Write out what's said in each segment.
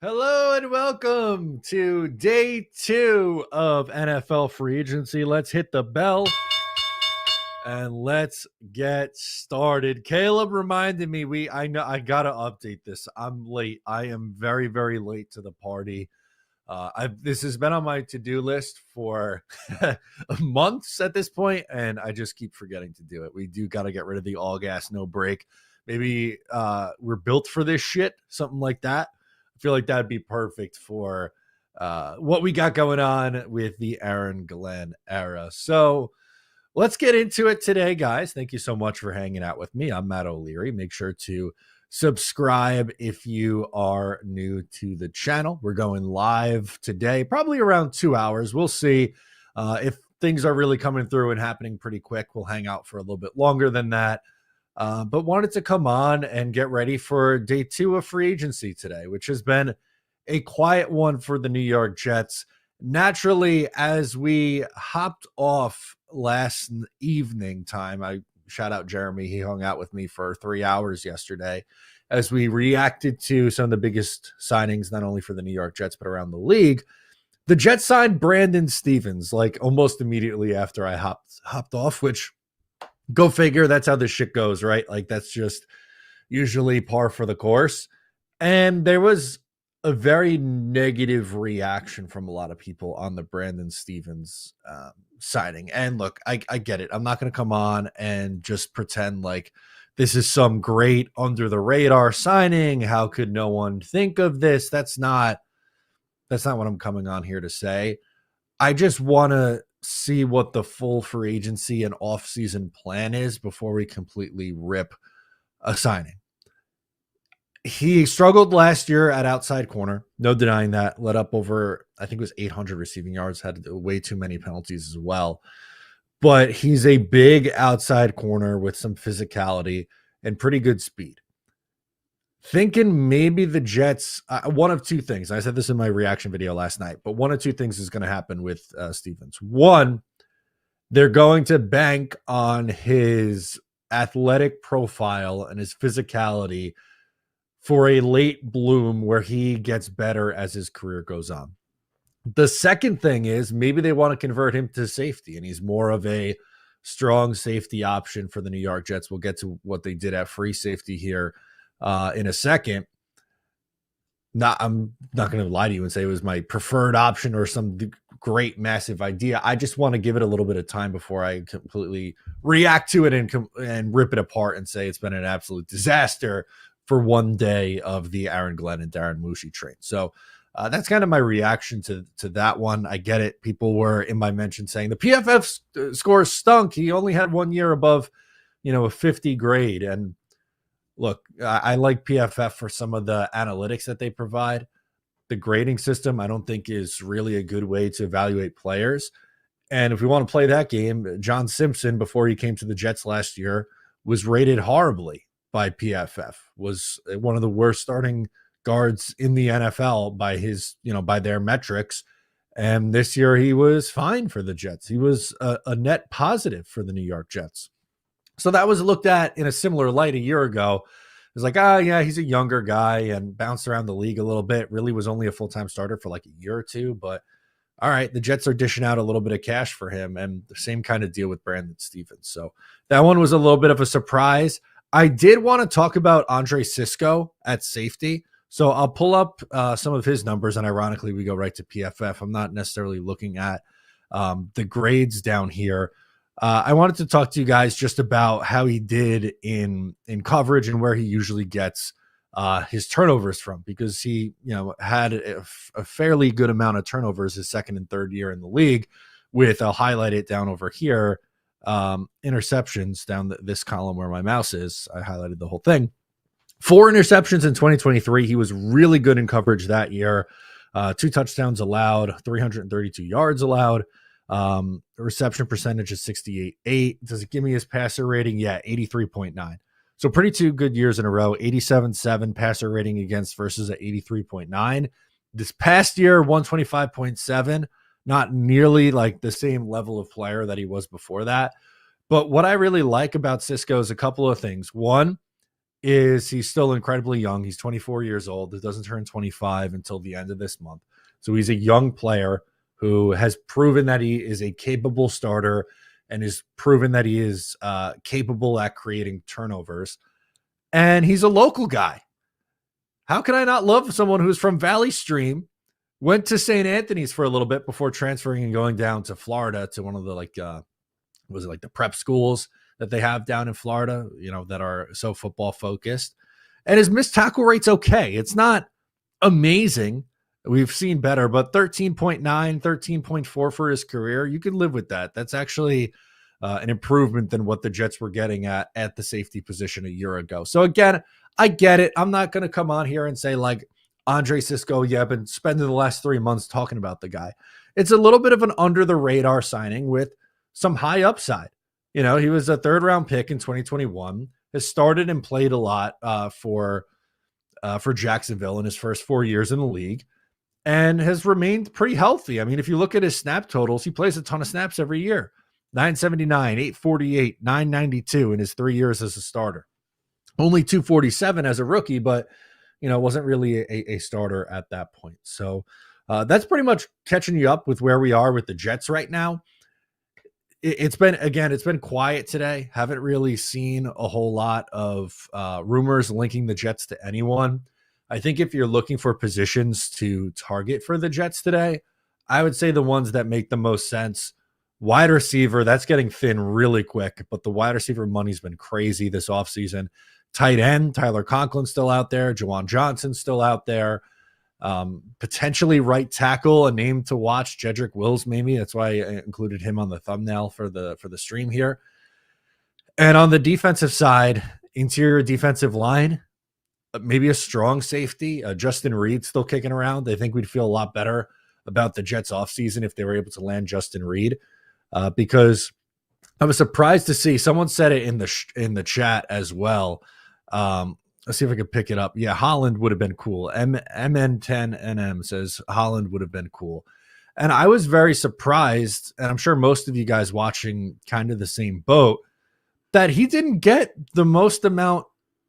Hello and welcome to day 2 of NFL free agency. Let's hit the bell and let's get started. Caleb reminded me I know I got to update this. I'm late. I am very very late to the party. This has been on my to-do list for months at this point, and I just keep forgetting to do it. We do got to get rid of the all gas no break. Maybe we're built for this shit, something like that. I feel like that'd be perfect for what we got going on with the Aaron Glenn era. So let's get into it today, guys. Thank you so much for hanging out with me. I'm Matt O'Leary. Make sure to subscribe if you are new to the channel. We're going live today, probably around 2 hours. We'll see if things are really coming through and happening pretty quick. We'll hang out for a little bit longer than that. But wanted to come on and get ready for day 2 of free agency today, which has been a quiet one for the New York Jets. Naturally, as we hopped off last evening time, I shout out Jeremy. He hung out with me for 3 hours yesterday as we reacted to some of the biggest signings, not only for the New York Jets, but around the league. The Jets signed Brandon Stevens like almost immediately after I hopped off, which go figure. That's how this shit goes, right? Like that's just usually par for the course. And there was a very negative reaction from a lot of people on the Brandon Stevens signing. And look, I get it. I'm not going to come on and just pretend like this is some great under the radar signing. How could no one think of this? That's not what I'm coming on here to say. I just want to see what the full free agency and offseason plan is before we completely rip a signing. He struggled last year at outside corner. No denying that. Let up over, I think it was 800 receiving yards, had way too many penalties as well. But he's a big outside corner with some physicality and pretty good speed. Thinking maybe the Jets, one of two things. I said this in my reaction video last night, but one of two things is going to happen with Stevens. One, they're going to bank on his athletic profile and his physicality for a late bloom where he gets better as his career goes on. The second thing is maybe they want to convert him to safety, and he's more of a strong safety option for the New York Jets. We'll get to what they did at free safety here in a second. I'm not going to lie to you and say it was my preferred option or some great massive idea. I just want to give it a little bit of time before I completely react to it and rip it apart and say it's been an absolute disaster for one day of the Aaron Glenn and Darren Mushi train. So that's kind of my reaction to that one. I get it. People were in my mention saying the PFF score stunk. He only had 1 year above, a 50 grade. And look, I like PFF for some of the analytics that they provide. The grading system, I don't think is really a good way to evaluate players. And if we want to play that game, John Simpson, before he came to the Jets last year, was rated horribly by PFF, was one of the worst starting guards in the NFL by his, by their metrics. And this year he was fine for the Jets. He was a net positive for the New York Jets. So that was looked at in a similar light a year ago. It was like, yeah, he's a younger guy and bounced around the league a little bit. Really was only a full-time starter for like a year or two. But all right, the Jets are dishing out a little bit of cash for him, and the same kind of deal with Brandon Stevens. So that one was a little bit of a surprise. I did want to talk about Andre Cisco at safety. So I'll pull up some of his numbers, and ironically, we go right to PFF. I'm not necessarily looking at the grades down here. I wanted to talk to you guys just about how he did in coverage and where he usually gets his turnovers from, because he had a fairly good amount of turnovers his second and third year in the league with, I'll highlight it down over here, interceptions down this column where my mouse is. I highlighted the whole thing. 4 interceptions in 2023. He was really good in coverage that year. 2 touchdowns allowed, 332 yards allowed. The reception percentage is 68.8. Does it give me his passer rating? Yeah, 83.9. So pretty 2 good years in a row. 87.7 passer rating against versus at 83.9. This past year, 125.7. Not nearly like the same level of player that he was before that. But what I really like about Cisco is a couple of things. One, is he's still incredibly young. He's 24 years old. He doesn't turn 25 until the end of this month. So he's a young player who has proven that he is a capable starter and has proven that he is capable at creating turnovers. And he's a local guy. How can I not love someone who's from Valley Stream, went to St. Anthony's for a little bit before transferring and going down to Florida to one of the the prep schools that they have down in Florida, that are so football focused. And his missed tackle rate's okay. It's not amazing. We've seen better, but 13.9, 13.4 for his career, you could live with that. That's actually an improvement than what the Jets were getting at the safety position a year ago. So again, I get it. I'm not going to come on here and say like Andre Cisco, I've been spending the last 3 months talking about the guy. It's a little bit of an under the radar signing with some high upside. He was a 3rd round pick in 2021, has started and played a lot for Jacksonville in his first 4 years in the league, and has remained pretty healthy. I mean, if you look at his snap totals, he plays a ton of snaps every year. 979, 848, 992 in his 3 years as a starter. Only 247 as a rookie, but wasn't really a starter at that point. So that's pretty much catching you up with where we are with the Jets right now. It's been quiet today. Haven't really seen a whole lot of rumors linking the Jets to anyone. I think if you're looking for positions to target for the Jets today, I would say the ones that make the most sense. Wide receiver, that's getting thin really quick, but the wide receiver money's been crazy this offseason. Tight end, Tyler Conklin's still out there. Jawan Johnson's still out there. Potentially right tackle, a name to watch, Jedrick Wills maybe. That's why I included him on the thumbnail for the stream here. And on the defensive side, interior defensive line, maybe a strong safety. Justin Reed still kicking around. I think we'd feel a lot better about the Jets offseason if they were able to land Justin Reed, because I was surprised to see someone said it in the chat as well. Let's see if I can pick it up. Yeah, Holland would have been cool. MN10NM says Holland would have been cool. And I was very surprised, and I'm sure most of you guys watching kind of the same boat, that he didn't get the most amount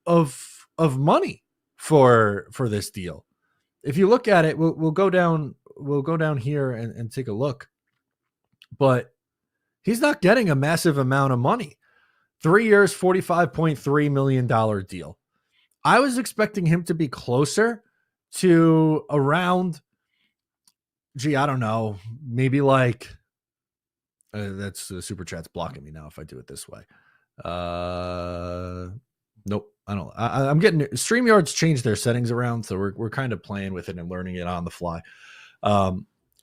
of money for this deal. If you look at it, we'll go down here and take a look. But he's not getting a massive amount of money. 3 years, $45.3 million deal. I was expecting him to be closer to around, I don't know, maybe like, that's the super chat's blocking me now if I do it this way. Nope, I don't. I'm getting StreamYard's changed their settings around, so we're kind of playing with it and learning it on the fly.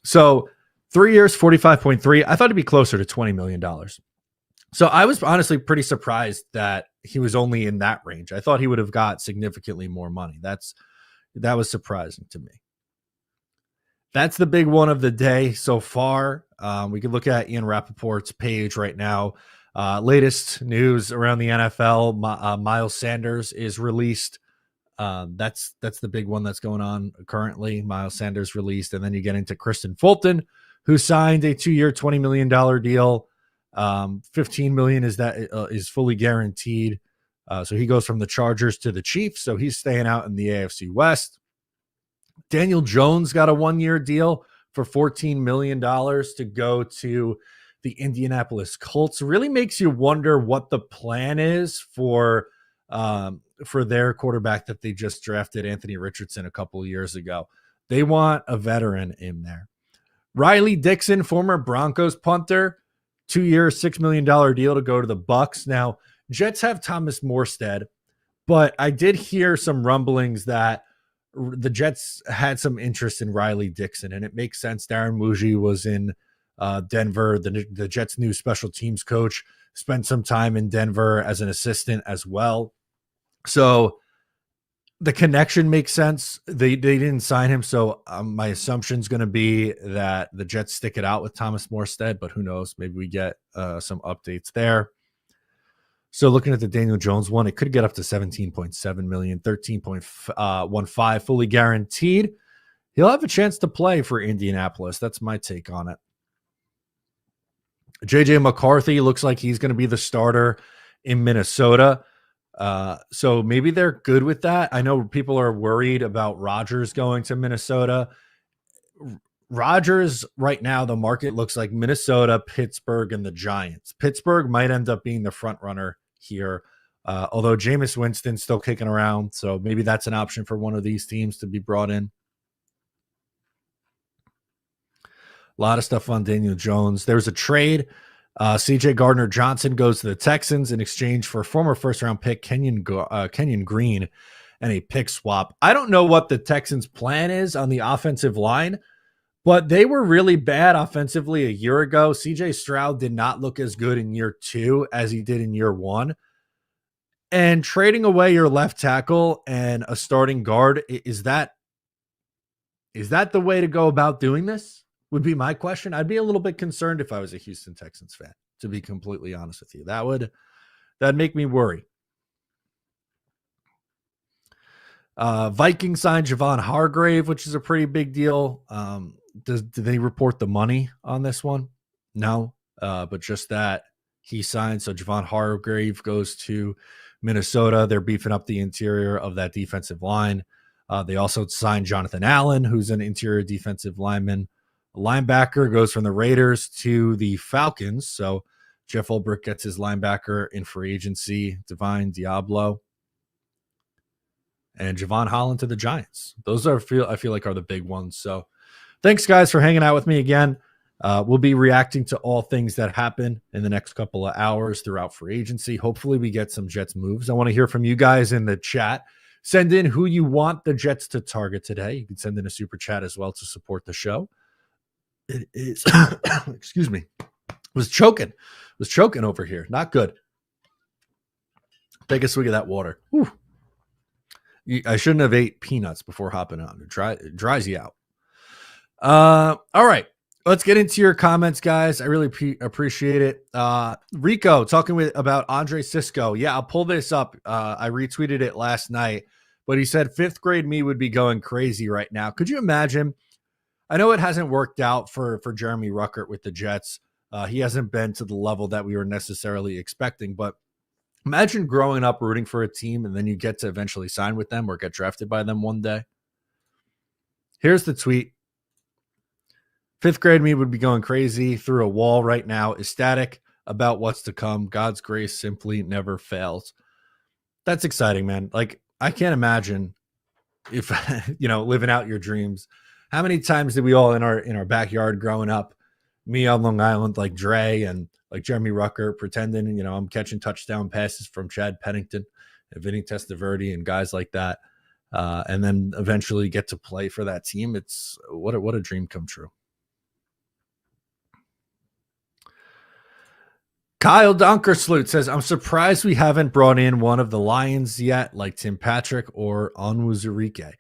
So 3 years, 45.3. I thought it'd be closer to $20 million. So I was honestly pretty surprised that he was only in that range. I thought he would have got significantly more money. That was surprising to me. That's the big one of the day so far. We could look at Ian Rappaport's page right now. Latest news around the NFL. Miles Sanders is released. That's the big one that's going on currently. Miles Sanders released, and then you get into Kristen Fulton, who signed a 2-year, $20 million deal. $15 million is fully guaranteed. So he goes from the Chargers to the Chiefs. So he's staying out in the AFC West. Daniel Jones got a 1-year deal for $14 million to go to the Indianapolis Colts. Really makes you wonder what the plan is for their quarterback that they just drafted, Anthony Richardson, a couple of years ago. They want a veteran in there. Riley Dixon, former Broncos punter, 2-year, $6 million deal to go to the Bucs. Now, Jets have Thomas Morstead, but I did hear some rumblings that the Jets had some interest in Riley Dixon, and it makes sense. Darren Muji was in Denver. The Jets' new special teams coach spent some time in Denver as an assistant as well. So the connection makes sense. They didn't sign him, so my assumption is going to be that the Jets stick it out with Thomas Morstead, but who knows? Maybe we get some updates there. So looking at the Daniel Jones one, it could get up to $17.7 million, $13.15 fully guaranteed. He'll have a chance to play for Indianapolis. That's my take on it. JJ McCarthy looks like he's going to be the starter in Minnesota. So maybe they're good with that. I know people are worried about Rodgers going to Minnesota. Rodgers right now, the market looks like Minnesota, Pittsburgh, and the Giants. Pittsburgh might end up being the front runner here, although Jameis Winston's still kicking around, so maybe that's an option for one of these teams to be brought in. A lot of stuff on Daniel Jones. There's a trade. CJ Gardner-Johnson goes to the Texans in exchange for former first-round pick Kenyon Green and a pick swap. I don't know what the Texans' plan is on the offensive line, but they were really bad offensively a year ago. CJ Stroud did not look as good in year 2 as he did in year 1. And trading away your left tackle and a starting guard, is that the way to go about doing this? Would be my question. I'd be a little bit concerned if I was a Houston Texans fan, to be completely honest with you. That'd make me worry. Vikings signed Javon Hargrave, which is a pretty big deal. Did they report the money on this one? No, but just that he signed. So Javon Hargrave goes to Minnesota. They're beefing up the interior of that defensive line. They also signed Jonathan Allen, who's an interior defensive lineman. A linebacker goes from the Raiders to the Falcons. So Jeff Ulbrich gets his linebacker in free agency, Divine Diablo. And Javon Holland to the Giants. Those I feel like are the big ones. So thanks, guys, for hanging out with me again. We'll be reacting to all things that happen in the next couple of hours throughout free agency. Hopefully we get some Jets moves. I want to hear from you guys in the chat. Send in who you want the Jets to target today. You can send in a super chat as well to support the show. It is, excuse me, was choking over here. Not good. Take a swig of that water. Whew. I shouldn't have ate peanuts before hopping on. It dries you out. All right. Let's get into your comments, guys. I really appreciate it. Rico talking about Andre Cisco. Yeah, I'll pull this up. I retweeted it last night, but he said 5th grade me would be going crazy right now. Could you imagine? I know it hasn't worked out for Jeremy Ruckert with the Jets. He hasn't been to the level that we were necessarily expecting, but imagine growing up rooting for a team and then you get to eventually sign with them or get drafted by them one day. Here's the tweet. 5th grade me would be going crazy through a wall right now, ecstatic about what's to come. God's grace simply never fails. That's exciting, man. Like, I can't imagine if, living out your dreams. How many times did we all in our backyard growing up, me on Long Island, like Dre and like Jeremy Ruckert, pretending, I'm catching touchdown passes from Chad Pennington and Vinny Testaverde and guys like that, and then eventually get to play for that team. It's what a dream come true. Kyle Donkersloot says, I'm surprised we haven't brought in one of the Lions yet, like Tim Patrick or Onwuzurike.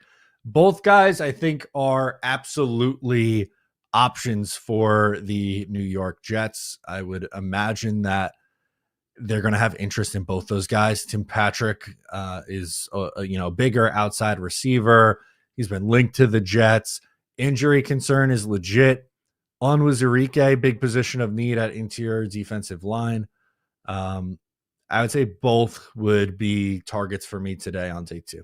Both guys, I think, are absolutely options for the New York Jets. I would imagine that they're going to have interest in both those guys. Tim Patrick is a bigger outside receiver. He's been linked to the Jets. Injury concern is legit. Onwuzurike, big position of need at interior defensive line. I would say both would be targets for me today on day 2.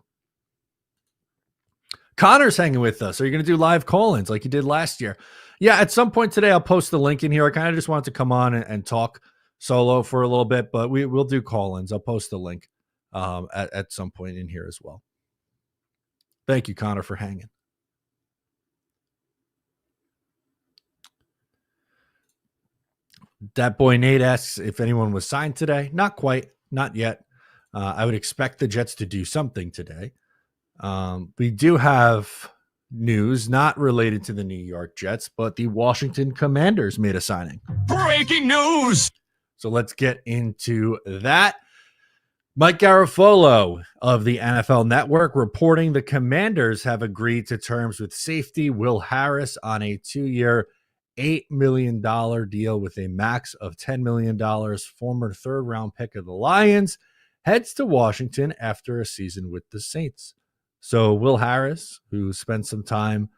Connor's hanging with us. Are you going to do live call-ins like you did last year? Yeah, at some point today, I'll post the link in here. I kind of just wanted to come on and talk solo for a little bit, but we'll do call-ins. I'll post the link at some point in here as well. Thank you, Connor, for hanging. That boy Nate asks if anyone was signed today. Not quite. Not yet. I would expect the Jets to do something today. We do have news not related to the New York Jets, but the Washington Commanders made a signing. Breaking news! So let's get into that. Mike Garafolo of the NFL Network reporting the Commanders have agreed to terms with safety Will Harris on a 2-year, $8 million deal with a max of $10 million. Former 3rd-round pick of the Lions heads to Washington after a season with the Saints. So Will Harris, who spent some time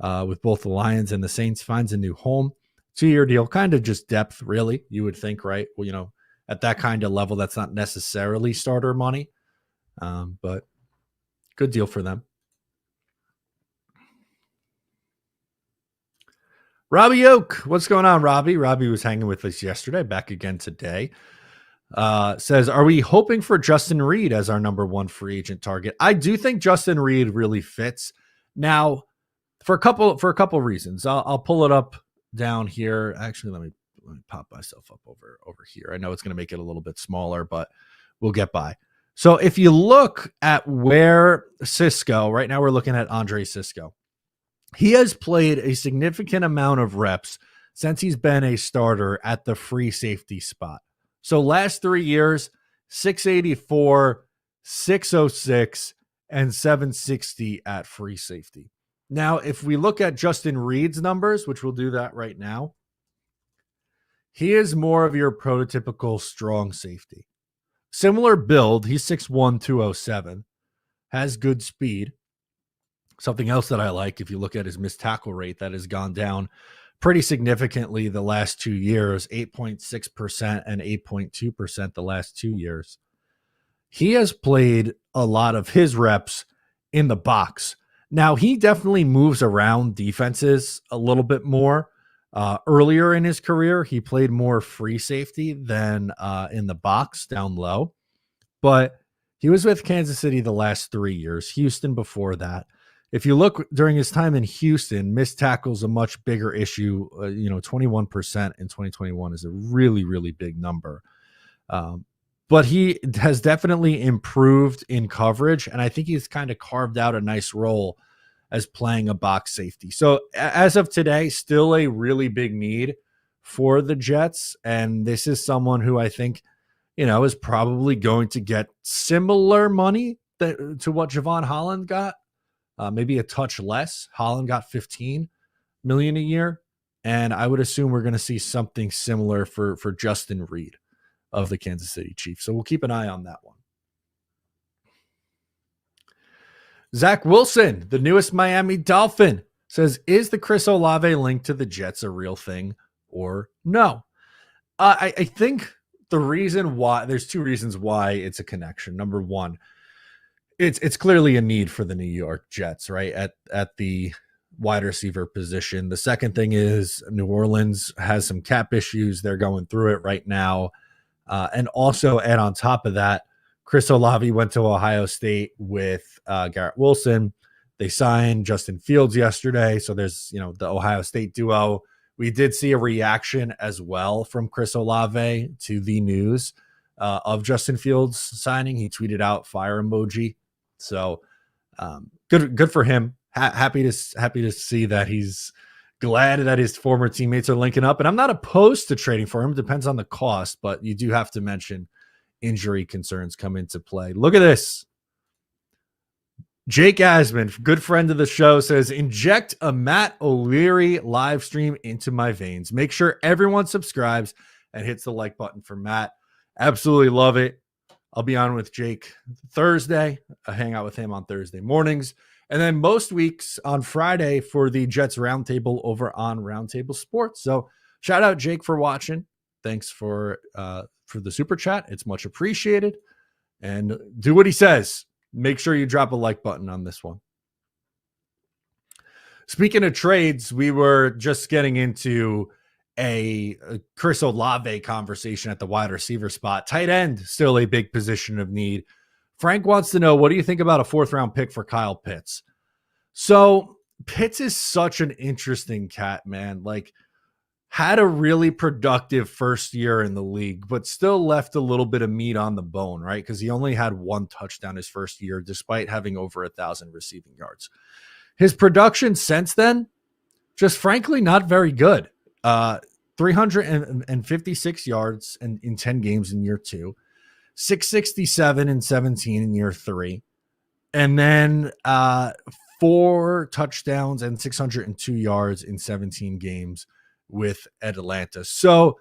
with both the Lions and the Saints, finds a new home. 2-year deal, kind of just depth, really, you would think, right? Well, at that kind of level, that's not necessarily starter money. But good deal for them. Robbie Oak, what's going on, Robbie? Robbie was hanging with us yesterday, back again today. Says, are we hoping for Justin Reed as our number one free agent target? I do think Justin Reed really fits. Now, for a couple reasons. I'll pull it up down here. Actually, let me pop myself up over here. I know it's going to make it a little bit smaller, but we'll get by. So if you look at where Cisco, right now we're looking at Andre Cisco. He has played a significant amount of reps since he's been a starter at the free safety spot. So last 3 years, 684, 606, and 760 at free safety. Now, if we look at Justin Reed's numbers, which we'll do that right now, he is more of your prototypical strong safety. Similar build, he's 6'1", 207, has good speed. Something else that I like, if you look at his missed tackle rate, that has gone down pretty significantly the last 2 years, 8.6% and 8.2% the last 2 years. He has played a lot of his reps in the box. Now, he definitely moves around defenses a little bit more. Earlier in his career, he played more free safety than in the box down low. But he was with Kansas City the last 3 years, Houston before that. If you look during his time in Houston, missed tackles a much bigger issue. 21% in 2021 is a really, really big number. But he has definitely improved in coverage, and I think he's kind of carved out a nice role as playing a box safety. So as of today, still a really big need for the Jets, and this is someone who I think, is probably going to get similar money to what Javon Holland got. Maybe a touch less. Holland got $15 million a year, and I would assume we're going to see something similar for Justin Reed of the Kansas City Chiefs. So we'll keep an eye on that one. Zach Wilson, the newest Miami Dolphin, says, is the Chris Olave link to the Jets a real thing or no? I think the reason why, there's two reasons why it's a connection. Number one, it's clearly a need for the New York Jets, right? At the wide receiver position. The second thing is New Orleans has some cap issues. They're going through it right now. And also, and on top of that, Chris Olave went to Ohio State with Garrett Wilson. They signed Justin Fields yesterday. So there's, the Ohio State duo. We did see a reaction as well from Chris Olave to the news of Justin Fields signing. He tweeted out fire emoji. So good for him. Happy to see that he's glad that his former teammates are linking up. And I'm not opposed to trading for him. Depends on the cost, but you do have to mention injury concerns come into play. Look at this. Jake Asman, good friend of the show, says, inject a Matt O'Leary live stream into my veins. Make sure everyone subscribes and hits the like button for Matt. Absolutely love it. I'll be on with Jake Thursday. I hang out with him on Thursday mornings. And then most weeks on Friday for the Jets Roundtable over on Roundtable Sports. So shout out Jake for watching. Thanks for the super chat. It's much appreciated. And do what he says. Make sure you drop a like button on this one. Speaking of trades, we were just getting into a Chris Olave conversation at the wide receiver spot. Tight end, still a big position of need. Frank wants to know, what do you think about a 4th-round pick for Kyle Pitts? So Pitts is such an interesting cat, man. Like, had a really productive first year in the league, but still left a little bit of meat on the bone, right? Because he only had 1 touchdown his first year, despite having over 1,000 receiving yards. His production since then, just frankly, not very good. 356 yards in 10 games in year 2, 667 in 17 in year 3, and then 4 touchdowns and 602 yards in 17 games with Atlanta. So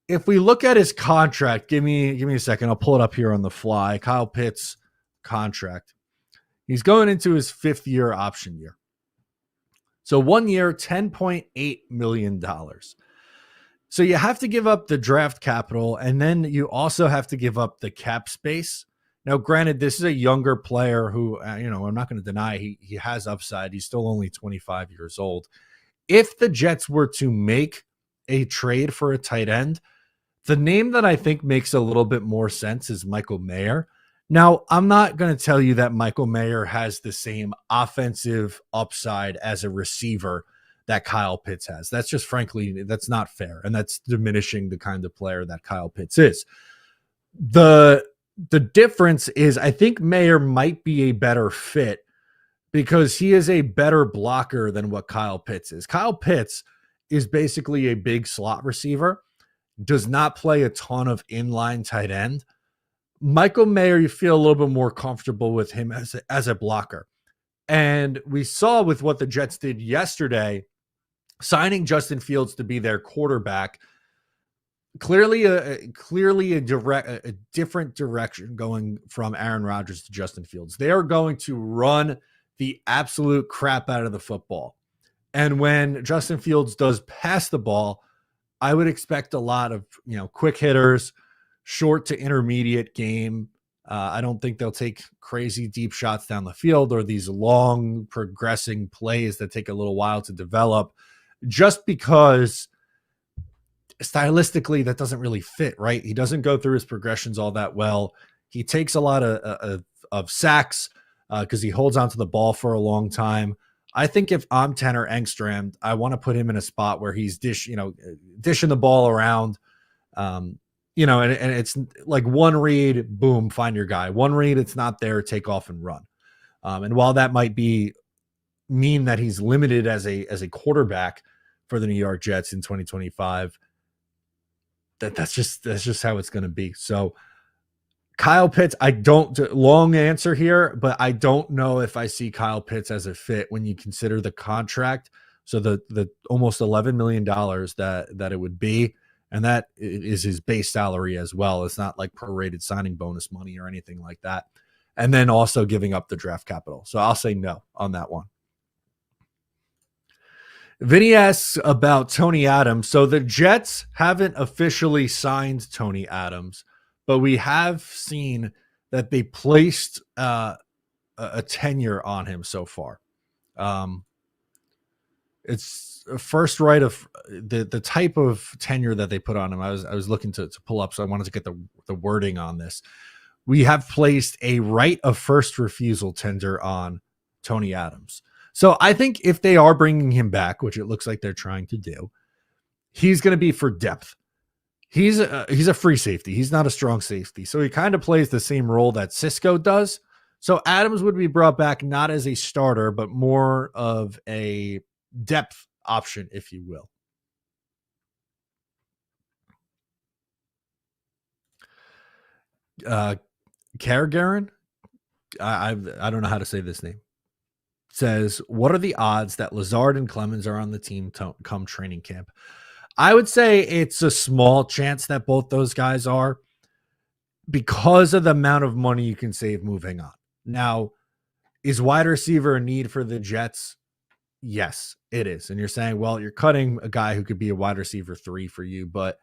if we look at his contract, give me a second. I'll pull it up here on the fly. Kyle Pitts contract. He's going into his 5th year option year. So 1 year, $10.8 million. So you have to give up the draft capital, and then you also have to give up the cap space Now, granted, this is a younger player who, I'm not going to deny he has upside. He's still only 25 years old. If the Jets were to make a trade for a tight end, the name that I think makes a little bit more sense is Michael Mayer. Now, I'm not going to tell you that Michael Mayer has the same offensive upside as a receiver that Kyle Pitts has. That's just, frankly, that's not fair. And that's diminishing the kind of player that Kyle Pitts is. The difference is I think Mayer might be a better fit because he is a better blocker than what Kyle Pitts is. Kyle Pitts is basically a big slot receiver, does not play a ton of inline tight end. Michael Mayer, you feel a little bit more comfortable with him as a blocker. And we saw with what the Jets did yesterday, signing Justin Fields to be their quarterback, clearly a different direction going from Aaron Rodgers to Justin Fields. They are going to run the absolute crap out of the football. And when Justin Fields does pass the ball, I would expect a lot of, quick hitters, short to intermediate game. I don't think they'll take crazy deep shots down the field or these long progressing plays that take a little while to develop, just because stylistically that doesn't really fit, right? He doesn't go through his progressions all that well. He takes a lot of sacks because he holds onto the ball for a long time. I think if I'm Tanner Engstrand, I want to put him in a spot where he's dishing the ball around, and it's like one read, boom, find your guy. One read, it's not there, take off and run. And while that might mean that he's limited as a quarterback for the New York Jets in 2025, that's just how it's going to be. So Kyle Pitts, long answer here, but I don't know if I see Kyle Pitts as a fit when you consider the contract. So the almost $11 million that it would be, and that is his base salary as well. It's not like prorated signing bonus money or anything like that. And then also giving up the draft capital. So I'll say no on that one. Vinny asks about Tony Adams. So the Jets haven't officially signed Tony Adams, but we have seen that they placed a tenure on him so far. It's a first right of the type of tenure that they put on him. I was looking to pull up, so I wanted to get the wording on this. We have placed a right of first refusal tender on Tony Adams. So I think if they are bringing him back, which it looks like they're trying to do, he's going to be for depth. He's a free safety. He's not a strong safety. So he kind of plays the same role that Cisco does. So Adams would be brought back not as a starter, but more of a depth option, if you will. Karagaran, I don't know how to say this name, says, what are the odds that Lazard and Clemens are on the team come training camp? I would say it's a small chance that both those guys are, because of the amount of money you can save moving on. Now, is wide receiver a need for the Jets? Yes, it is. And you're saying, well, you're cutting a guy who could be a wide receiver 3 for you, but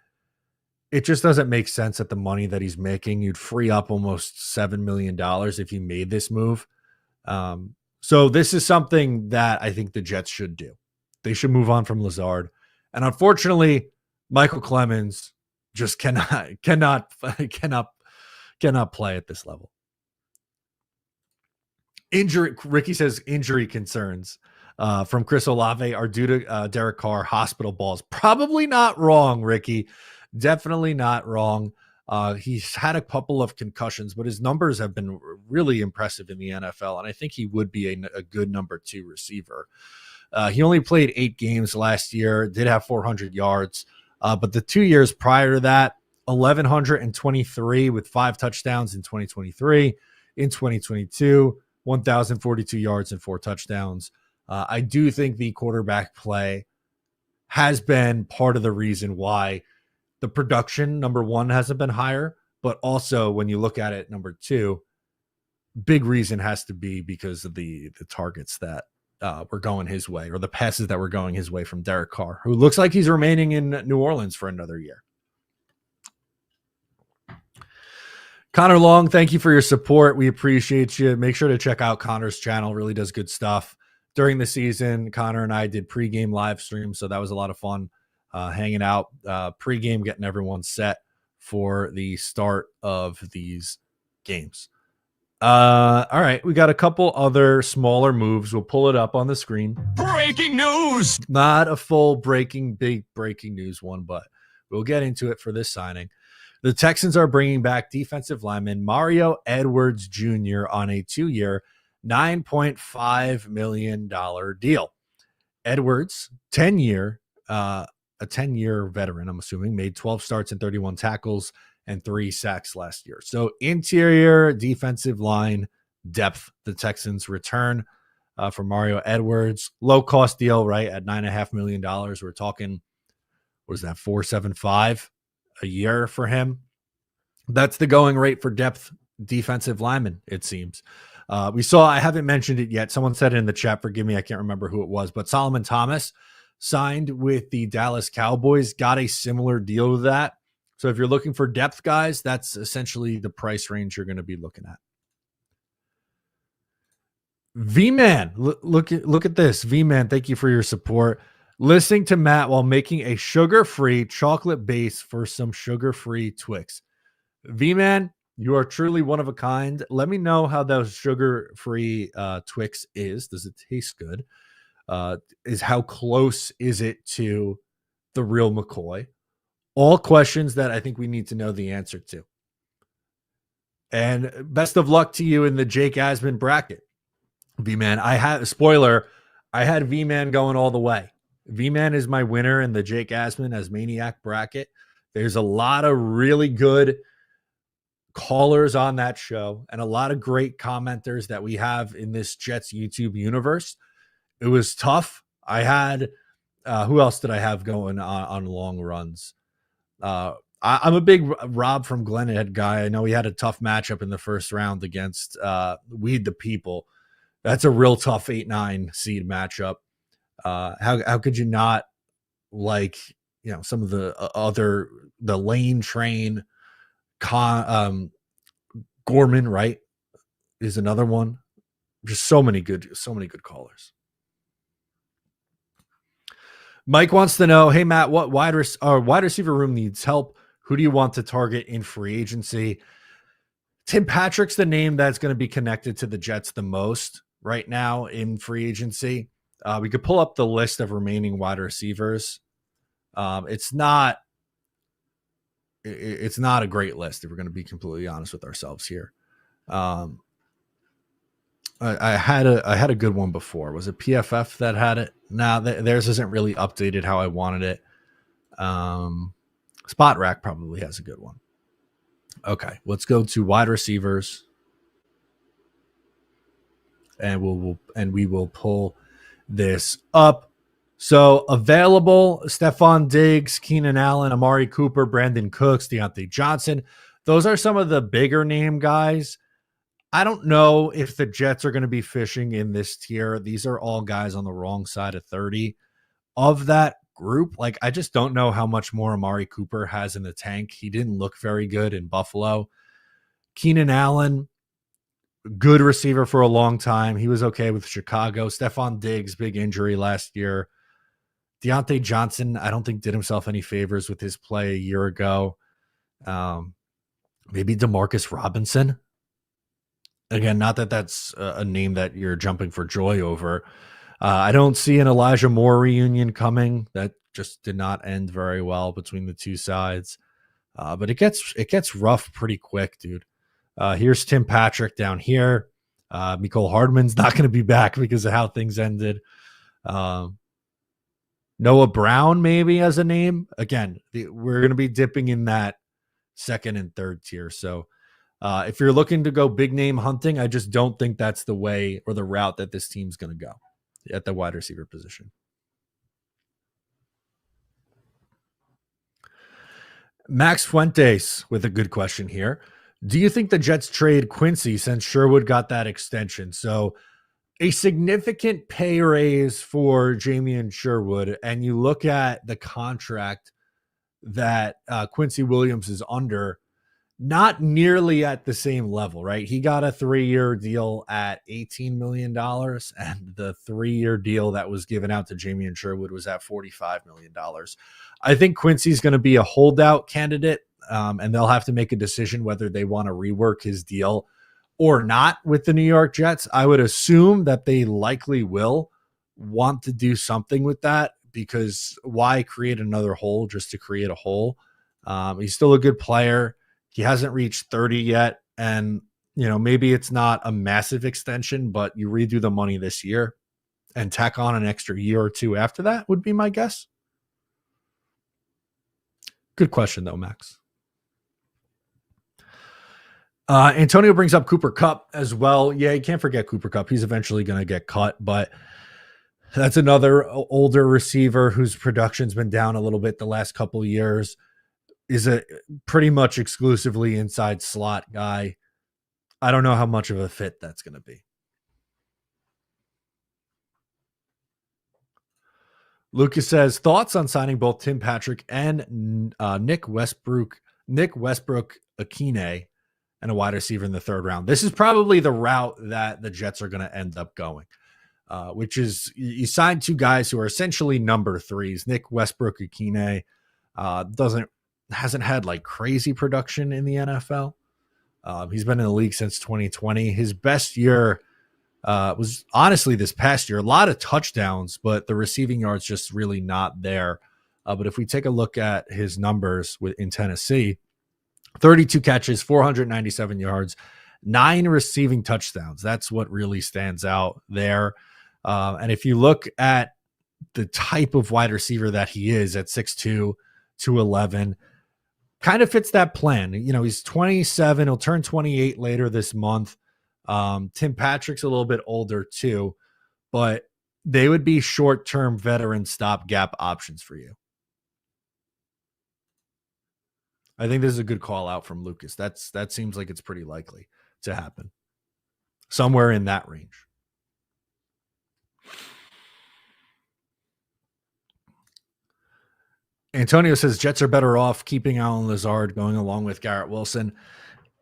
it just doesn't make sense at the money that he's making. You'd free up almost $7 million if you made this move. So this is something that I think the Jets should do. They should move on from Lazard. And unfortunately, Michael Clemens just cannot play at this level. Ricky says injury concerns from Chris Olave are due to Derek Carr hospital balls. Probably not wrong, Ricky. Definitely not wrong. He's had a couple of concussions, but his numbers have been really impressive in the NFL, and I think he would be a good number 2 receiver. He only played 8 games last year, did have 400 yards, but the 2 years prior to that, 1,123 with 5 touchdowns in 2023. In 2022, 1,042 yards and 4 touchdowns. I do think the quarterback play has been part of the reason why the production, number 1, hasn't been higher, but also when you look at it, number 2, big reason has to be because of the targets that were going his way, or the passes that were going his way from Derek Carr, who looks like he's remaining in New Orleans for another year. Connor Long, thank you for your support. We appreciate you. Make sure to check out Connor's channel. Really does good stuff. During the season, Connor and I did pregame live streams, so that was a lot of fun hanging out pregame, getting everyone set for the start of these games. All right, we got a couple other smaller moves. We'll pull it up on the screen. Breaking news! Not a full big breaking news one, but we'll get into it for this signing. The Texans are bringing back defensive lineman Mario Edwards Jr. on a 2-year, $9.5 million deal. Edwards, a 10-year veteran, I'm assuming, made 12 starts and 31 tackles and 3 sacks last year. So interior defensive line depth, the Texans return for Mario Edwards. Low-cost deal, right, at $9.5 million. We're talking, what is that, $4.75 a year for him. That's the going rate for depth defensive linemen, it seems. We saw, I haven't mentioned it yet. Someone said it in the chat. Forgive me, I can't remember who it was, but Solomon Thomas signed with the Dallas Cowboys, got a similar deal to that. So if you're looking for depth guys, that's essentially the price range you're going to be looking at. V-Man, look at this. V-Man, thank you for your support. Listening to Matt while making a sugar-free chocolate base for some sugar-free Twix. V-Man, you are truly one of a kind. Let me know how those sugar-free Twix is. Does it taste good? How close is it to the real McCoy? All questions that I think we need to know the answer to. And best of luck to you in the Jake Asman bracket. V-Man, I had V-Man going all the way. V-Man is my winner in the Jake Asman as Maniac bracket. There's a lot of really good callers on that show and a lot of great commenters that we have in this Jets YouTube universe. It was tough. I had, who else did I have going on long runs? I'm a big Rob from Glenhead guy. I know he had a tough matchup in the first round against Weed the People. That's a real tough 8-9 seed matchup. How could you not like, some of the Lane Train, Gorman, right, is another one. Just so many good callers. Mike wants to know, hey Matt, what wide receiver room needs help? Who do you want to target in free agency? Tim Patrick's the name that's going to be connected to the Jets the most right now in free agency. We could pull up the list of remaining wide receivers. It's not a great list if we're going to be completely honest with ourselves here. I had a good one before. Was it PFF that had it? Nah, theirs isn't really updated how I wanted it. Spot Rack probably has a good one. Okay, let's go to wide receivers, and we will pull this up. So available: Stephon Diggs, Keenan Allen, Amari Cooper, Brandon Cooks, Deontay Johnson. Those are some of the bigger name guys. I don't know if the Jets are going to be fishing in this tier. These are all guys on the wrong side of 30 of that group. Like, I just don't know how much more Amari Cooper has in the tank. He didn't look very good in Buffalo. Keenan Allen, good receiver for a long time. He was okay with Chicago. Stephon Diggs, big injury last year. Deontay Johnson, I don't think did himself any favors with his play a year ago. Maybe Demarcus Robinson. Again, not that that's a name that you're jumping for joy over. I don't see an Elijah Moore reunion coming. That just did not end very well between the two sides. But it gets rough pretty quick, dude. Here's Tim Patrick down here. Mecole Hardman's not going to be back because of how things ended. Noah Brown maybe as a name. Again, we're going to be dipping in that second and third tier. So if you're looking to go big name hunting, I just don't think that's the way or the route that this team's going to go at the wide receiver position. Max Fuentes with a good question here. Do you think the Jets trade Quincy since Sherwood got that extension? So a significant pay raise for Jamian Sherwood, and you look at the contract that Quincy Williams is under, not nearly at the same level, right? He got a 3-year deal at $18 million, and the 3-year deal that was given out to Jamie Sherwood was at $45 million. I think Quincy's going to be a holdout candidate, and they'll have to make a decision whether they want to rework his deal or not with the New York Jets. I would assume that they likely will want to do something with that, because why create another hole just to create a hole? He's still a good player. He hasn't reached 30 yet. And, maybe it's not a massive extension, but you redo the money this year and tack on an extra year or two after that would be my guess. Good question, though, Max. Antonio brings up Cooper Kupp as well. Yeah, you can't forget Cooper Kupp. He's eventually going to get cut, but that's another older receiver whose production's been down a little bit the last couple of years. Is a pretty much exclusively inside slot guy. I don't know how much of a fit that's going to be. Lucas says, thoughts on signing both Tim Patrick and Nick Westbrook Akine and a wide receiver in the 3rd round. This is probably the route that the Jets are going to end up going, which is you sign 2 guys who are essentially number 3s. Nick Westbrook Akine hasn't had like crazy production in the NFL. He's been in the league since 2020. His best year was honestly this past year. A lot of touchdowns, but the receiving yards just really not there. But if we take a look at his numbers in Tennessee, 32 catches, 497 yards, 9 receiving touchdowns. That's what really stands out there. And if you look at the type of wide receiver that he is at 6'2", 211, kind of fits that plan. He's 27. He'll turn 28 later this month. Tim Patrick's a little bit older too, but they would be short-term veteran stopgap options for you. I think this is a good call out from Lucas. That seems like it's pretty likely to happen. Somewhere in that range. Antonio says Jets are better off keeping Allen Lazard going along with Garrett Wilson.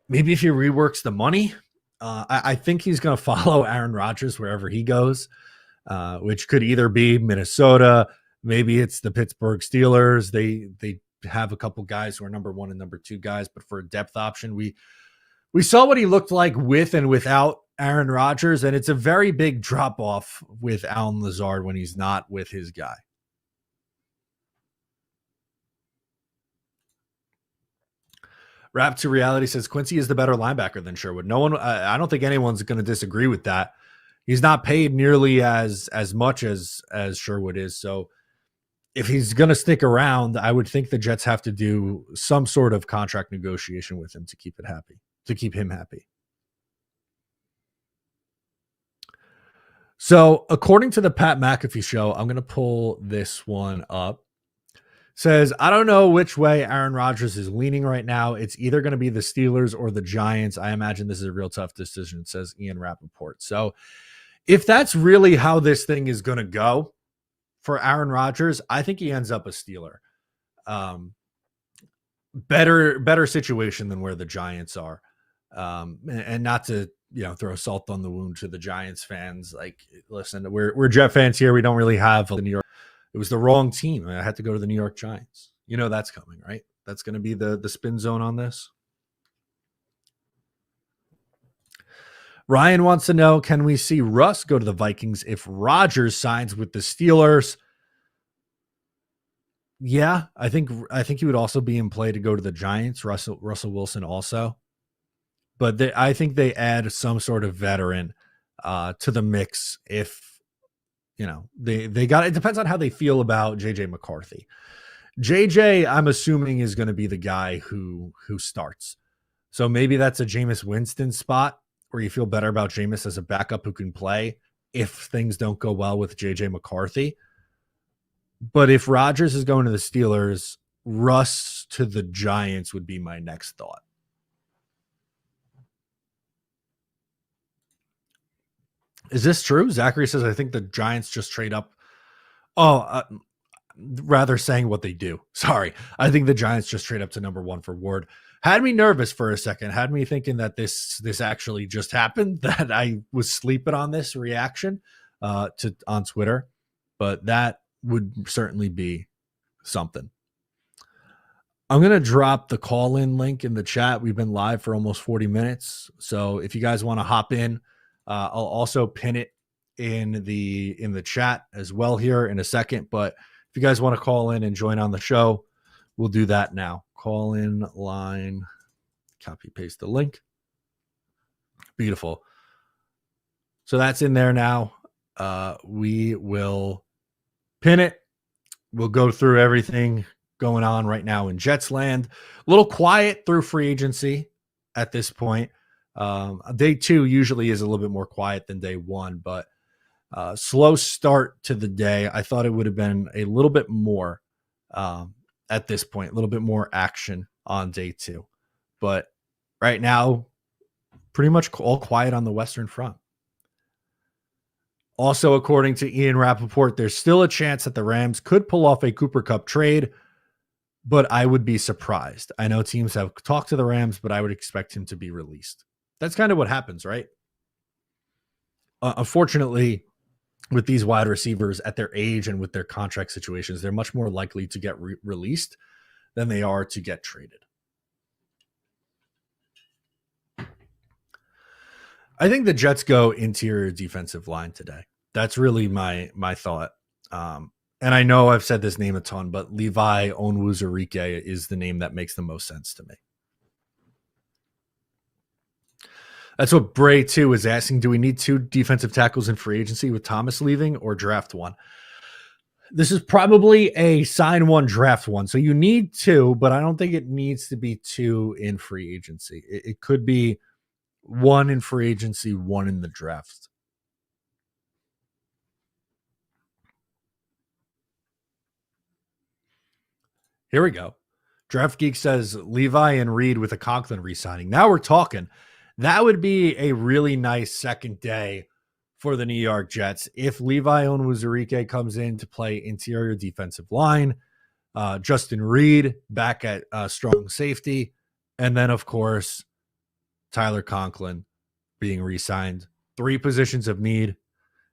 Maybe if he reworks the money. I think he's going to follow Aaron Rodgers wherever he goes, which could either be Minnesota. Maybe it's the Pittsburgh Steelers. They have a couple guys who are number 1 and number 2 guys, but for a depth option, we saw what he looked like with and without Aaron Rodgers, and it's a very big drop off with Allen Lazard when he's not with his guy. Rap to Reality says Quincy is the better linebacker than Sherwood. No one, I don't think anyone's going to disagree with that. He's not paid nearly as much as Sherwood is. So if he's going to stick around, I would think the Jets have to do some sort of contract negotiation with him to keep him happy. So according to the Pat McAfee show, I'm going to pull this one up. Says, I don't know which way Aaron Rodgers is leaning right now. It's either going to be the Steelers or the Giants. I imagine this is a real tough decision, says Ian Rappaport. So if that's really how this thing is going to go for Aaron Rodgers, I think he ends up a Steeler. Better situation than where the Giants are. And not to, throw salt on the wound to the Giants fans. Like, listen, we're Jet fans here. We don't really have the New York. It was the wrong team. I had to go to the New York Giants. That's coming, right? That's going to be the spin zone on this. Ryan wants to know, can we see Russ go to the Vikings if Rodgers signs with the Steelers? Yeah, I think he would also be in play to go to the Giants, Russell Wilson also. But I think they add some sort of veteran to the mix if, they got it. Depends on how they feel about JJ McCarthy. JJ, I'm assuming, is going to be the guy who starts. So maybe that's a Jameis Winston spot where you feel better about Jameis as a backup who can play if things don't go well with JJ McCarthy. But if Rodgers is going to the Steelers, Russ to the Giants would be my next thought. Is this true? Zachary says, I think the Giants just trade up. Rather saying what they do. Sorry. I think the Giants just trade up to number 1 for Ward. Had me nervous for a second, had me thinking that this actually just happened, that I was sleeping on this reaction on Twitter, but that would certainly be something. I'm going to drop the call-in link in the chat. We've been live for almost 40 minutes. So if you guys want to hop in, I'll also pin it in the chat as well here in a second. But if you guys want to call in and join on the show, we'll do that now. Call in line, copy, paste the link. Beautiful. So that's in there now. We will pin it. We'll go through everything going on right now in Jets land. A little quiet through free agency at this point. Day 2 usually is a little bit more quiet than day 1, but slow start to the day. I thought it would have been a little bit more at this point, a little bit more action on day 2. But right now, pretty much all quiet on the Western Front. Also, according to Ian Rappaport, there's still a chance that the Rams could pull off a Cooper Kupp trade, but I would be surprised. I know teams have talked to the Rams, but I would expect him to be released. That's kind of what happens, right? Unfortunately, with these wide receivers at their age and with their contract situations, they're much more likely to get released than they are to get traded. I think the Jets go interior defensive line today. That's really my thought. And I know I've said this name a ton, but Levi Onwuzurike is the name that makes the most sense to me. That's what Bray, too, is asking. Do we need 2 defensive tackles in free agency with Thomas leaving or draft 1? This is probably a sign 1, draft 1. So you need 2, but I don't think it needs to be 2 in free agency. It could be 1 in free agency, 1 in the draft. Here we go. Draft Geek says Levi and Reed with a Conklin re-signing. Now we're talking. That would be a really nice second day for the New York Jets if Levi Onwuzurike comes in to play interior defensive line, Justin Reed back at strong safety, and then, of course, Tyler Conklin being re-signed. 3 positions of need.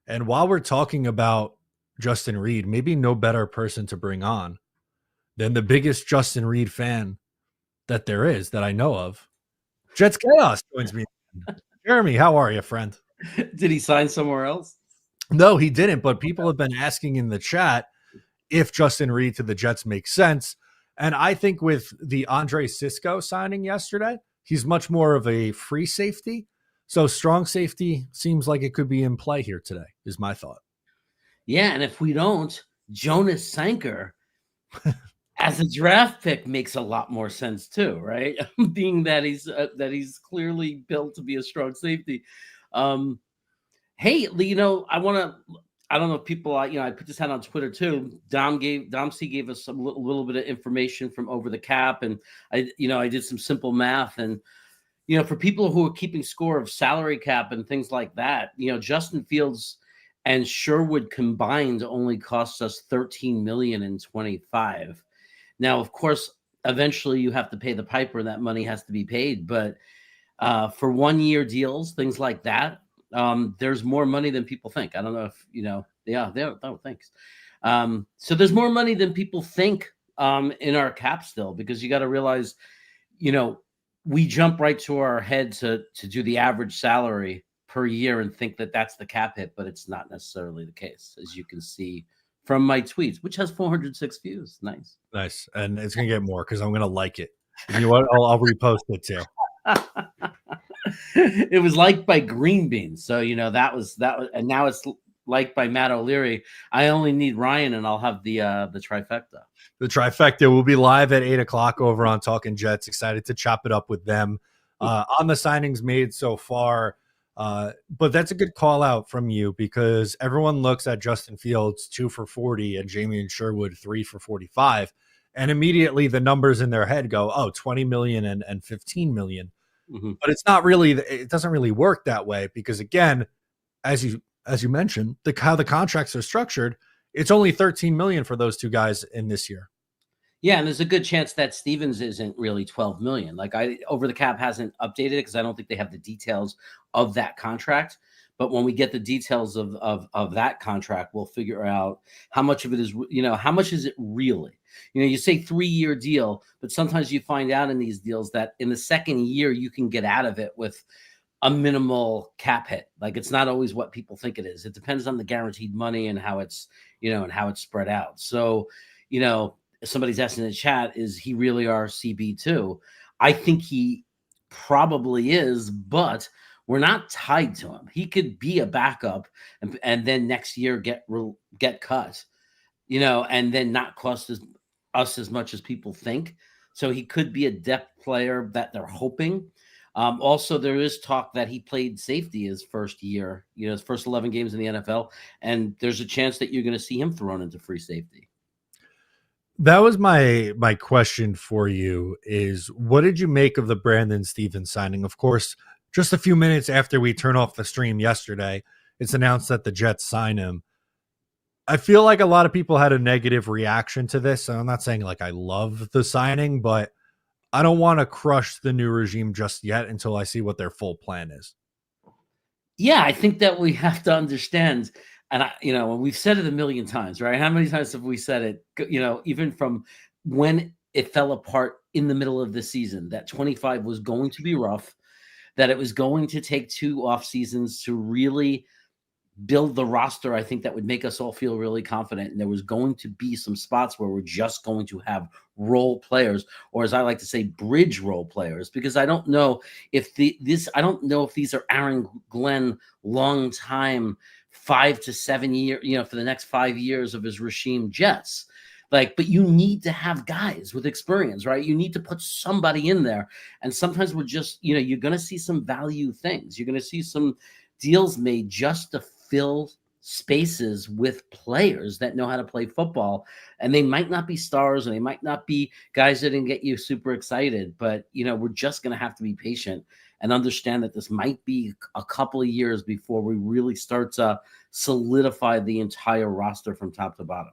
And while we're talking about Justin Reed, maybe no better person to bring on than the biggest Justin Reed fan that there is, that I know of. Jets Chaos joins me. Jeremy, how are you, friend? Did he sign somewhere else? No, he didn't, but people have been asking in the chat if Justin Reed to the Jets makes sense. And I think with the Andre Cisco signing yesterday, he's much more of a free safety. So strong safety seems like it could be in play here today, is my thought. Yeah, and if we don't, Jonas Sanker as a draft pick makes a lot more sense too, right? Being that he's clearly built to be a strong safety. Hey, I don't know if people, I put this out on Twitter too. Dom C gave us a little bit of information from Over the Cap, and I did some simple math, and for people who are keeping score of salary cap and things like that, Justin Fields and Sherwood combined only cost us $13 million in 25. Now, of course, eventually you have to pay the piper, and that money has to be paid. But for 1-year deals, things like that, there's more money than people think. I don't know if thanks. So there's more money than people think in our cap still, because you got to realize, we jump right to our head to do the average salary per year and think that that's the cap hit, but it's not necessarily the case, as you can see from my tweets, which has 406 views. Nice. And it's going to get more because I'm going to like it. You know what? I'll repost it too. It was liked by Green Beans. So, that was, and now it's liked by Matt O'Leary. I only need Ryan and I'll have the trifecta. The trifecta will be live at 8:00 over on Talking Jets. Excited to chop it up with them on the signings made so far. But that's a good call out from you, because everyone looks at Justin Fields 2 for 40 and Jamie Sherwood 3 for 45. And immediately the numbers in their head go, 20 million and 15 million. Mm-hmm. But it's not really, it doesn't really work that way, because again, as you mentioned, how the contracts are structured, it's only 13 million for those 2 guys in this year. Yeah, and there's a good chance that Stevens isn't really 12 million. Like over the cap hasn't updated it because I don't think they have the details of that contract. But when we get the details of that contract, we'll figure out how much of it is, how much is it really? You say 3-year deal, but sometimes you find out in these deals that in the second year you can get out of it with a minimal cap hit. Like it's not always what people think it is. It depends on the guaranteed money and how it's, and how it's spread out. So, somebody's asking in the chat, is he really our CB2? I think he probably is, but we're not tied to him. He could be a backup and then next year get cut, and then not cost us as much as people think. So he could be a depth player that they're hoping. Also, there is talk that he played safety his first year, his first 11 games in the NFL, and there's a chance that you're going to see him thrown into free safety. That was my question for you is, what did you make of the Brandon Stevens signing? Of course, just a few minutes after we turn off the stream yesterday, it's announced that the Jets sign him. I feel like a lot of people had a negative reaction to this. And I'm not saying like I love the signing, but I don't want to crush the new regime just yet until I see what their full plan is. Yeah, I think that we have to understand, and we've said it a million times, right? How many times have we said it, even from when it fell apart in the middle of the season, that 25 was going to be rough, that it was going to take 2 off seasons to really build the roster, I think that would make us all feel really confident. And there was going to be some spots where we're just going to have role players, or as I like to say, bridge role players, because I don't know if these are Aaron Glenn long time 5 to 7 year, for the next 5 years of his regime Jets. But you need to have guys with experience, right? You need to put somebody in there. And sometimes we're just, you're going to see some value things. You're going to see some deals made just to fill spaces with players that know how to play football. And they might not be stars and they might not be guys that didn't get you super excited, but we're just going to have to be patient and understand that this might be a couple of years before we really start to solidify the entire roster from top to bottom.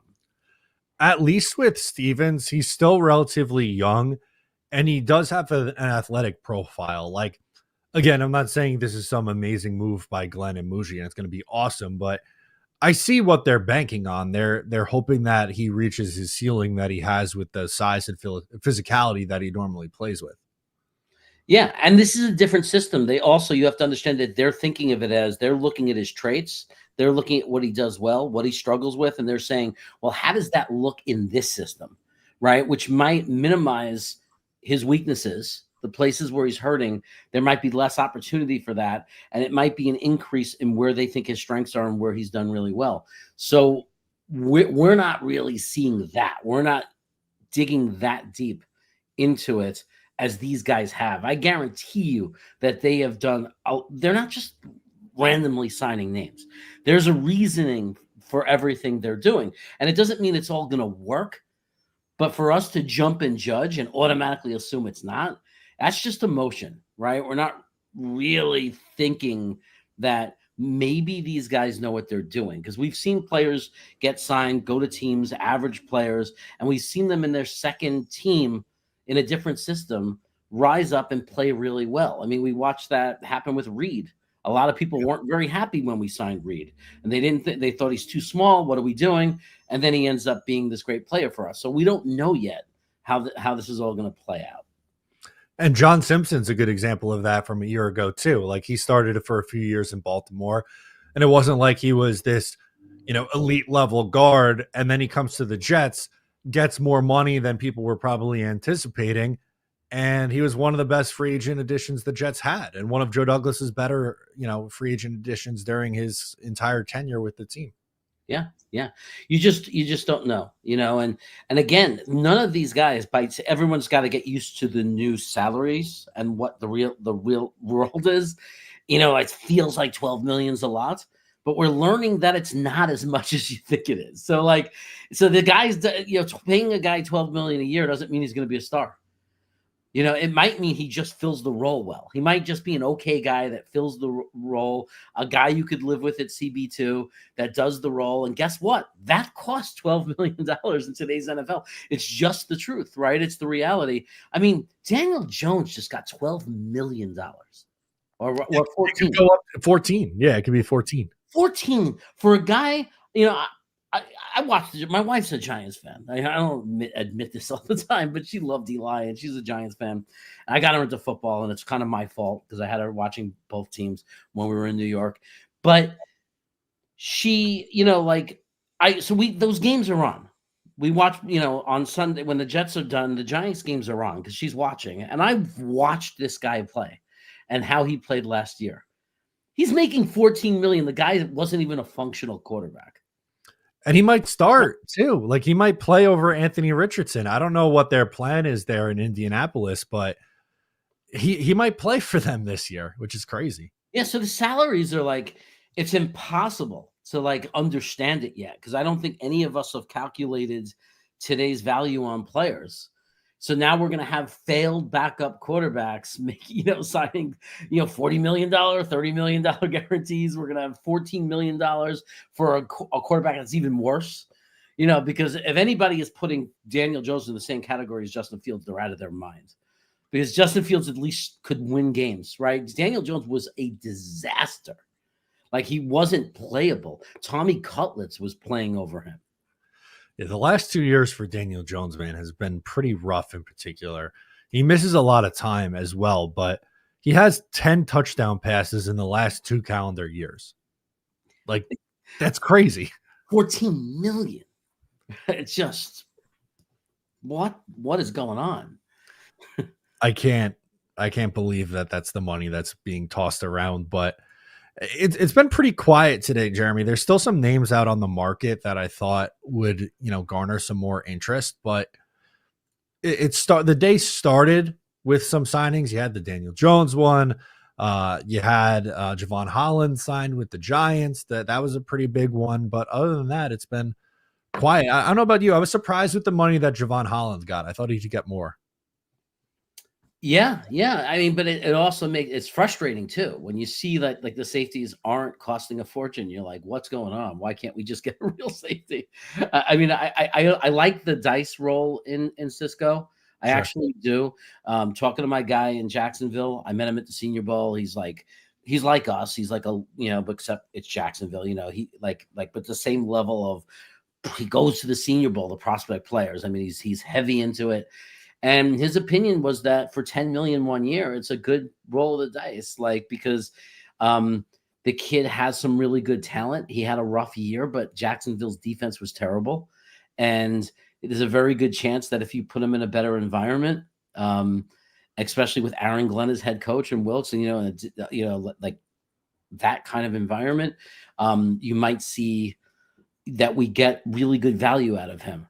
At least with Stevens, he's still relatively young and he does have an athletic profile. Like, again, I'm not saying this is some amazing move by Glenn and Muji and it's going to be awesome, but I see what they're banking on. They're hoping that he reaches his ceiling that he has with the size and physicality that he normally plays with. Yeah, and this is a different system. You have to understand that they're thinking of it as they're looking at his traits. They're looking at what he does well, what he struggles with, and they're saying, well, how does that look in this system, right? Which might minimize his weaknesses, the places where he's hurting. There might be less opportunity for that, and it might be an increase in where they think his strengths are and where he's done really well. So we're not really seeing that. We're not digging that deep into it as these guys have. I guarantee you that they have done. They're not just randomly signing names. There's a reasoning for everything they're doing. And it doesn't mean it's all going to work, but for us to jump and judge and automatically assume it's not, that's just emotion, right? We're not really thinking that maybe these guys know what they're doing, because we've seen players get signed, go to teams, average players, and we've seen them in their second team in a different system rise up and play really well. I mean, we watched that happen with Reed. A lot of people weren't very happy when we signed Reed, and they thought he's too small. What are we doing? And then he ends up being this great player for us. So we don't know yet how this is all going to play out. And John Simpson's a good example of that from a year ago too. Like, he started it for a few years in Baltimore, and it wasn't like he was this, elite level guard. And then he comes to the Jets, gets more money than people were probably anticipating. And he was one of the best free agent additions the Jets had, and one of Joe Douglas's better, free agent additions during his entire tenure with the team. Yeah. You just don't know, and again, none of these guys everyone's got to get used to the new salaries and what the real world is. It feels like 12 million is a lot, but we're learning that it's not as much as you think it is. So the guys, paying a guy 12 million a year doesn't mean he's going to be a star. You know, it might mean he just fills the role well. He might just be an okay guy that fills the role, a guy you could live with at CB2 that does the role. And guess what? That costs $12 million in today's NFL. It's just the truth, right? It's the reality. I mean, Daniel Jones just got $12 million or 14. It could go up to 14. Yeah, it could be 14. 14 for a guy, you know, I watched it. My wife's a Giants fan. I don't admit this all the time, but she loved Eli and she's a Giants fan. I got her into football, and it's kind of my fault because I had her watching both teams when we were in New York. But she, you know, like those games are on. We watch, you know, on Sunday when the Jets are done, the Giants games are on because she's watching. And I've watched this guy play and how he played last year. He's making $14 million. The guy wasn't even a functional quarterback. And he might start too. Like he might play over Anthony Richardson. I don't know what their plan is there in Indianapolis, but he might play for them this year, which is crazy. Yeah, so the salaries are like, it's impossible to like understand it yet because I don't think any of us have calculated today's value on players. So now we're going to have failed backup quarterbacks, signing, $40 million, $30 million guarantees. We're going to have $14 million for a quarterback that's even worse, because if anybody is putting Daniel Jones in the same category as Justin Fields, they're out of their minds. Because Justin Fields at least could win games, right? Daniel Jones was a disaster. Like he wasn't playable. Tommy Cutlets was playing over him. Yeah, the last 2 years for Daniel Jones, man, has been pretty rough in particular. He misses a lot of time as well, but he has 10 touchdown passes in the last 2 calendar years. Like, that's crazy. 14 million. It's just, what is going on? I can't believe that that's the money that's being tossed around, but it's been pretty quiet today, Jeremy. There's still some names out on the market that I thought would, garner some more interest, but the day started with some signings. You had the Daniel Jones one. You had Javon Holland signed with the Giants. That was a pretty big one, but other than that, it's been quiet. I don't know about you. I was surprised with the money that Javon Holland got. I thought he could get more. Yeah. I mean, but it also it's frustrating too when you see that like the safeties aren't costing a fortune. You're like, what's going on? Why can't we just get a real safety? I mean, I like the dice roll in Cisco. I actually do. Talking to my guy in Jacksonville, I met him at the Senior Bowl. He's like us. He's like but except it's Jacksonville. He but the same level of he goes to the Senior Bowl, the prospect players. I mean, he's heavy into it. And his opinion was that for 10 million 1 year, it's a good roll of the dice, because the kid has some really good talent. He had a rough year, but Jacksonville's defense was terrible. And there's a very good chance that if you put him in a better environment, especially with Aaron Glenn as head coach and Wilson, like that kind of environment, you might see that we get really good value out of him.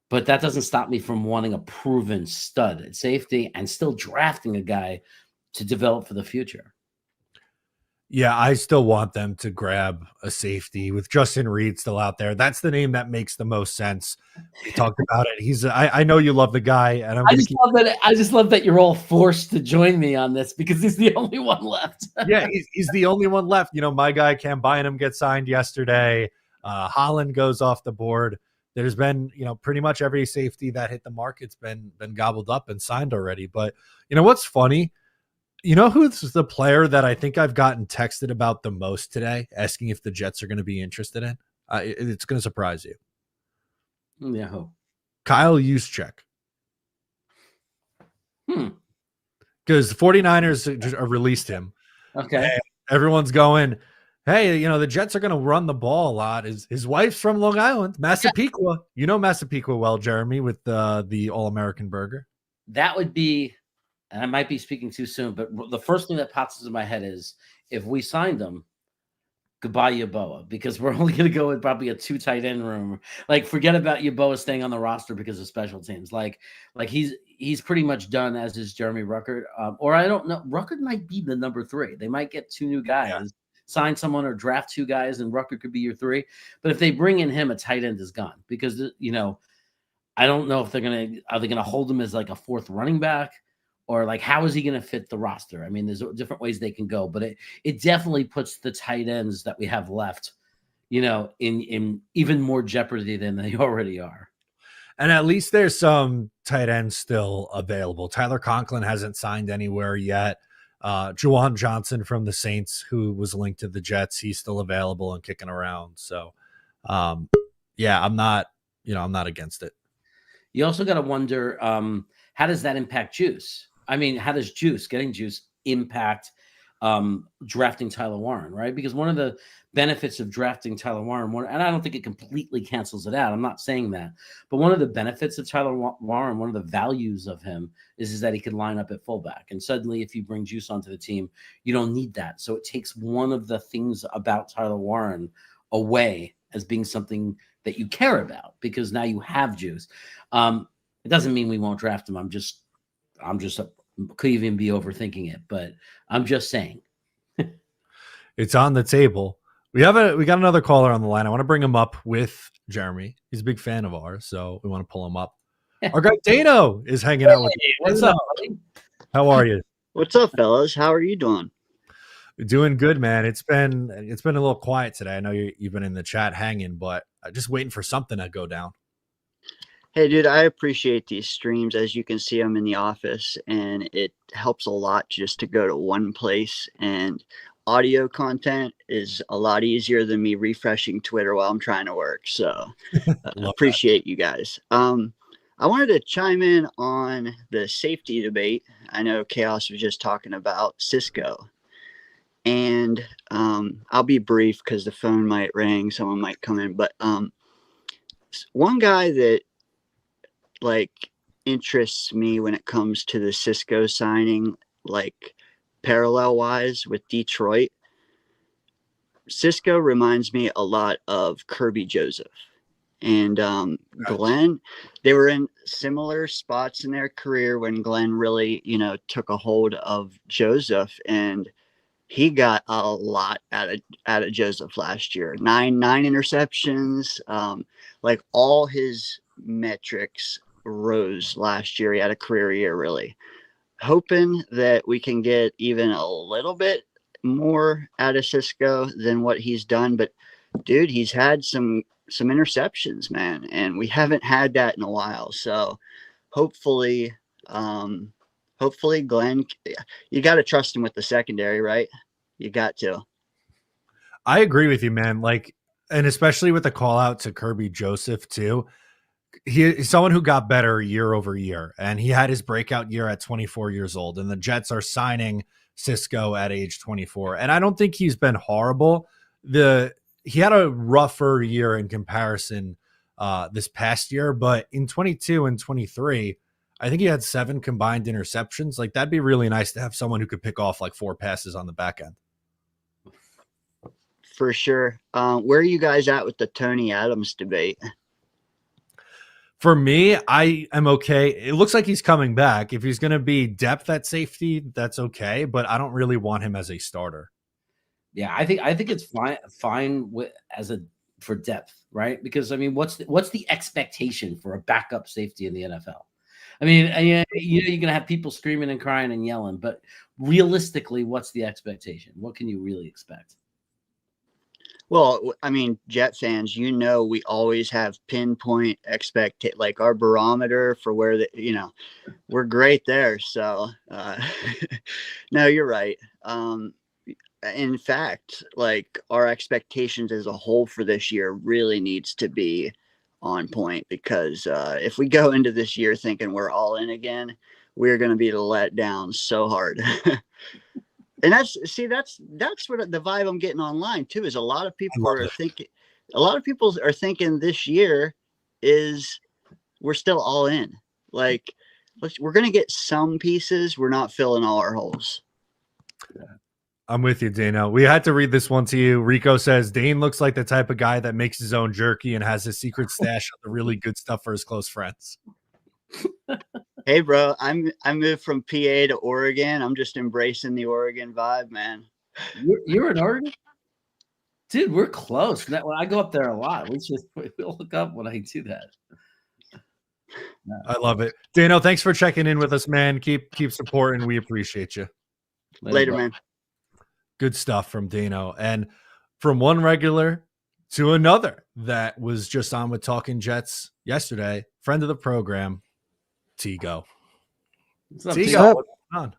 But that doesn't stop me from wanting a proven stud at safety and still drafting a guy to develop for the future. Yeah, I still want them to grab a safety with Justin Reed still out there. That's the name that makes the most sense. We talked about it. I know you love the guy, and I just love that you're all forced to join me on this because he's the only one left. Yeah, he's the only one left. My guy Cam Bynum gets signed yesterday. Holland goes off the board. There's been, pretty much every safety that hit the market's been gobbled up and signed already. But what's funny? Who's the player that I think I've gotten texted about the most today, asking if the Jets are going to be interested in? It's going to surprise you. Yeah, who? Kyle Juszczyk. Because the 49ers released him. Okay. Everyone's going, hey, the Jets are going to run the ball a lot. His wife's from Long Island, Massapequa. You know Massapequa well, Jeremy, with the All-American Burger. That would be, and I might be speaking too soon, but the first thing that pops into my head is if we signed him, goodbye Yeboah, because we're only going to go with probably a 2 tight end room. Like, forget about Yeboah staying on the roster because of special teams. Like he's pretty much done, as is Jeremy Ruckert. Or I don't know. Ruckert might be the number 3. They might get 2 new guys. Yeah. Sign someone or draft 2 guys, and Ruckert could be your 3. But if they bring in him, a tight end is gone because I don't know if are they gonna hold him as like a 4th running back, or like how is he going to fit the roster? I mean, there's different ways they can go, but it definitely puts the tight ends that we have left, in even more jeopardy than they already are. And at least there's some tight ends still available. Tyler Conklin hasn't signed anywhere yet. Juwan Johnson from the Saints, who was linked to the Jets, he's still available and kicking around. So, yeah, I'm not against it. You also got to wonder, how does that impact Juice? I mean, how does getting Juice impact drafting Tyler Warren, right? Because one of the benefits of drafting Tyler Warren, and I don't think it completely cancels it out, I'm not saying that, but one of the benefits of Tyler Warren, one of the values of him is that he could line up at fullback. And suddenly, if you bring Juice onto the team, you don't need that. So it takes one of the things about Tyler Warren away as being something that you care about, because now you have Juice. It doesn't mean we won't draft him. I'm just could even be overthinking it, but I'm just saying. It's on the table. We got another caller on the line. I want to bring him up with Jeremy. He's a big fan of ours, so we want to pull him up. Our guy Dano is hanging out with you. What's up, buddy? How are you? What's up, fellas? How are you doing? Doing good, man. It's been a little quiet today. I know you've been in the chat hanging, but just waiting for something to go down. Hey, dude, I appreciate these streams. As you can see, I'm in the office, and it helps a lot just to go to one place, and audio content is a lot easier than me refreshing Twitter while I'm trying to work. So appreciate you guys. I wanted to chime in on the safety debate. I know Chaos was just talking about Cisco, and I'll be brief because the phone might ring, someone might come in, but one guy that interests me when it comes to the Cisco signing, parallel wise with Detroit. Cisco reminds me a lot of Kirby Joseph and Glenn. They were in similar spots in their career when Glenn really, took a hold of Joseph, and he got a lot out of Joseph last year. Nine interceptions, all his metrics rose last year. He had a career year, really. Hoping that we can get even a little bit more out of Cisco than what he's done. But dude, he's had some interceptions, man, and we haven't had that in a while. So hopefully Glenn, you got to trust him with the secondary, right? You got to. I agree with you, man. And especially with the call out to Kirby Joseph too. He's someone who got better year over year, and he had his breakout year at 24 years old, and the Jets are signing Cisco at age 24. And I don't think he's been horrible. He had a rougher year in comparison this past year, but in 22 and 23, I think he had 7 combined interceptions. That'd be really nice to have someone who could pick off 4 passes on the back end. For sure. Where are you guys at with the Tony Adams debate? For me, I am okay. It looks like he's coming back. If he's going to be depth at safety, that's okay, but I don't really want him as a starter. Yeah, I think it's fine for depth, right? Because I mean, what's the expectation for a backup safety in the NFL? I mean, you're going to have people screaming and crying and yelling, but realistically, what's the expectation? What can you really expect? Well, I mean, Jet fans, we always have pinpoint our barometer for where we're great there. So, no, you're right. In fact, our expectations as a whole for this year really needs to be on point, because if we go into this year thinking we're all in again, we're going to be let down so hard. And that's what the vibe I'm getting online too, is a lot of people are thinking this year is we're still all in. We're going to get some pieces. We're not filling all our holes. I'm with you, Dana. We had to read this one to you. Rico says Dane looks like the type of guy that makes his own jerky and has a secret stash of the really good stuff for his close friends. Hey, bro, I moved from PA to Oregon. I'm just embracing the Oregon vibe, man. You're in Oregon? Dude, we're close. I go up there a lot. We'll look up when I do that. I love it. Dano, thanks for checking in with us, man. Keep supporting. We appreciate you. Later, man. Good stuff from Dano. And from one regular to another that was just on with Talking Jets yesterday, friend of the program, Tigo. What's up, Tigo, what's going on?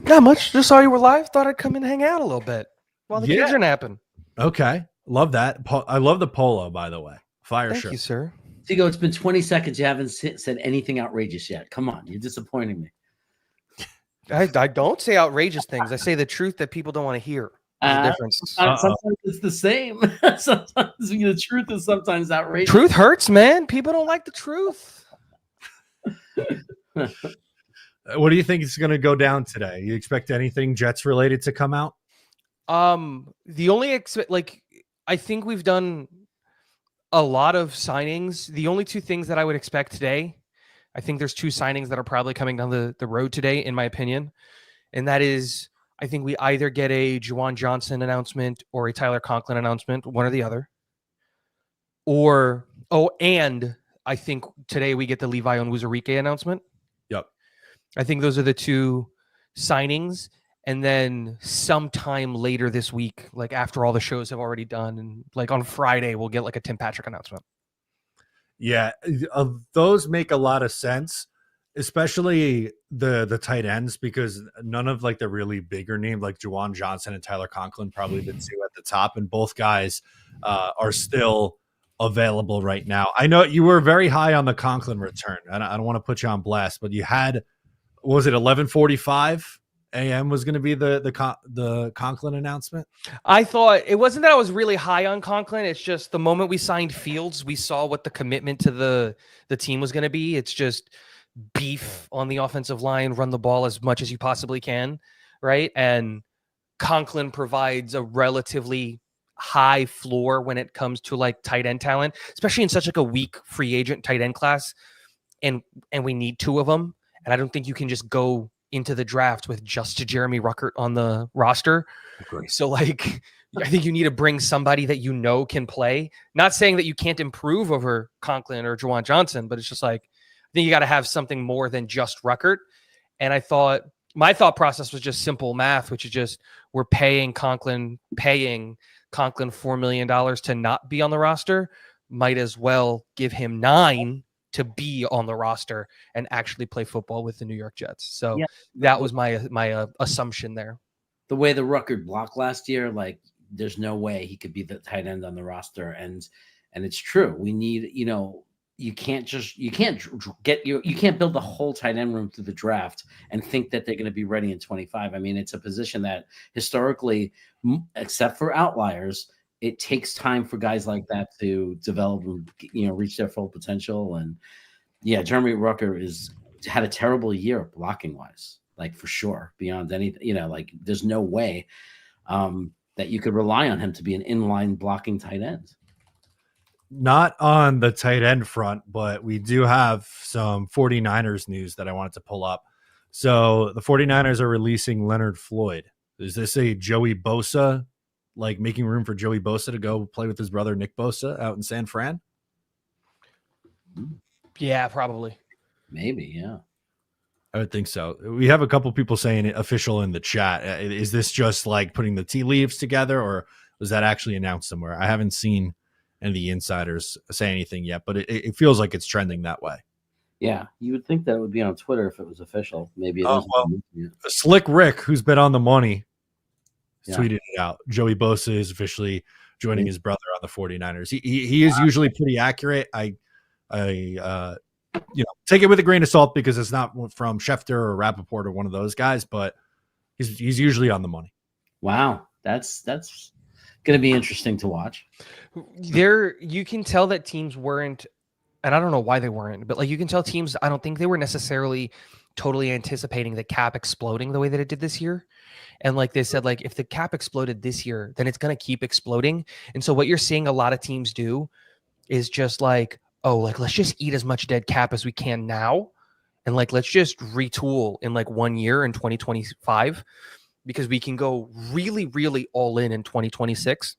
Not much. Just saw you were live. Thought I'd come in and hang out a little bit while the kids are napping. Okay. Love that. I love the polo, by the way. Fire Thank you, sir. Tigo, it's been 20 seconds. You haven't said anything outrageous yet. Come on. You're disappointing me. I don't say outrageous things. I say the truth that people don't want to hear. There's a difference. Sometimes it's the same. Sometimes the truth is sometimes outrageous. Truth hurts, man. People don't like the truth. What do you think is going to go down today? You expect anything Jets related to come out? The only I think we've done a lot of signings. The only two things that I would expect today, I think there's two signings that are probably coming down the road today, in my opinion. And that is, I think we either get a Juwan Johnson announcement or a Tyler Conklin announcement, one or the other. And I think today we get the Levi Onwuzurike announcement. Yep. I think those are the two signings. And then sometime later this week, like after all the shows have already done, and like on Friday, we'll get like a Tim Patrick announcement. Yeah, those make a lot of sense, especially the tight ends, because none of like the really bigger name like Juwan Johnson and Tyler Conklin, probably the two at the top, and both guys are still available right now. I know you were very high on the Conklin return, and I don't want to put you on blast, but you had, was it 11:45 a.m. was going to be the Conklin announcement? I thought it wasn't that I was really high on Conklin. It's just the moment we signed Fields, we saw what the commitment to the team was going to be. It's just beef on the offensive line, run the ball as much as you possibly can, right? And Conklin provides a relatively high floor when it comes to like tight end talent, especially in such like a weak free agent tight end class. And we need two of them. And I don't think you can just go into the draft with just Jeremy Ruckert on the roster. Agree. So like, I think you need to bring somebody that you know can play. Not saying that you can't improve over Conklin or Juwan Johnson, but it's just like, I think you got to have something more than just Ruckert. And my thought process was just simple math, which is just we're paying Conklin $4 million to not be on the roster. Might as well give him $9 million to be on the roster and actually play football with the New York Jets. So that was my assumption there. The way the Ruckert blocked last year, like there's no way he could be the tight end on the roster. And it's true. We need, you can't build the whole tight end room through the draft and think that they're going to be ready in 25. I mean, it's a position that historically, except for outliers, it takes time for guys like that to develop and, reach their full potential. And Jeremy Ruckert had a terrible year blocking wise, like for sure, beyond anything, like there's no way that you could rely on him to be an inline blocking tight end. Not on the tight end front, but we do have some 49ers news that I wanted to pull up. So the 49ers are releasing Leonard Floyd. Is this a Joey Bosa, like making room for Joey Bosa to go play with his brother Nick Bosa out in San Fran? Yeah, probably. Maybe, yeah. I would think so. We have a couple people saying it official in the chat. Is this just like putting the tea leaves together, or was that actually announced somewhere? I haven't seen any of the insiders say anything yet, but it feels like it's trending that way. Yeah, you would think that it would be on Twitter if it was official. Maybe it is. Well, Slick Rick, who's been on the money, tweeted it out. Joey Bosa is officially joining his brother on the 49ers. He is usually pretty accurate. I take it with a grain of salt because it's not from Schefter or Rappaport or one of those guys, but he's usually on the money. Wow, that's going to be interesting to watch. You can tell that teams weren't, and I don't know why they weren't, but like you can tell teams, I don't think they were necessarily totally anticipating the cap exploding the way that it did this year. And like they said, like if the cap exploded this year, then it's going to keep exploding. And so what you're seeing a lot of teams do is just like, oh, like let's just eat as much dead cap as we can now. And like, let's just retool in like 1 year in 2025, because we can go really, really all in 2026.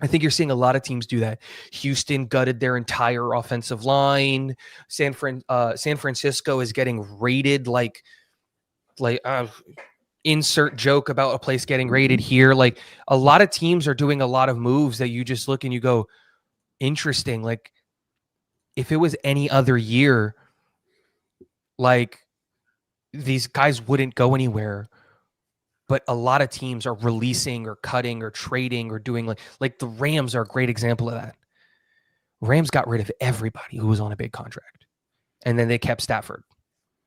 I think you're seeing a lot of teams do that. Houston gutted their entire offensive line. San Francisco is getting rated like insert joke about a place getting rated here. Like a lot of teams are doing a lot of moves that you just look and you go, interesting. Like if it was any other year, like these guys wouldn't go anywhere. But a lot of teams are releasing or cutting or trading or doing like the Rams are a great example of that. Rams got rid of everybody who was on a big contract, and then they kept Stafford.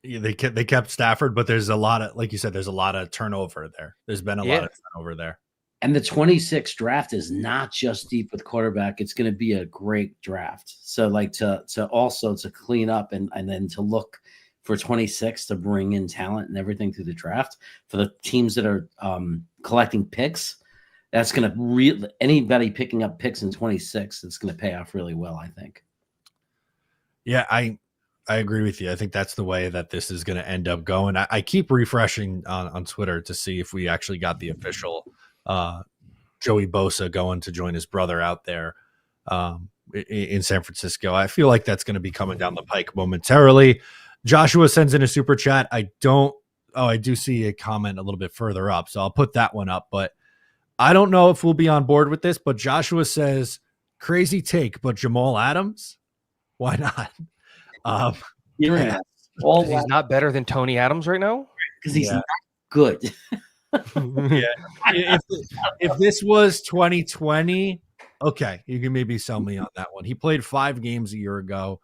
Yeah, they kept Stafford, but there's a lot of, like you said, there's a lot of turnover there. There's been a lot of turnover there. And the 26th draft is not just deep with quarterback. It's going to be a great draft. So like to also to clean up and then to look for 26 to bring in talent and everything through the draft for the teams that are collecting picks. That's going to anybody picking up picks in 26, it's going to pay off really well, I think. Yeah, I agree with you. I think that's the way that this is going to end up going. I keep refreshing on Twitter to see if we actually got the official Joey Bosa going to join his brother out there in San Francisco. I feel like that's going to be coming down the pike momentarily. Joshua sends in a super chat. I do see a comment a little bit further up, so I'll put that one up, but I don't know if we'll be on board with this, but Joshua says, crazy take, but Jamal Adams? Why not? Yeah. He's not better than Tony Adams right now? Because he's not good. Yeah. If this was 2020, okay, you can maybe sell me on that one. He played 5 games a year ago.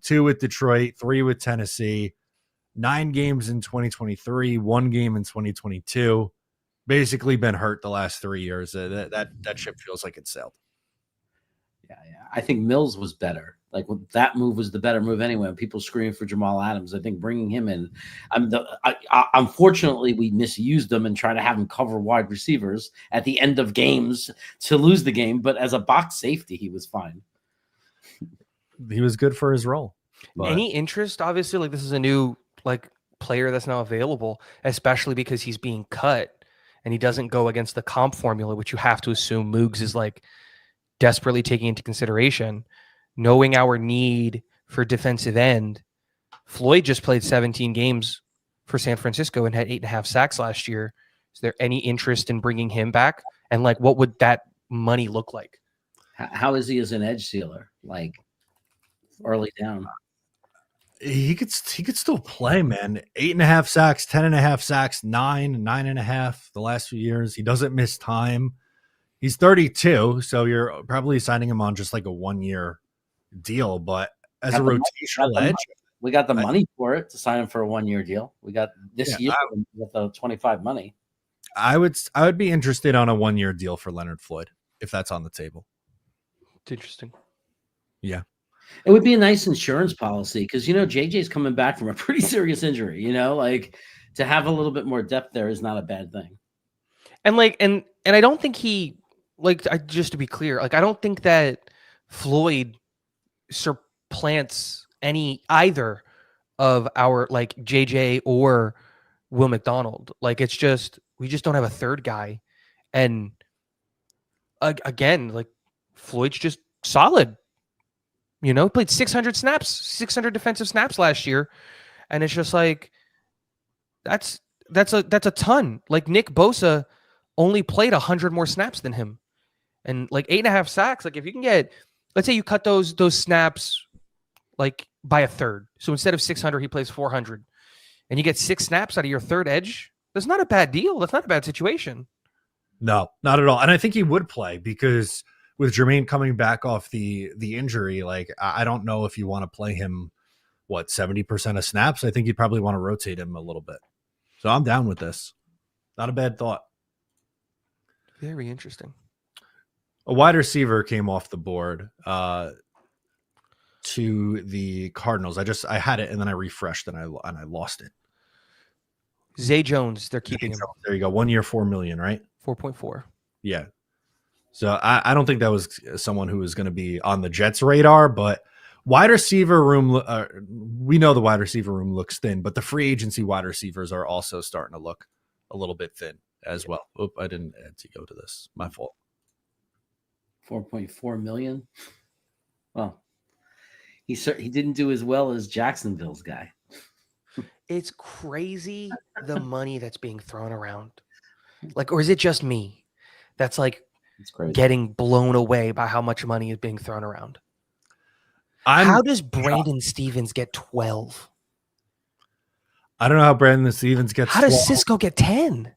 2 with Detroit, 3 with Tennessee, 9 games in 2023, 1 game in 2022. Basically been hurt the last 3 years. That ship feels like it sailed. Yeah. I think Mills was better. Like that move was the better move anyway. When people screaming for Jamal Adams, I think bringing him in. Unfortunately, we misused him and try to have him cover wide receivers at the end of games to lose the game. But as a box safety, he was fine. He was good for his role. But any interest? Obviously, like this is a new player that's now available, especially because he's being cut and he doesn't go against the comp formula, which you have to assume Moogs is desperately taking into consideration. Knowing our need for defensive end, Floyd just played 17 games for San Francisco and had 8.5 sacks last year. Is there any interest in bringing him back? And what would that money look like? How is he as an edge sealer? Early down. He could still play, man. 8.5 sacks, 10.5 sacks, 9.5 the last few years. He doesn't miss time. He's 32, so you're probably signing him on just a 1-year deal. But as a rotational edge, we got the money for it to sign him for a 1-year deal. We got this year with the 25 money. I would be interested on a 1-year deal for Leonard Floyd if that's on the table. It's interesting. Yeah. It would be a nice insurance policy because, JJ's coming back from a pretty serious injury, to have a little bit more depth there is not a bad thing. And and I don't think he, just to be clear, I don't think that Floyd supplants either of our JJ or Will McDonald. It's just, we just don't have a third guy. And again, Floyd's just solid. Played 600 snaps, 600 defensive snaps last year. And it's just that's a ton. Nick Bosa only played 100 more snaps than him. And 8.5 sacks, if you can get, let's say you cut those snaps by a third. So instead of 600, he plays 400. And you get 6 snaps out of your third edge. That's not a bad deal. That's not a bad situation. No, not at all. And I think he would play because with Jermaine coming back off the injury, I don't know if you want to play him, 70% of snaps? I think you'd probably want to rotate him a little bit. So I'm down with this. Not a bad thought. Very interesting. A wide receiver came off the board to the Cardinals. I had it and then I refreshed and I lost it. Zay Jones, they're keeping him. There you go. 1 year, $4 million, right? 4.4. Yeah. So I don't think that was someone who was going to be on the Jets' radar, but wide receiver room, we know the wide receiver room looks thin, but the free agency wide receivers are also starting to look a little bit thin as well. I didn't add to go to this. My fault. 4.4 million. Well, he didn't do as well as Jacksonville's guy. It's crazy the money that's being thrown around. Like, or is it just me that's like It's crazy. getting blown away by how much money is being thrown around? I'm How does Brandon Stevens get 12? I don't know how Brandon Stevens gets. How does 12. Cisco get 10?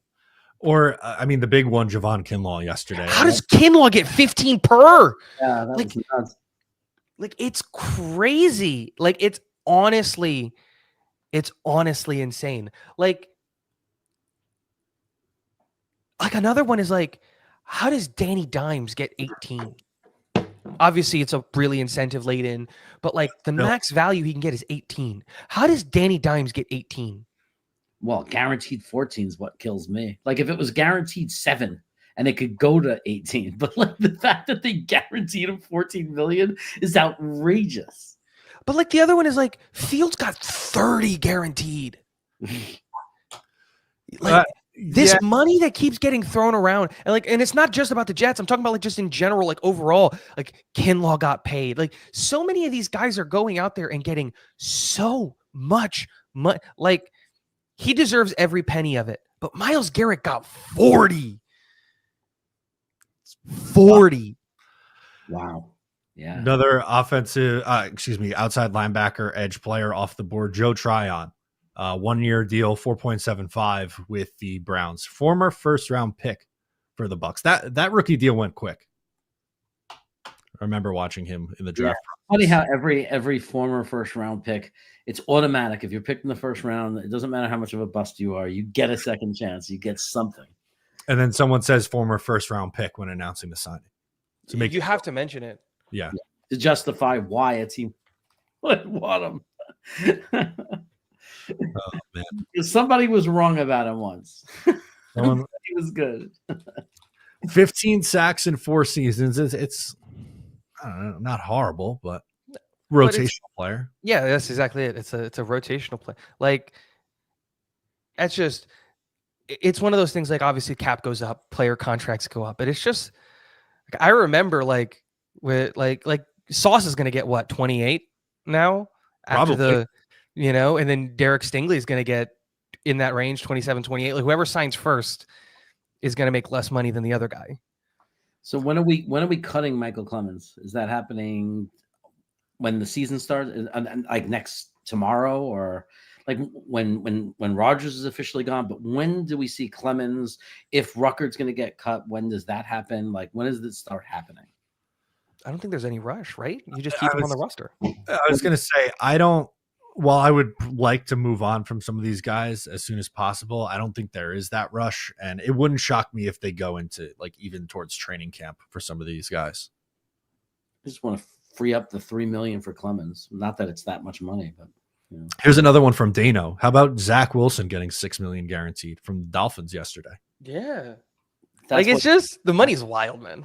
Or I mean, the big one, Javon Kinlaw yesterday. How does Kinlaw get 15 per? Yeah, that Like- was nuts. Like, it's crazy. Like, it's honestly insane. Like another one is like, how does Danny Dimes get 18? Obviously, it's a really incentive laden, but like the No. max value he can get is 18. How does Danny Dimes get 18? Well, guaranteed 14 is what kills me. Like if it was guaranteed 7 and it could go to 18, but like the fact that they guaranteed him 14 million is outrageous. But like the other one is like Fields got 30 guaranteed. Like this yeah, money that keeps getting thrown around, and it's not just about the Jets. I'm talking about like just in general, like overall, like Kinlaw got paid. Like so many of these guys are going out there and getting so much money. Like he deserves every penny of it. But Myles Garrett got 40. 40. Wow. Yeah. another outside linebacker, edge player off the board, Joe Tryon. 1 year deal, 4.75 with the Browns. Former first round pick for the Bucks. That rookie deal went quick. I remember watching him in the draft. Yeah. Funny how every former first round pick, it's automatic. If you're picked in the first round, it doesn't matter how much of a bust you are. You get a second chance. You get something. And then someone says former first round pick when announcing the signing. To make You have to mention it. yeah. To justify why a team would want him. Oh man. Somebody was wrong about him once. Someone, He was good. 15 sacks in 4 seasons. It's I don't know, not horrible, but rotational player. Yeah, that's exactly it. It's a rotational play. Like it's one of those things. Like obviously cap goes up, player contracts go up, but it's just like, I remember like with like Sauce is going to get what 28 now after Probably. and then Derek Stingley is going to get in that range 27, 28. Like whoever signs first is going to make less money than the other guy. So when are we cutting Michael Clemens? Is that happening when the season starts? Like next tomorrow, or like when Rodgers is officially gone? But when do we see Clemens? If Ruckert's going to get cut, when does that happen? Like when does this start happening? I don't think there's any rush, right? You just keep him on the roster. I was going to say, while I would like to move on from some of these guys as soon as possible, I don't think there is that rush. And it wouldn't shock me if they go into like even towards training camp for some of these guys. I just want to free up the $3 million for Clemens. Not that it's that much money, but Here's another one from Dano. How about Zach Wilson getting $6 million guaranteed from the Dolphins yesterday? Yeah. that's It's just the money's wild, man.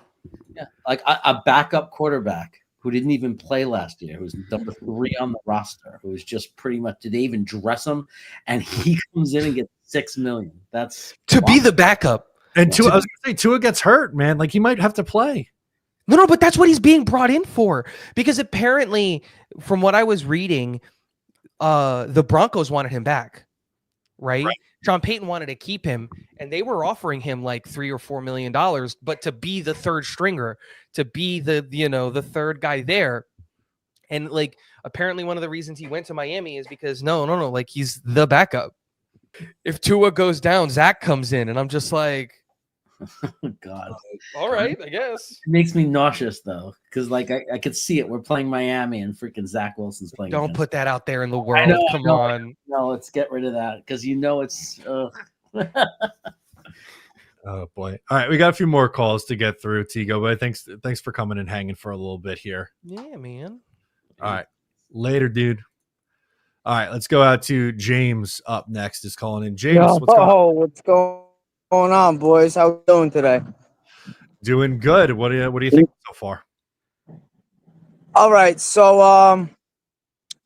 yeah, like a backup quarterback who didn't even play last year, who's number 3 on the roster, who was just pretty much, did they even dress him? And he comes in and gets $6 million. That's To be the backup. And Tua, I was going to say, Tua gets hurt, man. Like he might have to play. No, but that's what he's being brought in for. Because apparently, from what I was reading, the Broncos wanted him back, right? Sean Payton wanted to keep him, and they were offering him like $3 or $4 million, but to be the third stringer, to be the third guy there. And like apparently one of the reasons he went to Miami is because no, like he's the backup. If Tua goes down, Zach comes in, and I'm just like, God. all right, I guess. It makes me nauseous though, because like I could see it. We're playing Miami and freaking Zach Wilson's playing. Don't against put that out there in the I world. know, Come on. No, let's get rid of that because it's. Oh boy. All right. We got a few more calls to get through, Tigo, but thanks for coming and hanging for a little bit here. Yeah, man. All right. Later, dude. All right. Let's go out to James up next is calling in. James, what's going on? What's going on, boys? How we doing today? Doing good. What do you think so far? All right, so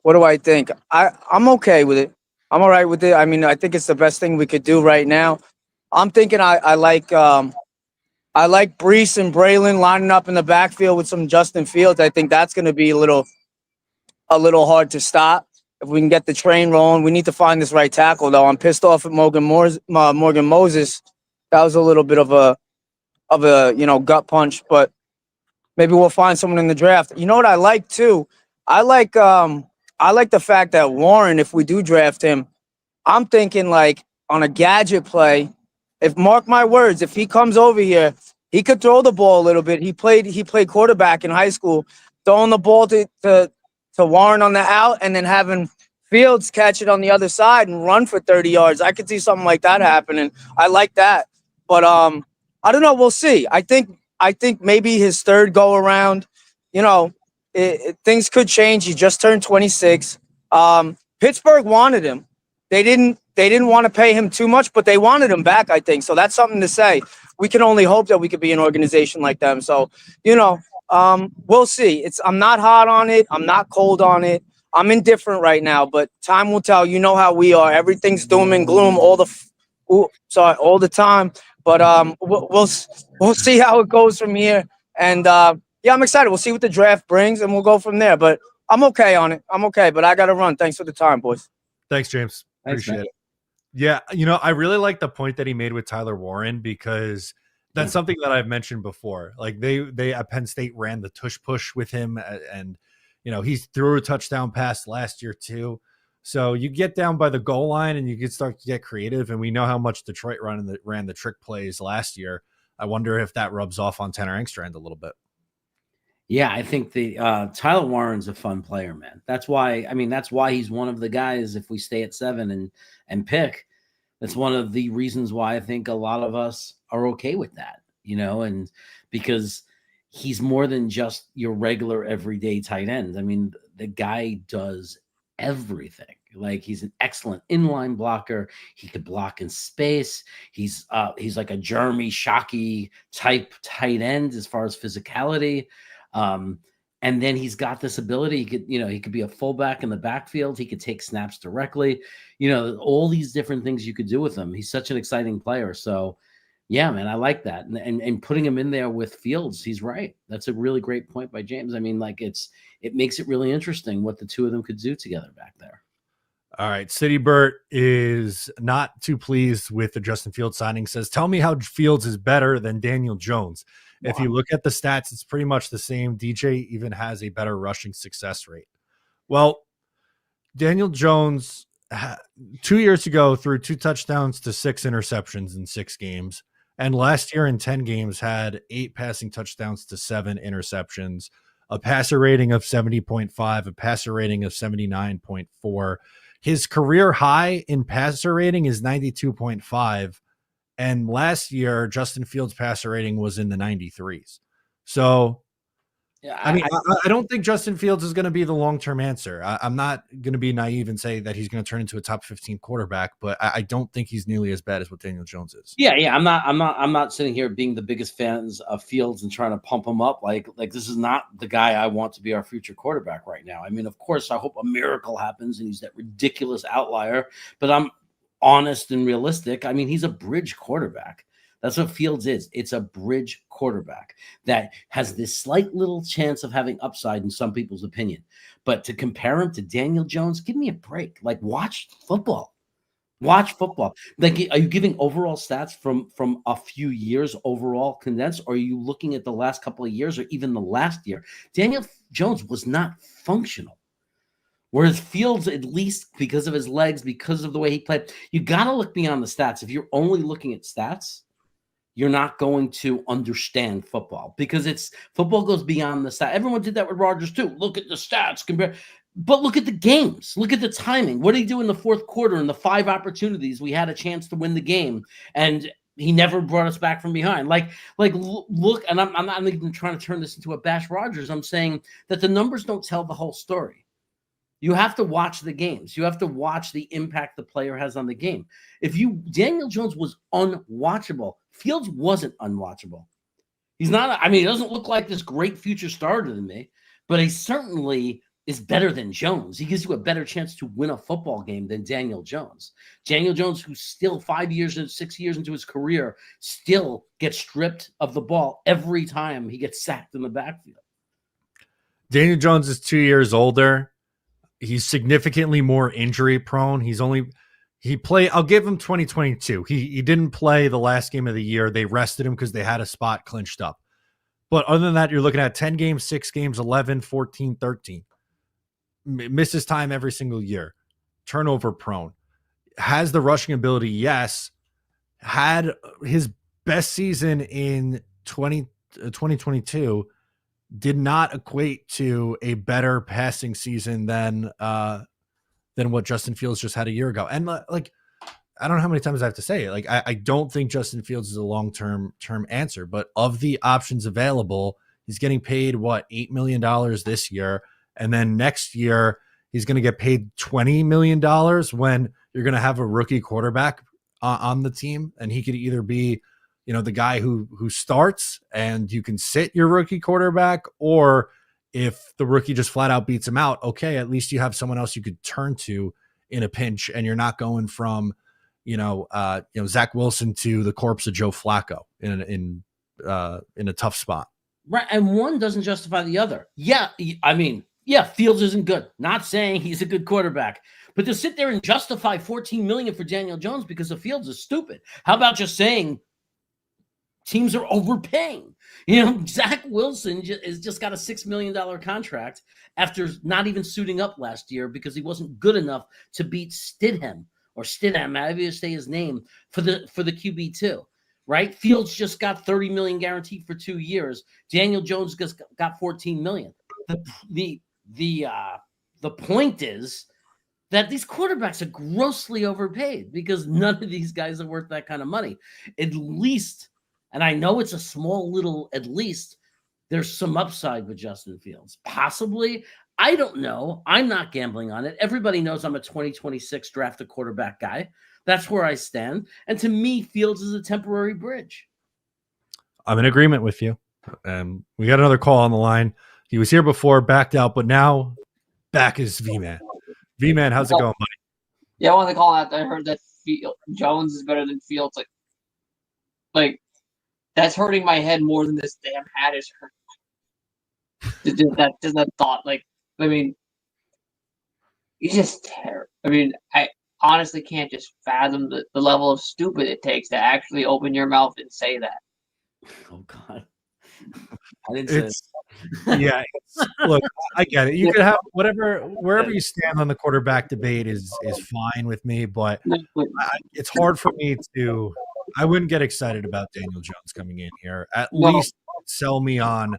what do I think? I'm okay with it. I'm all right with it. I mean, I think it's the best thing we could do right now. I'm thinking I like I like Brees and Braylon lining up in the backfield with some Justin Fields. I think that's going to be a little hard to stop. If we can get the train rolling, we need to find this right tackle, though. I'm pissed off at Morgan Moses. That was a little bit of a gut punch, but maybe we'll find someone in the draft. You know what I like too? I like the fact that Warren, if we do draft him, I'm thinking like on a gadget play. If mark my words, if he comes over here, he could throw the ball a little bit. He played quarterback in high school, throwing the ball to Warren on the out and then having Fields catch it on the other side and run for 30 yards. I could see something like that happening. I like that. But I don't know. We'll see. I think maybe his third go around, things could change. He just turned 26. Pittsburgh wanted him. They didn't want to pay him too much, but they wanted him back, I think. So that's something to say. We can only hope that we could be an organization like them. So, we'll see. I'm not hot on it. I'm not cold on it. I'm indifferent right now, but time will tell. You know how we are. Everything's doom and gloom all the time. But we'll see how it goes from here. And I'm excited. We'll see what the draft brings, and we'll go from there. But I'm okay on it. I'm okay, but I got to run. Thanks for the time, boys. Thanks, James. Thanks, Appreciate man. it. Yeah, I really like the point that he made with Tyler Warren because that's something that I've mentioned before. Like they at Penn State ran the tush push with him, and he threw a touchdown pass last year too. So you get down by the goal line and you can start to get creative. And we know how much Detroit ran the trick plays last year. I wonder if that rubs off on Tanner Engstrand a little bit. Yeah, I think the Tyler Warren's a fun player, man. That's why he's one of the guys. If we stay at 7 and pick, that's one of the reasons why I think a lot of us are okay with that, and because he's more than just your regular everyday tight end. I mean, the guy does everything. Like he's an excellent inline blocker. He could block in space. He's like a Jeremy Shockey type tight end as far as physicality. And then he's got this ability. He could be a fullback in the backfield. He could take snaps directly. All these different things you could do with him. He's such an exciting player. So, yeah, man, I like that. And putting him in there with Fields, he's right. That's a really great point by James. I mean, like it makes it really interesting what the two of them could do together back there. All right. City Bert is not too pleased with the Justin Fields signing. Says, tell me how Fields is better than Daniel Jones. Wow. If you look at the stats, it's pretty much the same. DJ even has a better rushing success rate. Well, Daniel Jones 2 years ago threw 2 touchdowns to 6 interceptions in 6 games. And last year in 10 games had 8 passing touchdowns to 7 interceptions, a passer rating of 70.5, a passer rating of 79.4. His career high in passer rating is 92.5. And last year, Justin Fields' passer rating was in the 93s. So, yeah, I don't think Justin Fields is going to be the long-term answer. I'm not going to be naive and say that he's going to turn into a top 15 quarterback, but I don't think he's nearly as bad as what Daniel Jones is. Yeah. I'm not sitting here being the biggest fans of Fields and trying to pump him up. Like this is not the guy I want to be our future quarterback right now. I mean, of course, I hope a miracle happens and he's that ridiculous outlier, but I'm honest and realistic. I mean, he's a bridge quarterback. That's what Fields is. It's a bridge quarterback that has this slight little chance of having upside in some people's opinion. But to compare him to Daniel Jones, give me a break. Like, watch football. Watch football. Like, are you giving overall stats from a few years overall condensed? Or are you looking at the last couple of years or even the last year? Daniel Jones was not functional. Whereas Fields, at least because of his legs, because of the way he played, you got to look beyond the stats. If you're only looking at stats, you're not going to understand football because football goes beyond the stats. Everyone did that with Rodgers too. Look at the stats, but look at the games. Look at the timing. What did he do in the fourth quarter in the 5 opportunities we had a chance to win the game? And he never brought us back from behind. Like look, and I'm not even trying to turn this into a bash Rodgers. I'm saying that the numbers don't tell the whole story. You have to watch the games. You have to watch the impact the player has on the game. Daniel Jones was unwatchable. Fields wasn't unwatchable. He's not, he doesn't look like this great future starter to me, but he certainly is better than Jones. He gives you a better chance to win a football game than Daniel Jones. Daniel Jones, who's still 5 years and 6 years into his career, still gets stripped of the ball every time he gets sacked in the backfield. Daniel Jones is 2 years older. He's significantly more injury prone. I'll give him 2022. He didn't play the last game of the year. They rested him because they had a spot clinched up. But other than that, you're looking at 10 games, 6 games, 11, 14, 13. Misses time every single year. Turnover prone. Has the rushing ability, yes. Had his best season in 2022. Did not equate to a better passing season than what Justin Fields just had a year ago. And like, I don't know how many times I have to say it. Like, I don't think Justin Fields is a long-term answer, but of the options available, he's getting paid $8 million this year. And then next year he's going to get paid $20 million when you're going to have a rookie quarterback on the team. And he could either be, the guy who starts and you can sit your rookie quarterback, or if the rookie just flat out beats him out, okay, at least you have someone else you could turn to in a pinch, and you're not going from, Zach Wilson to the corpse of Joe Flacco in a tough spot. Right. And one doesn't justify the other. Yeah. I mean, yeah, Fields isn't good. Not saying he's a good quarterback, but to sit there and justify $14 million for Daniel Jones because of Fields is stupid. How about just saying teams are overpaying? Zach Wilson has just got a $6 million contract after not even suiting up last year because he wasn't good enough to beat Stidham, however you say his name, for the QB2. Right? Fields just got $30 million guaranteed for 2 years. Daniel Jones just got $14 million. The point is that these quarterbacks are grossly overpaid because none of these guys are worth that kind of money. At least, and I know it's a small little, at least there's some upside with Justin Fields. Possibly. I don't know. I'm not gambling on it. Everybody knows I'm a 2026 draft a quarterback guy. That's where I stand. And to me, Fields is a temporary bridge. I'm in agreement with you. We got another call on the line. He was here before, backed out, but now back is V-Man. V-Man, how's it going, buddy? Yeah, I wanted to call out. I heard that Jones is better than Fields. Like that's hurting my head more than this damn hat is hurting. that thought. I mean, he's just terrible. I mean, I honestly can't just fathom the level of stupid it takes to actually open your mouth and say that. Oh God, I didn't say it. Yeah, look, I get it. You could have wherever you stand on the quarterback debate is fine with me, but it's hard for me to. I wouldn't get excited about Daniel Jones coming in here. At least sell me on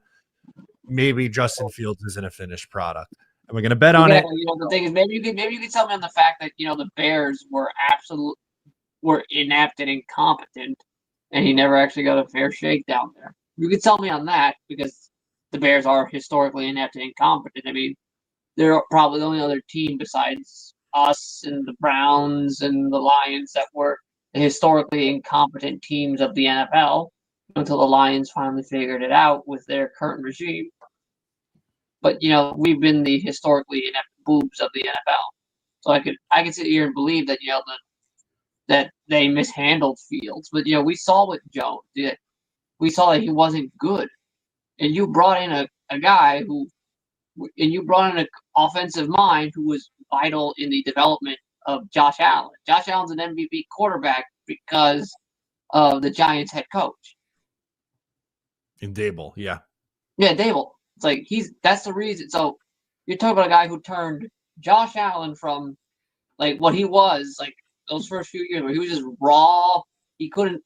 maybe Justin Fields isn't a finished product. And we're going to bet on it. The thing is, maybe you could tell me on the fact that the Bears were inept and incompetent, and he never actually got a fair shake down there. You could tell me on that because the Bears are historically inept and incompetent. I mean, they're probably the only other team besides us and the Browns and the Lions that were the historically incompetent teams of the NFL until the Lions finally figured it out with their current regime. But we've been the historically inept boobs of the NFL, so I could sit here and believe that that they mishandled Fields. But we saw what Jones did. We saw that he wasn't good, and you brought in a guy and you brought in an offensive mind who was vital in the development of Josh Allen. Josh Allen's an MVP quarterback because of the Giants head coach. In Dable, yeah. Yeah, Dable. It's that's the reason. So you're talking about a guy who turned Josh Allen from what he was those first few years where he was just raw. He couldn't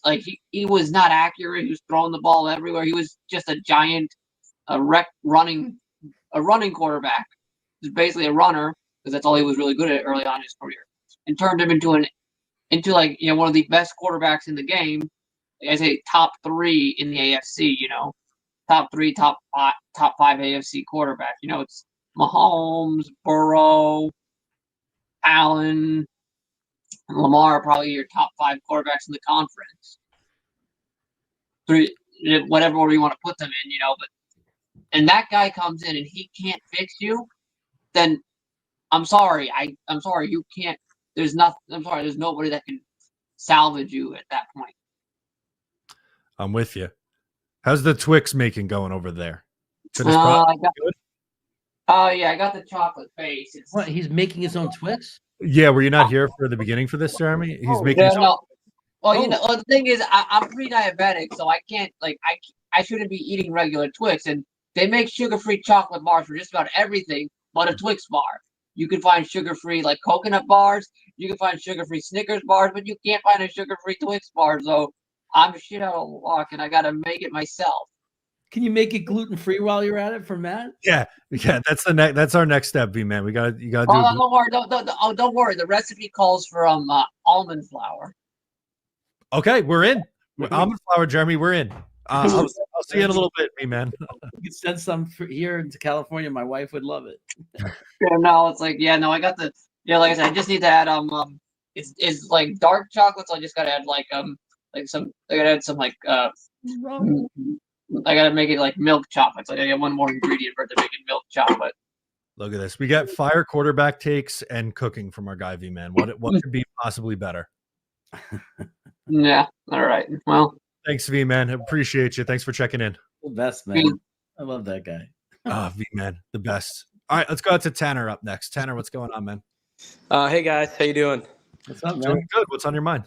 he was not accurate. He was throwing the ball everywhere. He was just a giant, running quarterback. He was basically a runner because that's all he was really good at early on in his career, and turned him into one of the best quarterbacks in the game. I say top 3 in the AFC. Top 3, top 5 AFC quarterback. It's Mahomes, Burrow, Allen, and Lamar are probably your top 5 quarterbacks in the conference. 3, whatever order you want to put them in, but and that guy comes in and he can't fix you. then I'm sorry. I'm sorry. You can't. There's nothing. I'm sorry. There's nobody that can salvage you at that point. I'm with you. How's the Twix making going over there? Finished I product? got. Good? Oh yeah, I got the chocolate face. It's, What? He's making his own Twix? Yeah, were you not here for the beginning for this, Jeremy? He's making yeah, his own. no. Well, Oh. well, the thing is, I'm pre-diabetic, so I can't I shouldn't be eating regular Twix, and they make sugar-free chocolate bars for just about everything but a Twix bar. You can find sugar-free like coconut bars. You can find sugar-free Snickers bars, but you can't find a sugar-free Twix bar. So I'm shit out of luck, and I gotta make it myself. Can you make it gluten-free while you're at it for Matt? Yeah. That's that's our next step, V-Man. You gotta do Oh, don't worry, don't worry. The recipe calls for almond flour. Okay, we're in. Almond flour, Jeremy, we're in. I'll see you in a little bit, V-Man. You could send some here into California. My wife would love it. Yeah, no, it's like no, I got the like I said, I just need to add it's like dark chocolate, so I just gotta add like some I gotta add some I gotta make it like milk chocolate. So I gotta get one more ingredient for it to make it milk chocolate. Look at this. We got fire quarterback takes and cooking from our guy V-Man. What could be possibly better? Yeah. All right. Well, Thanks, V-Man. Appreciate you. Thanks for checking in. The best, man. I love that guy. Oh, V-Man, the best. All right, let's go out to Tanner up next. Tanner, what's going on, man? Hey guys, how you doing? What's up, man? Doing good. What's on your mind?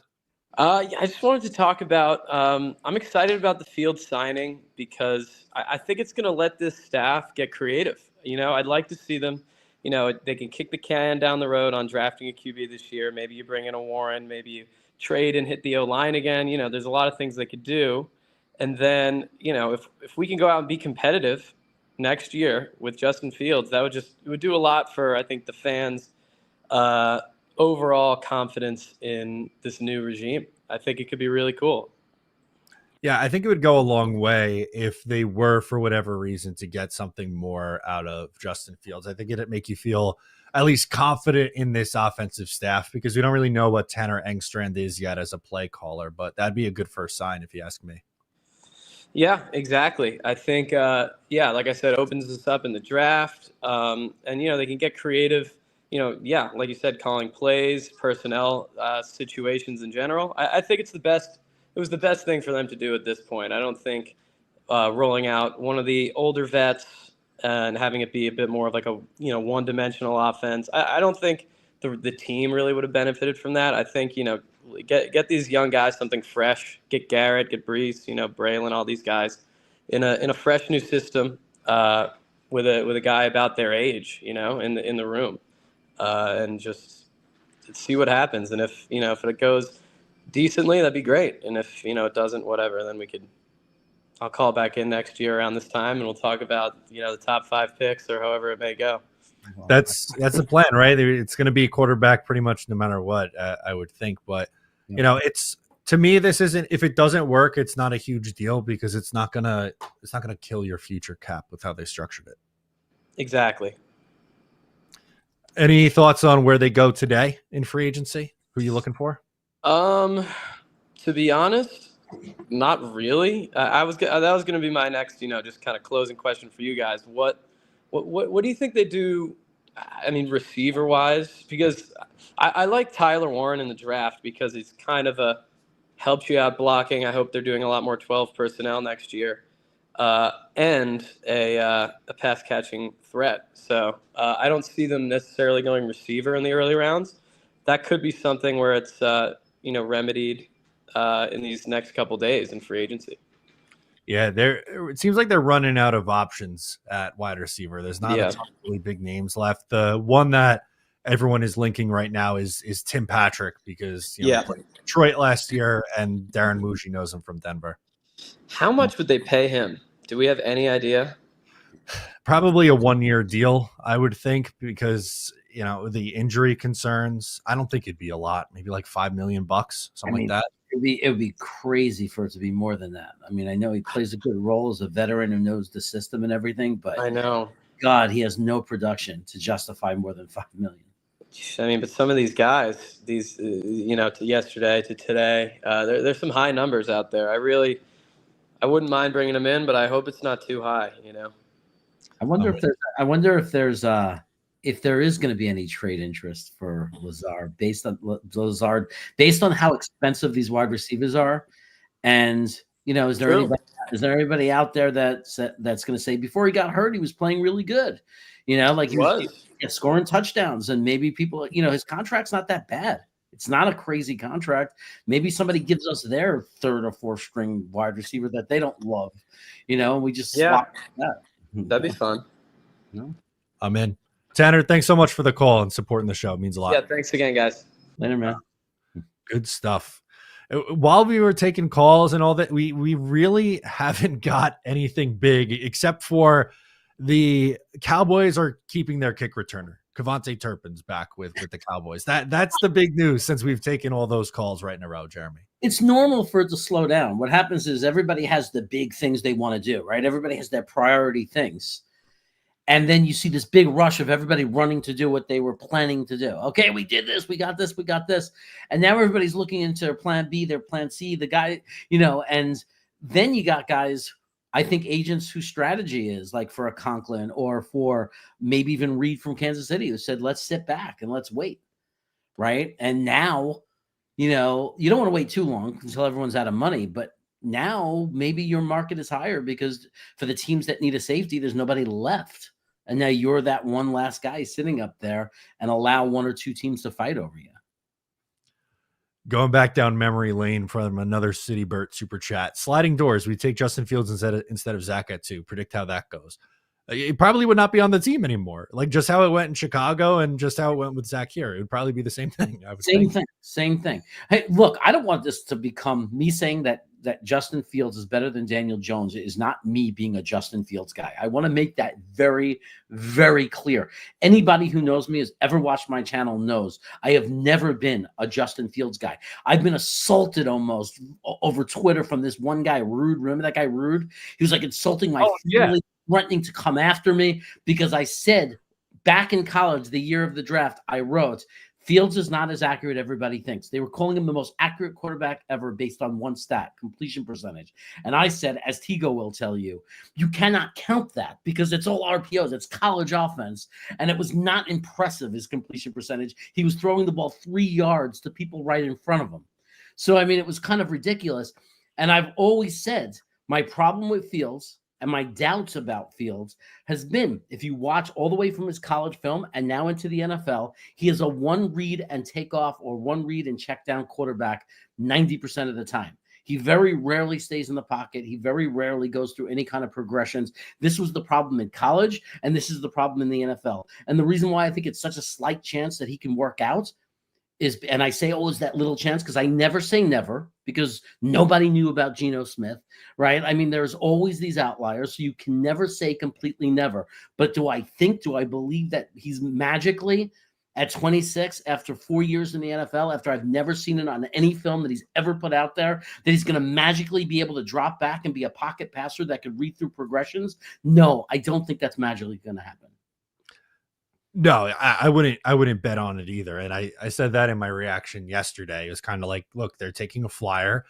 Yeah, I just wanted to talk about. I'm excited about the Field signing because I think it's going to let this staff get creative. I'd like to see them. They can kick the can down the road on drafting a QB this year. Maybe you bring in a Warren. Maybe you trade and hit the O-line again. There's a lot of things they could do. And then, if we can go out and be competitive next year with Justin Fields, it would do a lot for, I think, the fans' overall confidence in this new regime. I think it could be really cool. Yeah, I think it would go a long way if they were, for whatever reason, to get something more out of Justin Fields. I think it'd make you feel at least confident in this offensive staff because we don't really know what Tanner Engstrand is yet as a play caller, but that'd be a good first sign if you ask me. Yeah, exactly. I think, like I said, opens us up in the draft. And, they can get creative, like you said, calling plays, personnel situations in general. I think it's the best. It was the best thing for them to do at this point. I don't think rolling out one of the older vets and having it be a bit more of like a, one-dimensional offense. I don't think the team really would have benefited from that. I think, get these young guys something fresh. Get Garrett, get Brees, Braylon, all these guys in a fresh new system with a guy about their age, in the room, and just see what happens. And if it goes decently, that'd be great. And if it doesn't, whatever, then I'll call back in next year around this time and we'll talk about the top 5 picks or however it may go. That's the plan, right? It's going to be quarterback pretty much no matter what, I would think. But it's, to me, this isn't, if it doesn't work, it's not a huge deal because it's not gonna kill your future cap with how they structured it. Exactly. Any thoughts on where they go today in free agency? Who are you looking for? To be honest, not really. That was going to be my next, just kind of closing question for you guys. What do you think they do? I mean, receiver wise, because I like Tyler Warren in the draft because he's kind of helps you out blocking. I hope they're doing a lot more 12 personnel next year, and a pass catching threat. So I don't see them necessarily going receiver in the early rounds. That could be something where it's remedied in these next couple days in free agency. Yeah, it seems like they're running out of options at wide receiver. There's not a ton of really big names left. The one that everyone is linking right now is Tim Patrick because he played in Detroit last year, and Darren Muji knows him from Denver. How much would they pay him? Do we have any idea? Probably a 1-year deal, I would think, because the injury concerns. I don't think it'd be a lot. Maybe like $5 million, something like that. It would be crazy for it to be more than that. I mean, I know he plays a good role as a veteran who knows the system and everything, but I know, God, he has no production to justify more than $5 million. I mean, but some of these guys, to yesterday to today, there's some high numbers out there. I wouldn't mind bringing them in, but I hope it's not too high. I wonder if there's if there is going to be any trade interest for Lazard based on how expensive these wide receivers are, and is there anybody out there that's going to say before he got hurt he was playing really good, like he was scoring touchdowns, and maybe people, his contract's not that bad. It's not a crazy contract. Maybe somebody gives us their third or fourth string wide receiver that they don't love, and we just swap that. That'd be fun. I'm in. Tanner, thanks so much for the call and supporting the show. It means a lot. Yeah, thanks again, guys. Later, man. Good stuff. While we were taking calls and all that, we really haven't got anything big except for the Cowboys are keeping their kick returner. Kevontae Turpin's back with the Cowboys. That's the big news since we've taken all those calls right in a row, Jeremy. It's normal for it to slow down. What happens is everybody has the big things they want to do, right? Everybody has their priority things. And then you see this big rush of everybody running to do what they were planning to do. Okay, we did this, we got this, we got this. And now everybody's looking into their plan B, their plan C, the guy, and then you got guys, I think agents whose strategy is like for a Conklin or for maybe even Reed from Kansas City who said, let's sit back and let's wait, right? And now, you don't want to wait too long until everyone's out of money, but now maybe your market is higher because for the teams that need a safety, there's nobody left. And now you're that one last guy sitting up there and allow one or two teams to fight over you. Going back down memory lane from another City Burt super chat. Sliding doors. We take Justin Fields instead of Zach at 2. Predict how that goes. It probably would not be on the team anymore. Like just how it went in Chicago and just how it went with Zach here. It would probably be the same thing. Same thing. Hey, look, I don't want this to become me saying that Justin Fields is better than Daniel Jones. It is not me being a Justin Fields guy. I want to make that very, very clear. Anybody who knows me, has ever watched my channel, knows I have never been a Justin Fields guy. I've been assaulted almost over Twitter from this one guy, Rude. Remember that guy, Rude? He was like insulting my family, threatening to come after me because I said back in college, the year of the draft, I wrote, Fields is not as accurate as everybody thinks. They were calling him the most accurate quarterback ever based on one stat, completion percentage. And I said, as Tigo will tell you, you cannot count that because it's all RPOs. It's college offense. And it was not impressive, his completion percentage. He was throwing the ball 3 yards to people right in front of him. So, I mean, it was kind of ridiculous. And I've always said my problem with Fields and my doubts about Fields has been, if you watch all the way from his college film and now into the NFL, he is a one read and take off or one read and check down quarterback 90% of the time. He very rarely stays in the pocket. He very rarely goes through any kind of progressions. This was the problem in college, and this is the problem in the NFL. And the reason why I think it's such a slight chance that he can work out is, and I say always that little chance because I never say never because nobody knew about Geno Smith, right? I mean, there's always these outliers, so you can never say completely never. But do I believe that he's magically at 26 after 4 years in the NFL, after I've never seen it on any film that he's ever put out there, that he's going to magically be able to drop back and be a pocket passer that could read through progressions? No, I don't think that's magically going to happen. No, I wouldn't bet on it either. And I said that in my reaction yesterday. It was kind of like, look, they're taking a flyer.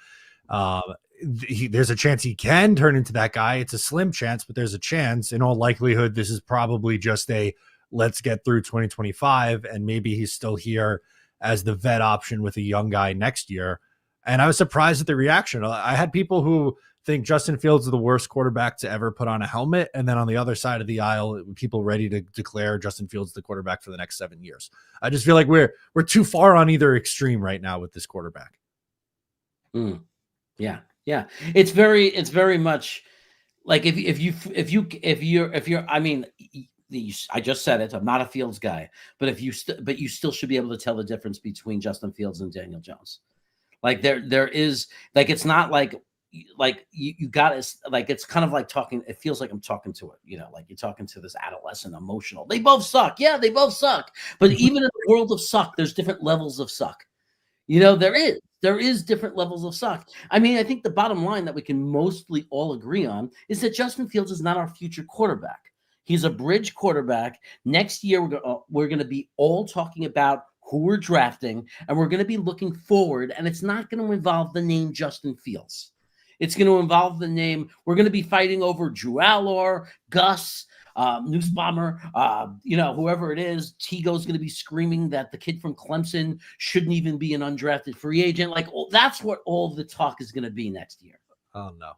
There's a chance he can turn into that guy. It's a slim chance, but there's a chance. In all likelihood, this is probably just a let's get through 2025. And maybe he's still here as the vet option with a young guy next year. And I was surprised at the reaction. I had people who think Justin Fields is the worst quarterback to ever put on a helmet. And then on the other side of the aisle, people ready to declare Justin Fields the quarterback for the next 7 years. I just feel like we're too far on either extreme right now with this quarterback. Yeah. It's very much like if you're, I mean, I just said it. I'm not a Fields guy, but you still should be able to tell the difference between Justin Fields and Daniel Jones. Like there is, like, it's not like you got to, like, it's kind of like talking. It feels like I'm talking to it, like you're talking to this adolescent emotional. They both suck. Yeah, they both suck. But even in the world of suck, there's different levels of suck. There is different levels of suck. I mean, I think the bottom line that we can mostly all agree on is that Justin Fields is not our future quarterback. He's a bridge quarterback. Next year, we're going to be all talking about who we're drafting, and we're going to be looking forward, and it's not going to involve the name Justin Fields. It's going to involve the name. We're going to be fighting over Drew Allor, Gus, Nussbaumer, whoever it is, Tigo's going to be screaming that the kid from Clemson shouldn't even be an undrafted free agent. Like, that's what all the talk is going to be next year. Oh, no.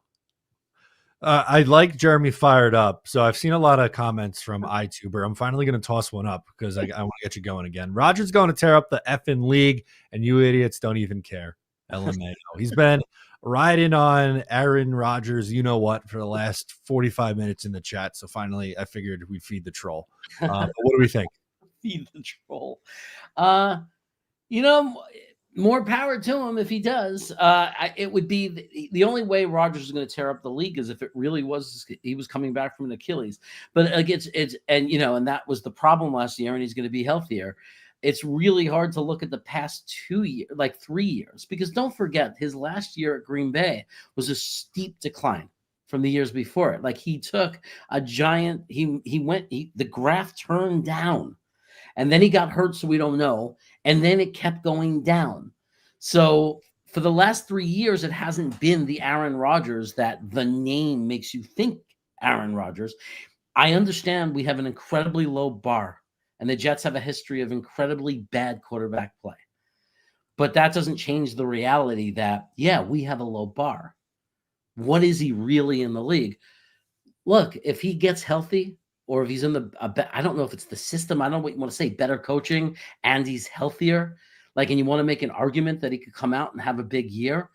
I like Jeremy fired up. So I've seen a lot of comments from iTuber. I'm finally going to toss one up because I want to get you going again. Roger's going to tear up the effing league, and you idiots don't even care. LMAO. He's been riding on Aaron Rodgers, you know what, for the last 45 minutes in the chat. So finally, I figured we'd feed the troll. But what do we think? Feed the troll. More power to him if he does. It would be the only way Rodgers is going to tear up the league is if it really was he was coming back from an Achilles. But like and that was the problem last year, and he's going to be healthier. It's really hard to look at the past 2 years, like 3 years, because don't forget his last year at Green Bay was a steep decline from the years before it. Like he took a giant, the graph turned down. And then he got hurt, so we don't know. And then it kept going down. So for the last 3 years, it hasn't been the Aaron Rodgers that the name makes you think Aaron Rodgers. I understand we have an incredibly low bar, and the Jets have a history of incredibly bad quarterback play. But that doesn't change the reality that, yeah, we have a low bar. What is he really in the league? Look, if he gets healthy, or if he's in I don't know if it's the system. I don't know what you want to say, better coaching, and he's healthier. And you want to make an argument that he could come out and have a big year.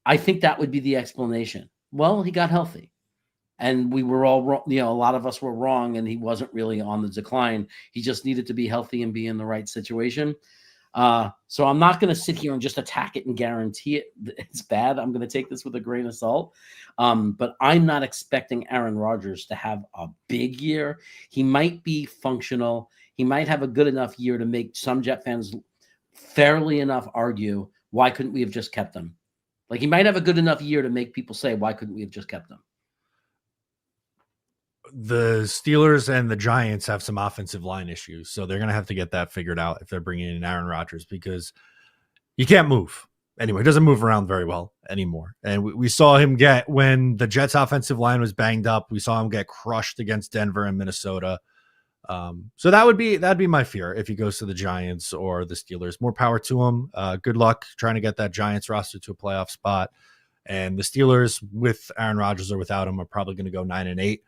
I think that would be the explanation. Well, he got healthy, and we were all wrong. A lot of us were wrong, and he wasn't really on the decline. He just needed to be healthy and be in the right situation. So I'm not going to sit here and just attack it and guarantee it's bad. I'm going to take this with a grain of salt. But I'm not expecting Aaron Rodgers to have a big year. He might be functional. He might have a good enough year to make some Jet fans fairly enough argue, why couldn't we have just kept him? Like he might have a good enough year to make people say, why couldn't we have just kept him? The Steelers and the Giants have some offensive line issues, so they're going to have to get that figured out if they're bringing in Aaron Rodgers, because you can't move. Anyway, he doesn't move around very well anymore. And we saw him when the Jets offensive line was banged up, we saw him get crushed against Denver and Minnesota. So that'd be my fear if he goes to the Giants or the Steelers. More power to him. Good luck trying to get that Giants roster to a playoff spot. And the Steelers, with Aaron Rodgers or without him, are probably going to go 9-8.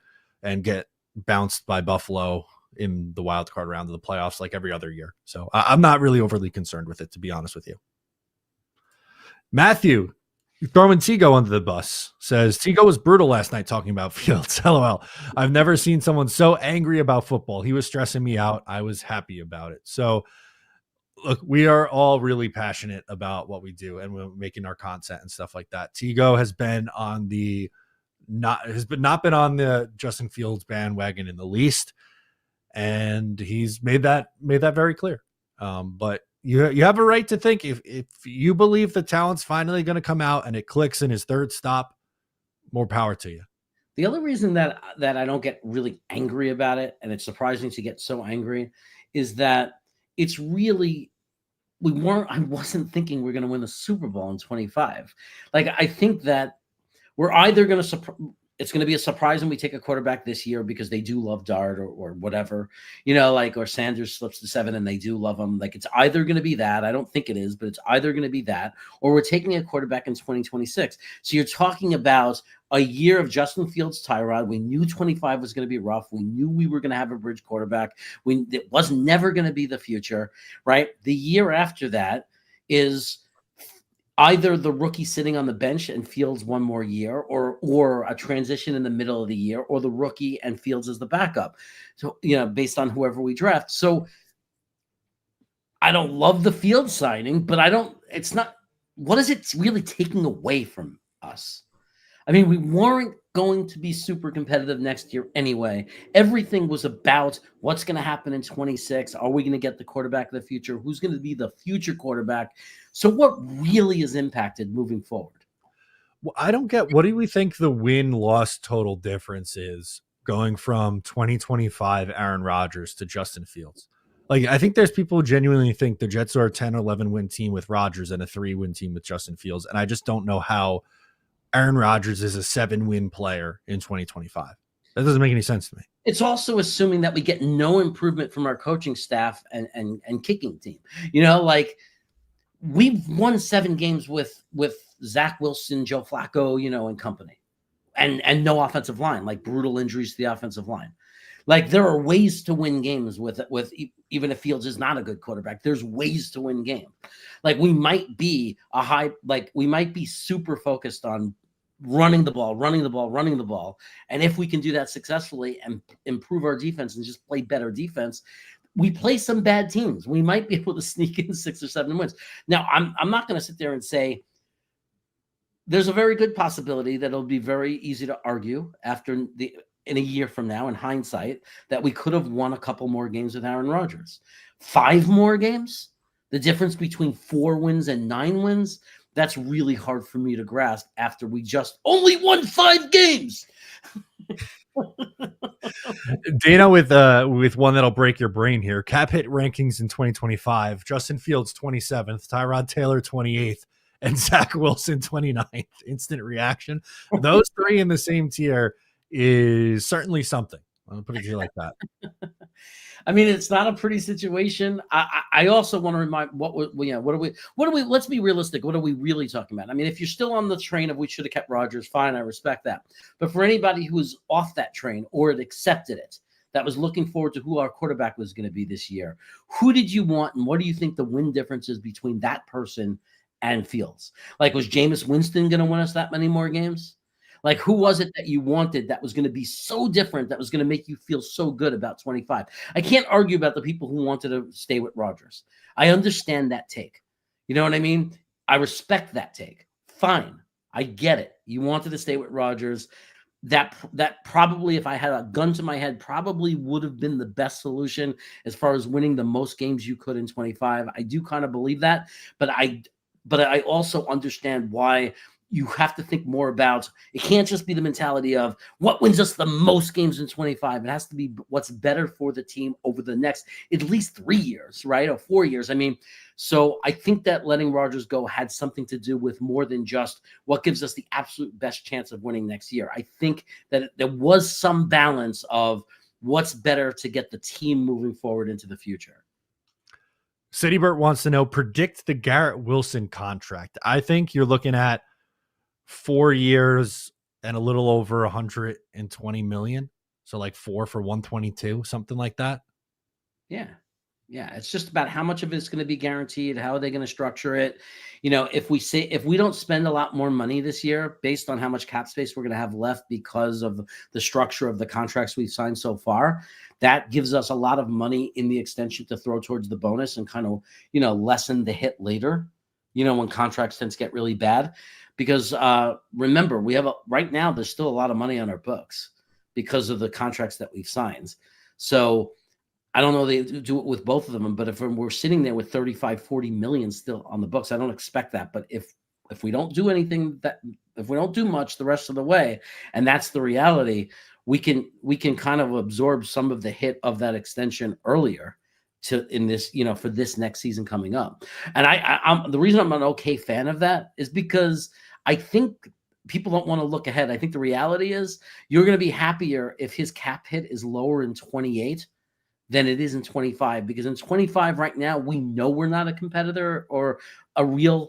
And get bounced by Buffalo in the wild card round of the playoffs like every other year. So I'm not really overly concerned with it, to be honest with you. Matthew, throwing Tigo under the bus, says, Tigo was brutal last night talking about Fields. LOL. I've never seen someone so angry about football. He was stressing me out. I was happy about it. So, look, we are all really passionate about what we do, and we're making our content and stuff like that. Tigo has been on not been on the Justin Fields bandwagon in the least, and he's made that very clear. But you have a right to think if you believe the talent's finally going to come out and it clicks in his third stop, more power to you. The other reason that I don't get really angry about it, and it's surprising to get so angry, is that it's really I wasn't thinking we're going to win the Super Bowl in 25. Like I think that we're either going to it's going to be a surprise when we take a quarterback this year because they do love Dart or whatever, or Sanders slips to 7 and they do love him. Like it's either going to be that. I don't think it is, but it's either going to be that, or we're taking a quarterback in 2026. So you're talking about a year of Justin Fields Tyrod. We knew 25 was going to be rough. We knew we were going to have a bridge quarterback. It was never going to be the future, right? The year after that is either the rookie sitting on the bench and Fields one more year, or a transition in the middle of the year, or the rookie and Fields as the backup. So, based on whoever we draft. So I don't love the Fields signing, but what is it really taking away from us? I mean, we weren't going to be super competitive next year anyway. Everything was about what's going to happen in 26. Are we going to get the quarterback of the future? Who's going to be the future quarterback? So what really is impacted moving forward? Well, I don't get, what do we think the win-loss total difference is going from 2025 Aaron Rodgers to Justin Fields? Like, I think there's people who genuinely think the Jets are a 10 or 11 win team with Rodgers and a 3-win team with Justin Fields. And I just don't know how Aaron Rodgers is a 7-win player in 2025. That doesn't make any sense to me. It's also assuming that we get no improvement from our coaching staff and kicking team. Like we've won 7 games with Zach Wilson, Joe Flacco, and company, and no offensive line, like brutal injuries to the offensive line. Like there are ways to win games with even if Fields is not a good quarterback. There's ways to win games. Like we might be we might be super focused on running the ball. And if we can do that successfully and improve our defense and just play better defense, we play some bad teams. We might be able to sneak in 6 or 7 wins. Now, I'm not going to sit there and say there's a very good possibility that it'll be very easy to argue in a year from now, in hindsight, that we could have won a couple more games with Aaron Rodgers. 5 more games? The difference between 4 wins and 9 wins? That's really hard for me to grasp after we just only won 5 games. Dana with one that'll break your brain here. Cap hit rankings in 2025. Justin Fields 27th, Tyrod Taylor 28th, and Zach Wilson 29th. Instant reaction. Those 3 in the same tier is certainly something. I'll put it to you like that. I mean, it's not a pretty situation. I also want to remind let's be realistic. What are we really talking about? I mean, if you're still on the train of we should have kept Rodgers, fine, I respect that. But for anybody who was off that train or had accepted it, that was looking forward to who our quarterback was going to be this year, who did you want and what do you think the win difference is between that person and Fields? Like, was Jameis Winston going to win us that many more games? Like, who was it that you wanted that was going to be so different, that was going to make you feel so good about 25? I can't argue about the people who wanted to stay with Rodgers. I understand that take. You know what I mean? I respect that take. Fine. I get it. You wanted to stay with Rodgers. That probably, if I had a gun to my head, probably would have been the best solution as far as winning the most games you could in 25. I do kind of believe that, but I also understand why you have to think more about, it can't just be the mentality of what wins us the most games in 25. It has to be what's better for the team over the next at least 3 years, right? Or 4 years. I mean, so I think that letting Rodgers go had something to do with more than just what gives us the absolute best chance of winning next year. I think that there was some balance of what's better to get the team moving forward into the future. Citybert wants to know, predict the Garrett Wilson contract. I think you're looking at 4 years and a little over 120 million. So like 4 for 122, something like that. Yeah. It's just about how much of it's going to be guaranteed. How are they going to structure it? If we don't spend a lot more money this year based on how much cap space we're going to have left because of the structure of the contracts we've signed so far, that gives us a lot of money in the extension to throw towards the bonus and kind of, lessen the hit later, when contracts tend to get really bad. Because remember, right now, there's still a lot of money on our books because of the contracts that we've signed. So I don't know they do it with both of them, but if we're sitting there with 35, 40 million still on the books, I don't expect that. But if we don't do anything, if we don't do much the rest of the way, and that's the reality, we can kind of absorb some of the hit of that extension earlier in this, for this next season coming up. And I'm the reason I'm an okay fan of that is because I think people don't want to look ahead. I think the reality is you're going to be happier if his cap hit is lower in 28 than it is in 25, because in 25 right now, we know we're not a competitor or a real,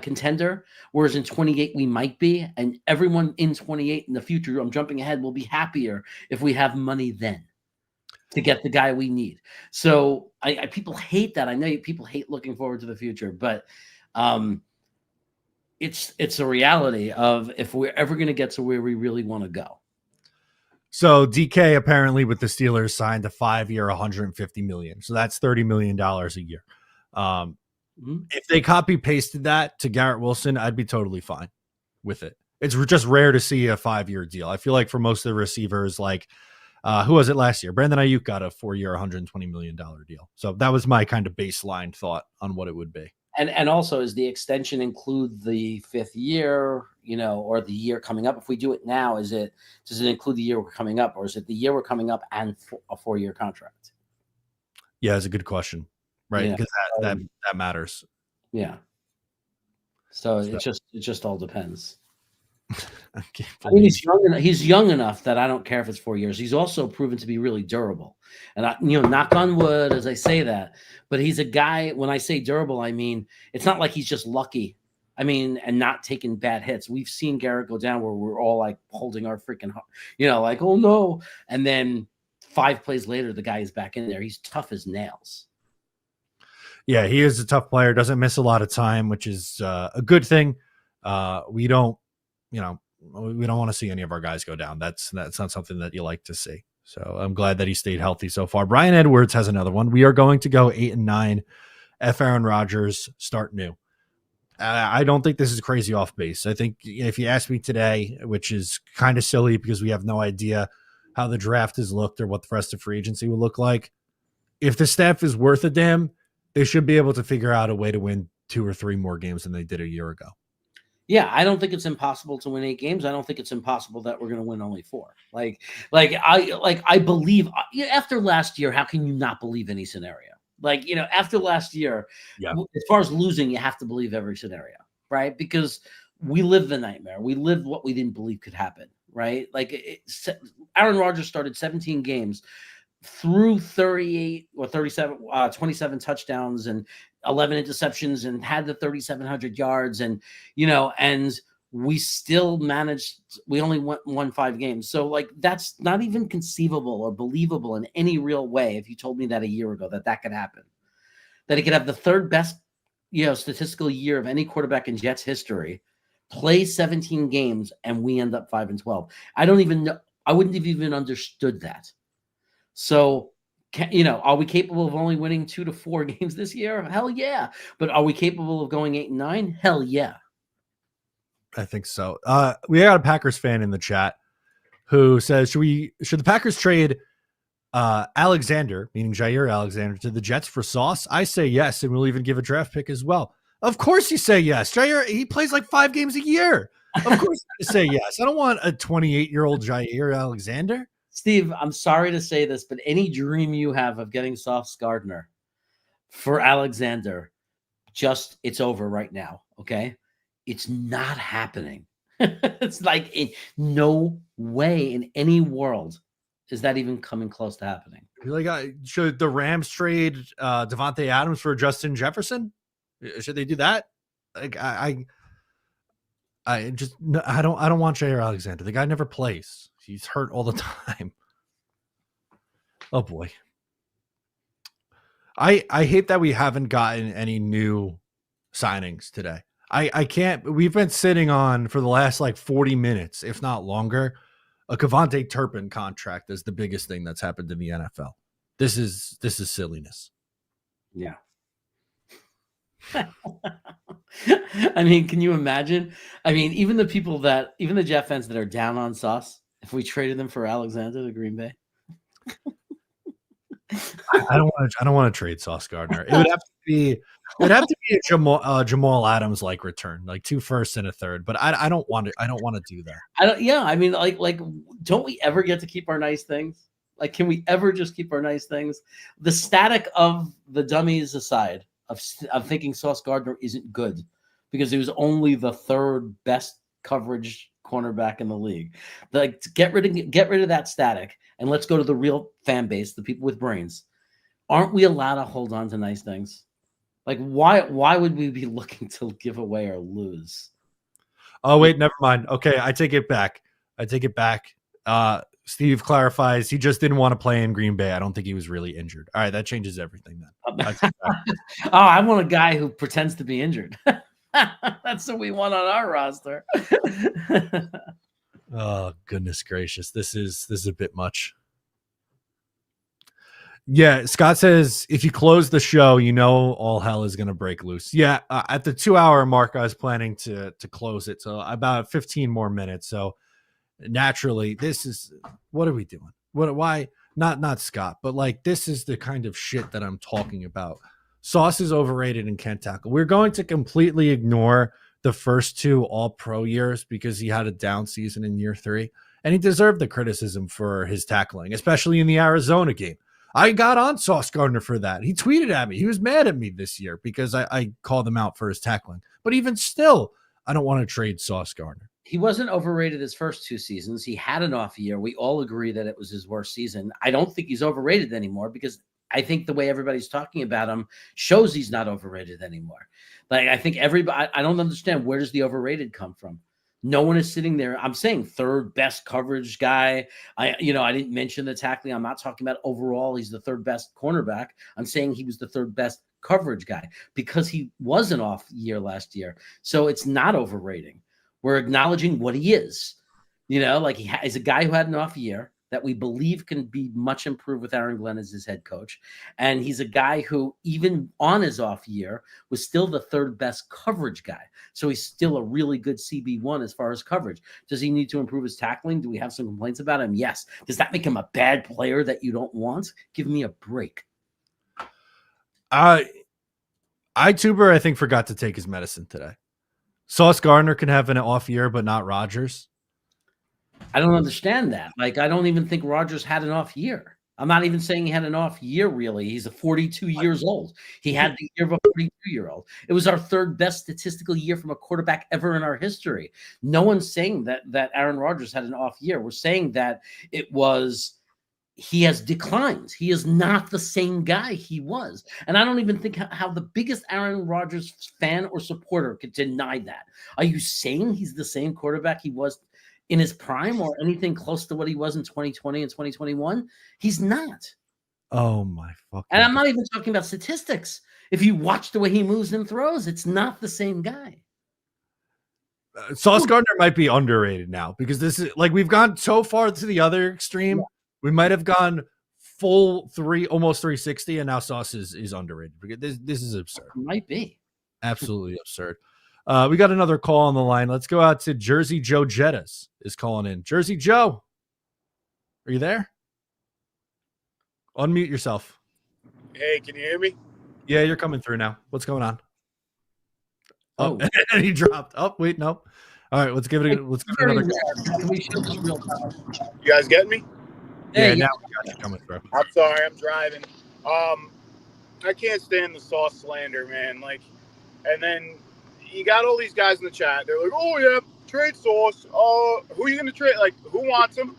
contender. Whereas in 28, we might be, and everyone in 28 in the future, I'm jumping ahead, will be happier if we have money then to get the guy we need. So people hate that. I know people hate looking forward to the future, but it's a reality of if we're ever going to get to where we really want to go. So DK apparently with the Steelers signed a 5-year, $150 million. So that's $30 million a year. If they copy pasted that to Garrett Wilson, I'd be totally fine with it. It's just rare to see a 5-year deal. I feel like for most of the receivers, like who was it last year? Brandon Ayuk got a 4-year, $120 million deal. So that was my kind of baseline thought on what it would be. And also, is the extension include the 5th year, or the year coming up? If we do it now, does it include the year we're coming up, or is it the year we're coming up and a 4-year contract? Yeah, it's a good question, right? Because that matters. Yeah. So it just all depends. I can't I mean, believe he's young enough that I don't care if it's 4 years. He's also proven to be really durable. And knock on wood as I say that, but he's a guy, when I say durable, I mean, it's not like he's just lucky. I mean, and not taking bad hits. We've seen Garrett go down where we're all like holding our freaking, like, oh no. And then 5 plays later, the guy is back in there. He's tough as nails. Yeah, he is a tough player. Doesn't miss a lot of time, which is a good thing. We don't want to see any of our guys go down. That's not something that you like to see. So I'm glad that he stayed healthy so far. Brian Edwards has another one. We are going to go 8-9. F. Aaron Rodgers, start new. I don't think this is crazy off base. I think if you ask me today, which is kind of silly because we have no idea how the draft has looked or what the rest of free agency will look like, if the staff is worth a damn, they should be able to figure out a way to win 2 or 3 more games than they did a year ago. Yeah, I don't think it's impossible to win 8 games. I don't think it's impossible that we're going to win only 4. I believe after last year, how can you not believe any scenario? After last year, as far as losing, you have to believe every scenario, right? Because we lived the nightmare. We lived what we didn't believe could happen, right? Aaron Rodgers started 17 games, threw 38 or 37, 27 touchdowns and 11 interceptions and had the 3,700 yards. And we still managed, we only won 5 games. So that's not even conceivable or believable in any real way. If you told me that a year ago, that could happen, that he could have the 3rd best, statistical year of any quarterback in Jets history, play 17 games, and we end up 5-12. I don't even know. I wouldn't have even understood that. So, are we capable of only winning 2 to 4 games this year? Hell yeah. But are we capable of going 8-9? Hell yeah. I think so. We got a Packers fan in the chat who says, should the Packers trade Alexander, meaning Jair Alexander, to the Jets for Sauce? I say yes, and we'll even give a draft pick as well. Of course you say yes. Jair, he plays like 5 games a year. Of course you say yes. I don't want a 28-year-old Jair Alexander. Steve, I'm sorry to say this, but any dream you have of getting Sauce Gardner for Alexander, it's over right now, okay? It's not happening. It's like in no way in any world is that even coming close to happening. Should the Rams trade Devontae Adams for Justin Jefferson? Should they do that? I don't want Jair Alexander. The guy never plays. He's hurt all the time. Oh boy. I hate that we haven't gotten any new signings today. I can't. We've been sitting on for the last 40 minutes, if not longer, a Kevontae Turpin contract is the biggest thing that's happened in the NFL. This is silliness. Yeah. I mean, can you imagine? I mean, even the Jet fans that are down on Sauce, if we traded them for Alexander to Green Bay. I don't want to trade Sauce Gardner. It would have to be a Jamal Adams return, 2 firsts and a third. But I don't want to do that. I mean, don't we ever get to keep our nice things? Can we ever just keep our nice things? The static of the dummies aside, of thinking Sauce Gardner isn't good because he was only the 3rd best coverage cornerback in the league. Get rid of that static and let's go to the real fan base, the people with brains. Aren't we allowed to hold on to nice things? Why would we be looking to give away or lose? Oh wait, never mind. Okay, I take it back. Steve clarifies he just didn't want to play in Green Bay. I don't think he was really injured. All right, that changes everything then. I want a guy who pretends to be injured. That's what we want on our roster. Oh, goodness gracious. This is a bit much. Yeah, Scott says if you close the show, all hell is going to break loose. Yeah, at the 2-hour mark, I was planning to close it. So about 15 more minutes. So naturally, what are we doing? Why? Not Scott, but this is the kind of shit that I'm talking about. Sauce is overrated and can't tackle. We're going to completely ignore the first 2 all-pro years because he had a down season in year 3. And he deserved the criticism for his tackling, especially in the Arizona game. I got on Sauce Gardner for that. He tweeted at me. He was mad at me this year because I called him out for his tackling. But even still, I don't want to trade Sauce Gardner. He wasn't overrated his first 2 seasons. He had an off year. We all agree that it was his worst season. I don't think he's overrated anymore because I think the way everybody's talking about him shows he's not overrated anymore. Like, I think everybody, I don't understand, where does the overrated come from? No one is sitting there. I'm saying third best coverage guy. I didn't mention the tackling. I'm not talking about overall. He's the third best cornerback. I'm saying he was the third best coverage guy because he was an off year last year. So it's not overrating. We're acknowledging what he is. Like he's a guy who had an off year that we believe can be much improved with Aaron Glenn as his head coach. And he's a guy who, even on his off year, was still the third best coverage guy. So he's still a really good CB1 as far as coverage. Does he need to improve his tackling? Do we have some complaints about him? Yes. Does that make him a bad player that you don't want? Give me a break. Tuber, I think, forgot to take his medicine today. Sauce Gardner can have an off year, but not Rodgers. I don't understand that. Like, I don't even think Rodgers had an off year. I'm not even saying he had an off year, really. He's a 42 years old. He had the year of a 42-year-old. It was our third best statistical year from a quarterback ever in our history. No one's saying that Aaron Rodgers had an off year. We're saying that he has declines. He is not the same guy he was. And I don't even think how the biggest Aaron Rodgers fan or supporter could deny that. Are you saying he's the same quarterback he was in his prime or anything close to what he was in 2020 and 2021? He's not. Oh my fucking! And I'm not even talking about statistics. If you watch the way he moves and throws, it's not the same guy. Sauce Gardner might be underrated now because this is like we've gone so far to the other extreme. Yeah. We might have gone full almost 360, and now Sauce is underrated because this is absurd. It might be absolutely absurd. We got another call on the line. Let's go out to Jersey Joe Jettas is calling in. Jersey Joe, are you there? Unmute yourself. Hey, can you hear me? Yeah, you're coming through now. What's going on? Oh, and he dropped. Oh, wait, no. All right, let's give it another call. You guys getting me? Yeah, now we got you coming through. I'm sorry, I'm driving. I can't stand the Sauce slander, man. Like, and then you got all these guys in the chat. They're like, "Oh yeah, trade Sauce. Who are you going to trade? Like, who wants him?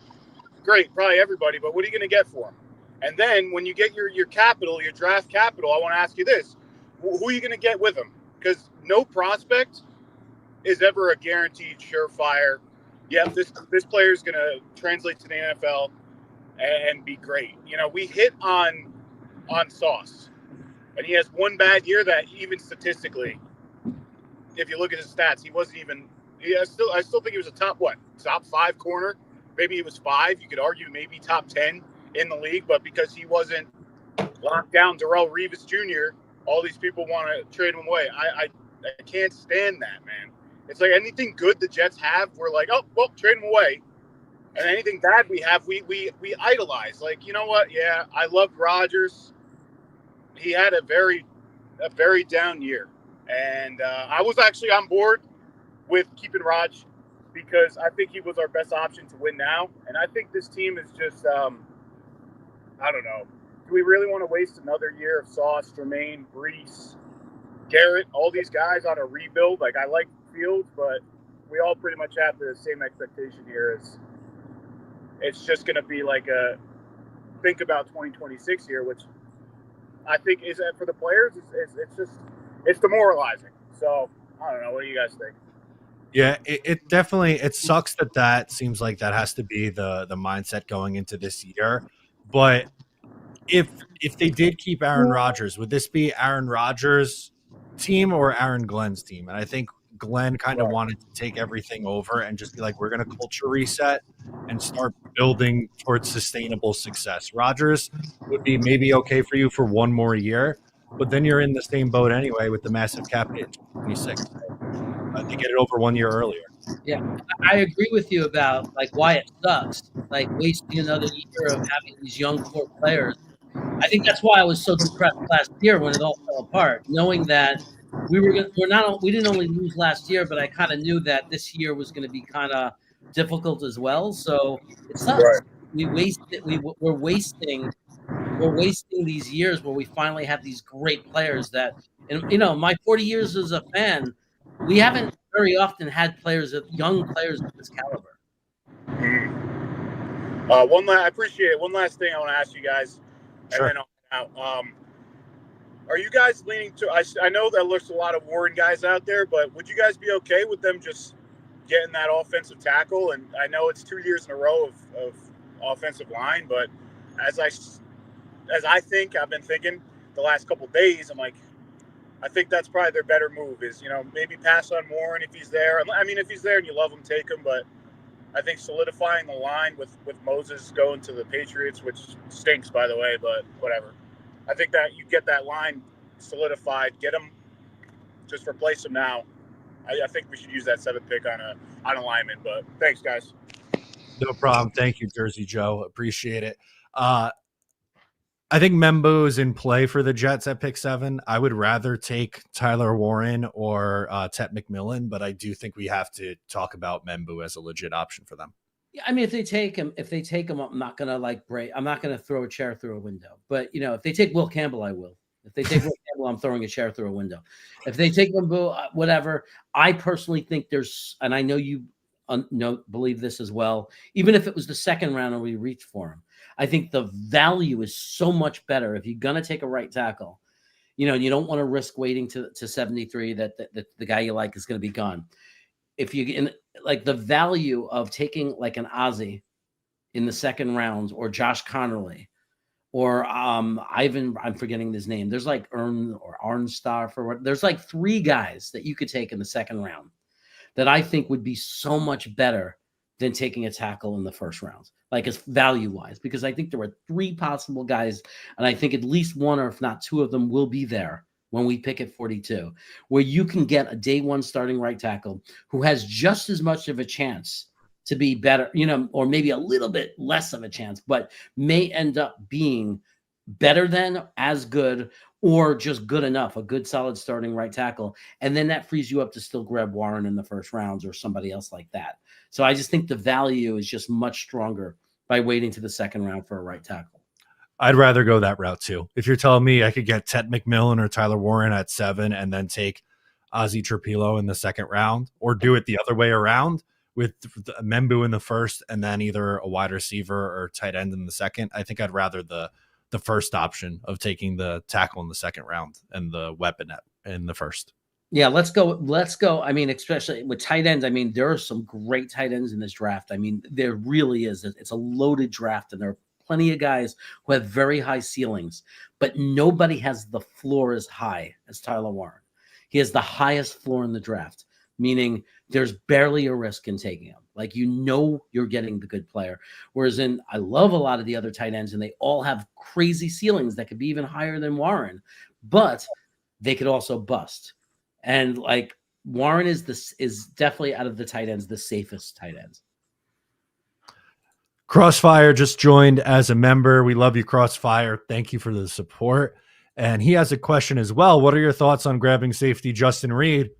Great, probably everybody. But what are you going to get for him? And then when you get your capital, your draft capital, I want to ask you this: who are you going to get with him? Because no prospect is ever a guaranteed surefire. Yeah, this player is going to translate to the NFL and be great. We hit on Sauce, and he has one bad year that even statistically, if you look at his stats, he wasn't even. I still think he was a top 5 corner. Maybe he was 5. You could argue maybe top 10 in the league, but because he wasn't locked down, Darrelle Revis Jr., all these people want to trade him away. I can't stand that, man. It's like anything good the Jets have, we're like, oh well, trade him away. And anything bad we have, we idolize. Like, you know what? Yeah, I loved Rodgers. He had a very down year. And I was actually on board with keeping Raj because I think he was our best option to win now. And I think this team is just, I don't know. Do we really want to waste another year of Sauce, Jermaine, Brees, Garrett, all these guys on a rebuild? Like, I like Fields, but we all pretty much have the same expectation here. It's just going to be like a think about 2026 here, which I think is for the players. It's demoralizing. So I don't know. What do you guys think? Yeah, it definitely sucks that seems like that has to be the mindset going into this year. But if they did keep Aaron Rodgers, would this be Aaron Rodgers' team or Aaron Glenn's team? And I think Glenn kind of wanted to take everything over and just be like, we're going to culture reset and start building towards sustainable success. Rodgers would be maybe okay for you for one more year, but then you're in the same boat anyway with the massive cap hit in 26. To get it over 1 year earlier. Yeah, I agree with you about like why it sucks, like wasting another year of having these young core players. I think that's why I was so depressed last year when it all fell apart, knowing that we didn't only lose last year, but I kind of knew that this year was going to be kind of difficult as well. So it sucks. Right. We're wasting these years where we finally have these great players that, and my 40 years as a fan, we haven't very often had young players of this caliber. I appreciate it. One last thing I want to ask you guys, Sure. and then I'll out. Are you guys leaning to? I know that there's a lot of Warren guys out there, but would you guys be okay with them just getting that offensive tackle? And I know it's 2 years in a row of offensive line, but as I've been thinking the last couple of days, I'm like, I think that's probably their better move is, maybe pass on Warren if he's there. I mean, if he's there and you love him, take him. But I think solidifying the line with Moses going to the Patriots, which stinks, by the way, but whatever. I think that you get that line solidified, get him, just replace him now. I think we should use that 7th pick on a lineman. But thanks, guys. No problem. Thank you, Jersey Joe. Appreciate it. I think Membo is in play for the Jets at pick 7. I would rather take Tyler Warren or Tet McMillan, but I do think we have to talk about Membo as a legit option for them. Yeah, I mean, if they take him, I'm not gonna I'm not gonna throw a chair through a window. But if they take Will Campbell, I will. If they take Will Campbell, I'm throwing a chair through a window. If they take Membo, whatever. I personally think and I know you believe this as well. Even if it was the 2nd round and we reach for him, I think the value is so much better if you're gonna take a right tackle. You don't want to risk waiting to 73 that the guy you like is going to be gone. If you like the value of taking like an Ozzie in the 2nd round or Josh Connerly or Ivan, I'm forgetting his name. There's like Arnstaff there's like 3 guys that you could take in the 2nd round that I think would be so much better than taking a tackle in the 1st round, like as value wise, because I think there are 3 possible guys. And I think at least 1 or if not 2 of them will be there when we pick at 42, where you can get a day 1 starting right tackle who has just as much of a chance to be better, or maybe a little bit less of a chance, but may end up being better than, as good, or just good enough, a good solid starting right tackle. And then that frees you up to still grab Warren in the 1st rounds or somebody else like that. So I just think the value is just much stronger by waiting to the 2nd round for a right tackle. I'd rather go that route too. If you're telling me I could get Tet McMillan or Tyler Warren at 7 and then take Ozzie Trapilo in the 2nd round, or do it the other way around with Membu in the 1st and then either a wide receiver or tight end in the 2nd, I think I'd rather the first option of taking the tackle in the 2nd round and the weapon in the 1st. Yeah, let's go. I mean, especially with tight ends. I mean, there are some great tight ends in this draft. I mean, there really is. It's a loaded draft, and there are plenty of guys who have very high ceilings, but nobody has the floor as high as Tyler Warren. He has the highest floor in the draft, meaning there's barely a risk in taking him. Like, you're getting the good player. Whereas I love a lot of the other tight ends, and they all have crazy ceilings that could be even higher than Warren, but they could also bust. And like Warren is definitely out of the tight ends, the safest tight ends. Crossfire just joined as a member. We love you, Crossfire. Thank you for the support. And he has a question as well. What are your thoughts on grabbing safety Justin Reed?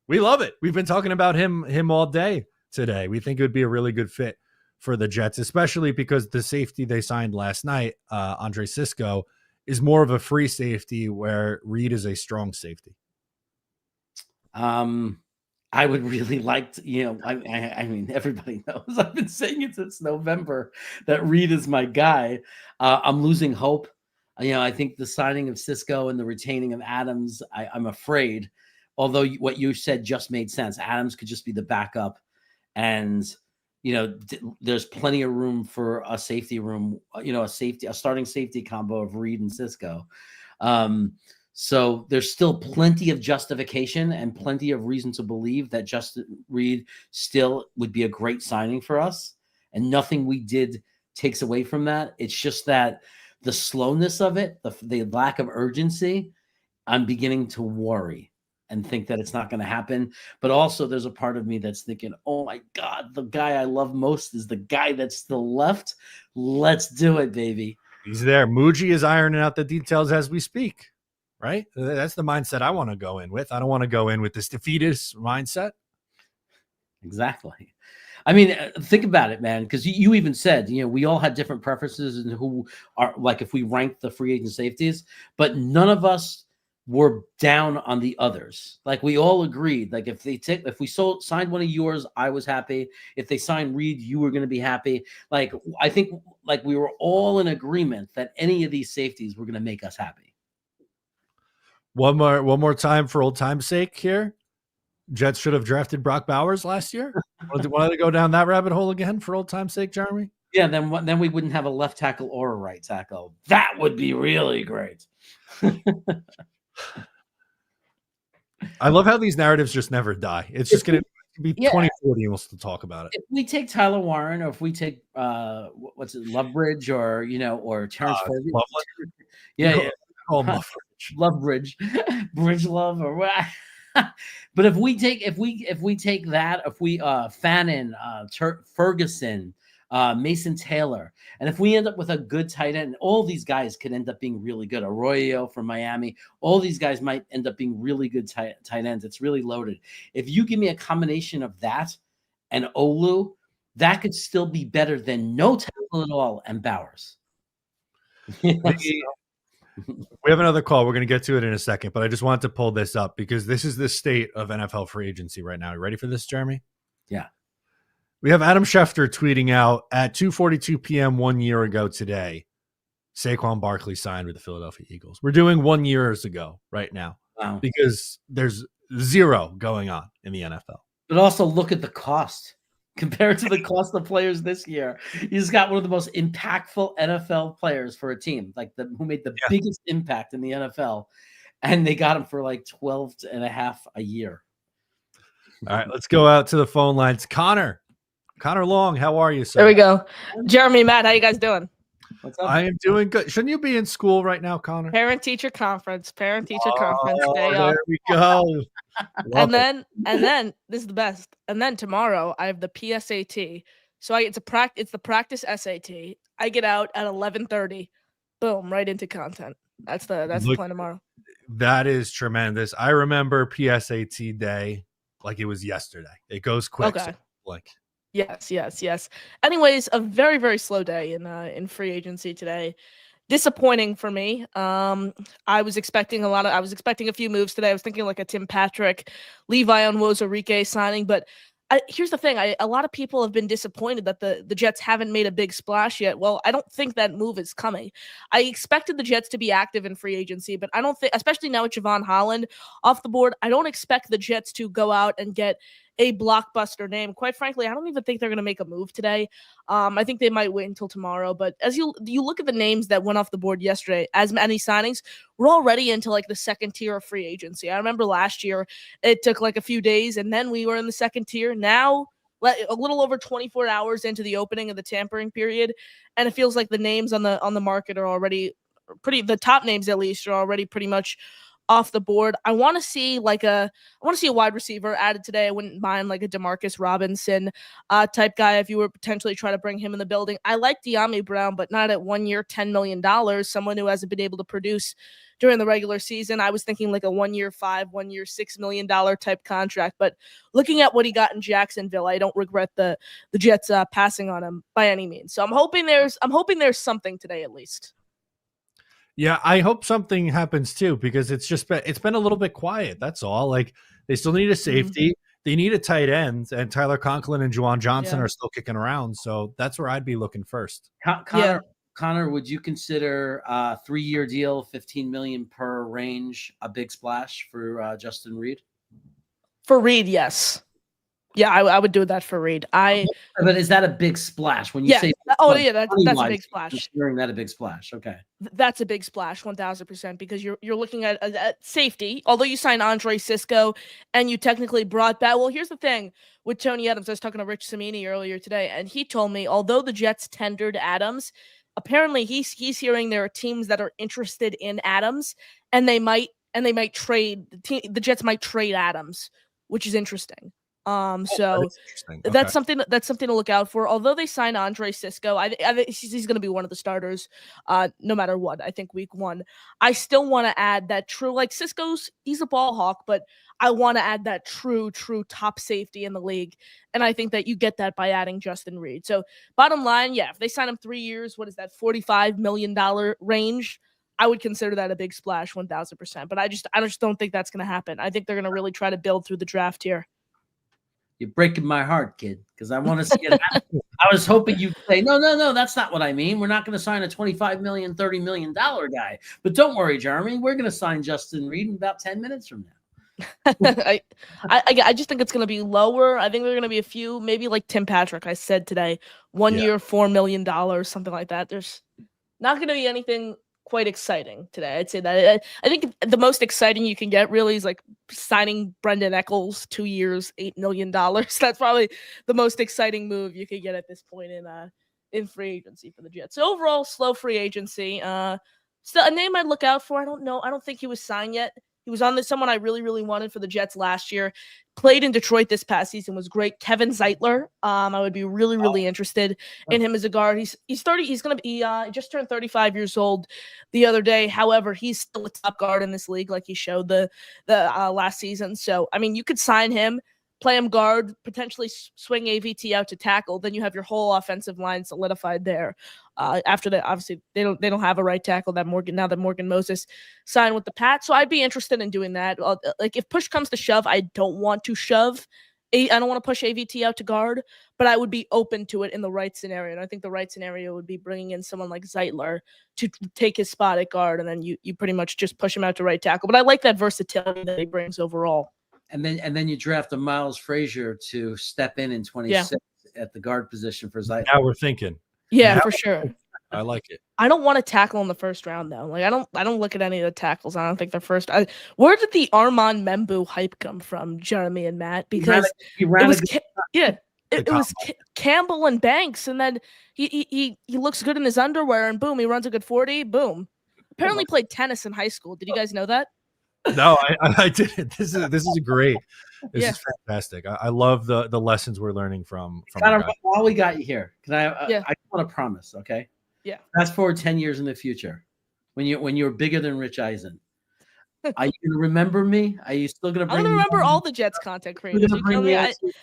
We love it. We've been talking about him all day today. We think it would be a really good fit for the Jets, especially because the safety they signed last night, Andre Cisco, is more of a free safety where Reed is a strong safety. I would really like to, I mean, everybody knows I've been saying it since November that Reed is my guy. I'm losing hope. I think the signing of Cisco and the retaining of Adams, I'm afraid, although what you said just made sense. Adams could just be the backup, and there's plenty of room for a safety room, a starting safety combo of Reed and Cisco. So there's still plenty of justification and plenty of reason to believe that Justin Reed still would be a great signing for us. And nothing we did takes away from that. It's just that the slowness of it, the lack of urgency, I'm beginning to worry and think that it's not going to happen. But also there's a part of me that's thinking, oh my God, the guy I love most is the guy that's still left. Let's do it, baby. He's there. Muji is ironing out the details as we speak. Right? That's the mindset I want to go in with. I don't want to go in with this defeatist mindset. Exactly. I mean, think about it, man, because you even said, we all had different preferences and who are, like, if we rank the free agent safeties, but none of us were down on the others. Like we all agreed. Like if we signed one of yours, I was happy. If they signed Reed, you were going to be happy. Like I think like we were all in agreement that any of these safeties were going to make us happy. One more time for old time's sake here. Jets should have drafted Brock Bowers last year. Want to go down that rabbit hole again for old time's sake, Jeremy? Yeah, then we wouldn't have a left tackle or a right tackle. That would be really great. I love how these narratives just never die. It's just going to be 2040 and we'll still talk about it. If we take Tyler Warren, or if we take what's it, Lovebridge, or Terrence Ferguson, Lovebridge, Bridge Love, or what? But if we take that, if we Fannin, Ferguson, Mason Taylor, and if we end up with a good tight end, all these guys could end up being really good. Arroyo from Miami, all these guys might end up being really good tight ends. It's really loaded. If you give me a combination of that and Olu, that could still be better than no tackle at all and Bowers. We have another call. We're going to get to it in a second, but I just wanted to pull this up because this is the state of NFL free agency right now. You ready for this, Jeremy? Yeah. We have Adam Schefter tweeting out at 2:42 p.m. 1 year ago today, Saquon Barkley signed with the Philadelphia Eagles. We're doing 1 year ago right now because there's zero going on in the NFL. But also look at the cost. Compared to the cost of players this year, he's got one of the most impactful NFL players for a team, who made the biggest impact in the NFL, and they got him for like 12 and a half a year. All right, let's go out to the phone lines. Connor Long, how are you, sir? There we go. Jeremy, Matt, how you guys doing? What's up? I am doing good. Shouldn't you be in school right now, Connor? Parent-teacher conference. Day There off. we go. And then this is the best. And then tomorrow I have the PSAT. So it's the practice SAT. I get out at 11:30. Boom, right into content. That's the plan tomorrow. That is tremendous. I remember PSAT day like it was yesterday. It goes quick. Okay. Yes. Anyways, a very, very slow day in free agency today. Disappointing for me. I was expecting a few moves today. I was thinking like a Tim Patrick, Levi Onwuzurike signing, but here's the thing. A lot of people have been disappointed that the Jets haven't made a big splash yet. Well, I don't think that move is coming. I expected the Jets to be active in free agency, but I don't think, especially now with Javon Holland off the board, I don't expect the Jets to go out and get a blockbuster name. Quite frankly, I don't even think they're going to make a move today. I think they might wait until tomorrow. But as you look at the names that went off the board yesterday, as many signings, we're already into like the second tier of free agency. I remember last year it took like a few days, and then we were in the second tier. Now, a little over 24 hours into the opening of the tampering period, and it feels like the names on the market are already the top names at least are already pretty much off the board. I want to see a wide receiver added today. I wouldn't mind like a Demarcus Robinson type guy if you were potentially trying to bring him in the building. I like De'Ami Brown, but not at 1 year, $10 million, someone who hasn't been able to produce during the regular season. I was thinking like a 1 year, $6 million type contract, but looking at what he got in Jacksonville, I don't regret the Jets passing on him by any means. So I'm hoping there's something today at least. Yeah, I hope something happens too, because it's been a little bit quiet. That's all. Like they still need a safety. They need a tight end, and Tyler Conklin and Juwan Johnson are still kicking around. So that's where I'd be looking first. Connor, would you consider a 3-year deal, $15 million per range, a big splash for Justin Reed? For Reed, yes. Yeah, I would do that for Reed. But is that a big splash when you say? That's a big splash. Considering that a big splash, okay. That's a big splash, 1,000%, because you're looking at safety. Although you signed Andre Cisco and you technically brought back. Well, here's the thing with Tony Adams. I was talking to Rich Cimini earlier today, and he told me although the Jets tendered Adams, apparently he's hearing there are teams that are interested in Adams, and they might trade. The Jets might trade Adams, which is interesting. So that's something to look out for. Although they signed Andre Cisco, I think he's going to be one of the starters, no matter what. I think week 1, I still want to add that true, like he's a ball hawk, but I want to add that true top safety in the league. And I think that you get that by adding Justin Reed. So bottom line, if they sign him 3 years, what is that, $45 million range? I would consider that a big splash 1000%. But I just don't think that's going to happen. I think they're going to really try to build through the draft here. You're breaking my heart, kid, because I want to see it happen. I was hoping you'd say, no, that's not what I mean. We're not going to sign a $25 million, $30 million guy. But don't worry, Jeremy. We're going to sign Justin Reed in about 10 minutes from now. I just think it's going to be lower. I think there are going to be a few, maybe like Tim Patrick, I said today, 1 year, $4 million, something like that. There's not going to be anything quite exciting today. I'd say that. I think the most exciting you can get really is like signing Brendan Eccles, 2 years, $8 million. That's probably the most exciting move you could get at this point in free agency for the Jets. So overall, slow free agency. Still a name I'd look out for. I don't know. I don't think he was signed yet. He was on someone I really, really wanted for the Jets last year. Played in Detroit this past season, was great. Kevin Zeitler. I would be really, really interested in him as a guard. He's 30. He's going to be just turned 35 years old the other day. However, he's still a top guard in this league, like he showed the last season. So, I mean, you could sign him, play him guard, potentially swing AVT out to tackle. Then you have your whole offensive line solidified there. After that, obviously they don't have a right tackle that Morgan Moses signed with the Pats. So I'd be interested in doing that. Like if push comes to shove, I don't want to shove. I don't want to push AVT out to guard, but I would be open to it in the right scenario. And I think the right scenario would be bringing in someone like Zeitler to take his spot at guard, and then you pretty much just push him out to right tackle. But I like that versatility that he brings overall. And then you draft a Miles Frazier to step in 26 at the guard position for Zeitler. Now we're thinking. Yeah, for sure. I like it. I don't want to tackle in the first round though. Like I don't look at any of the tackles. I don't think they're first. Where did the Armand Membu hype come from, Jeremy and Matt? Because it was Campbell and Banks, and then he looks good in his underwear, and boom, he runs a good 40. Boom. Apparently played tennis in high school. Did you guys know that? No, I didn't. This is great. This is fantastic. I love the lessons we're learning from Connor, while we got you here, can I just want to promise, okay? Yeah. Fast forward 10 years in the future, when you're bigger than Rich Eisen, are you gonna remember me? Are you still gonna bring? I'm gonna remember all the Jets content creators.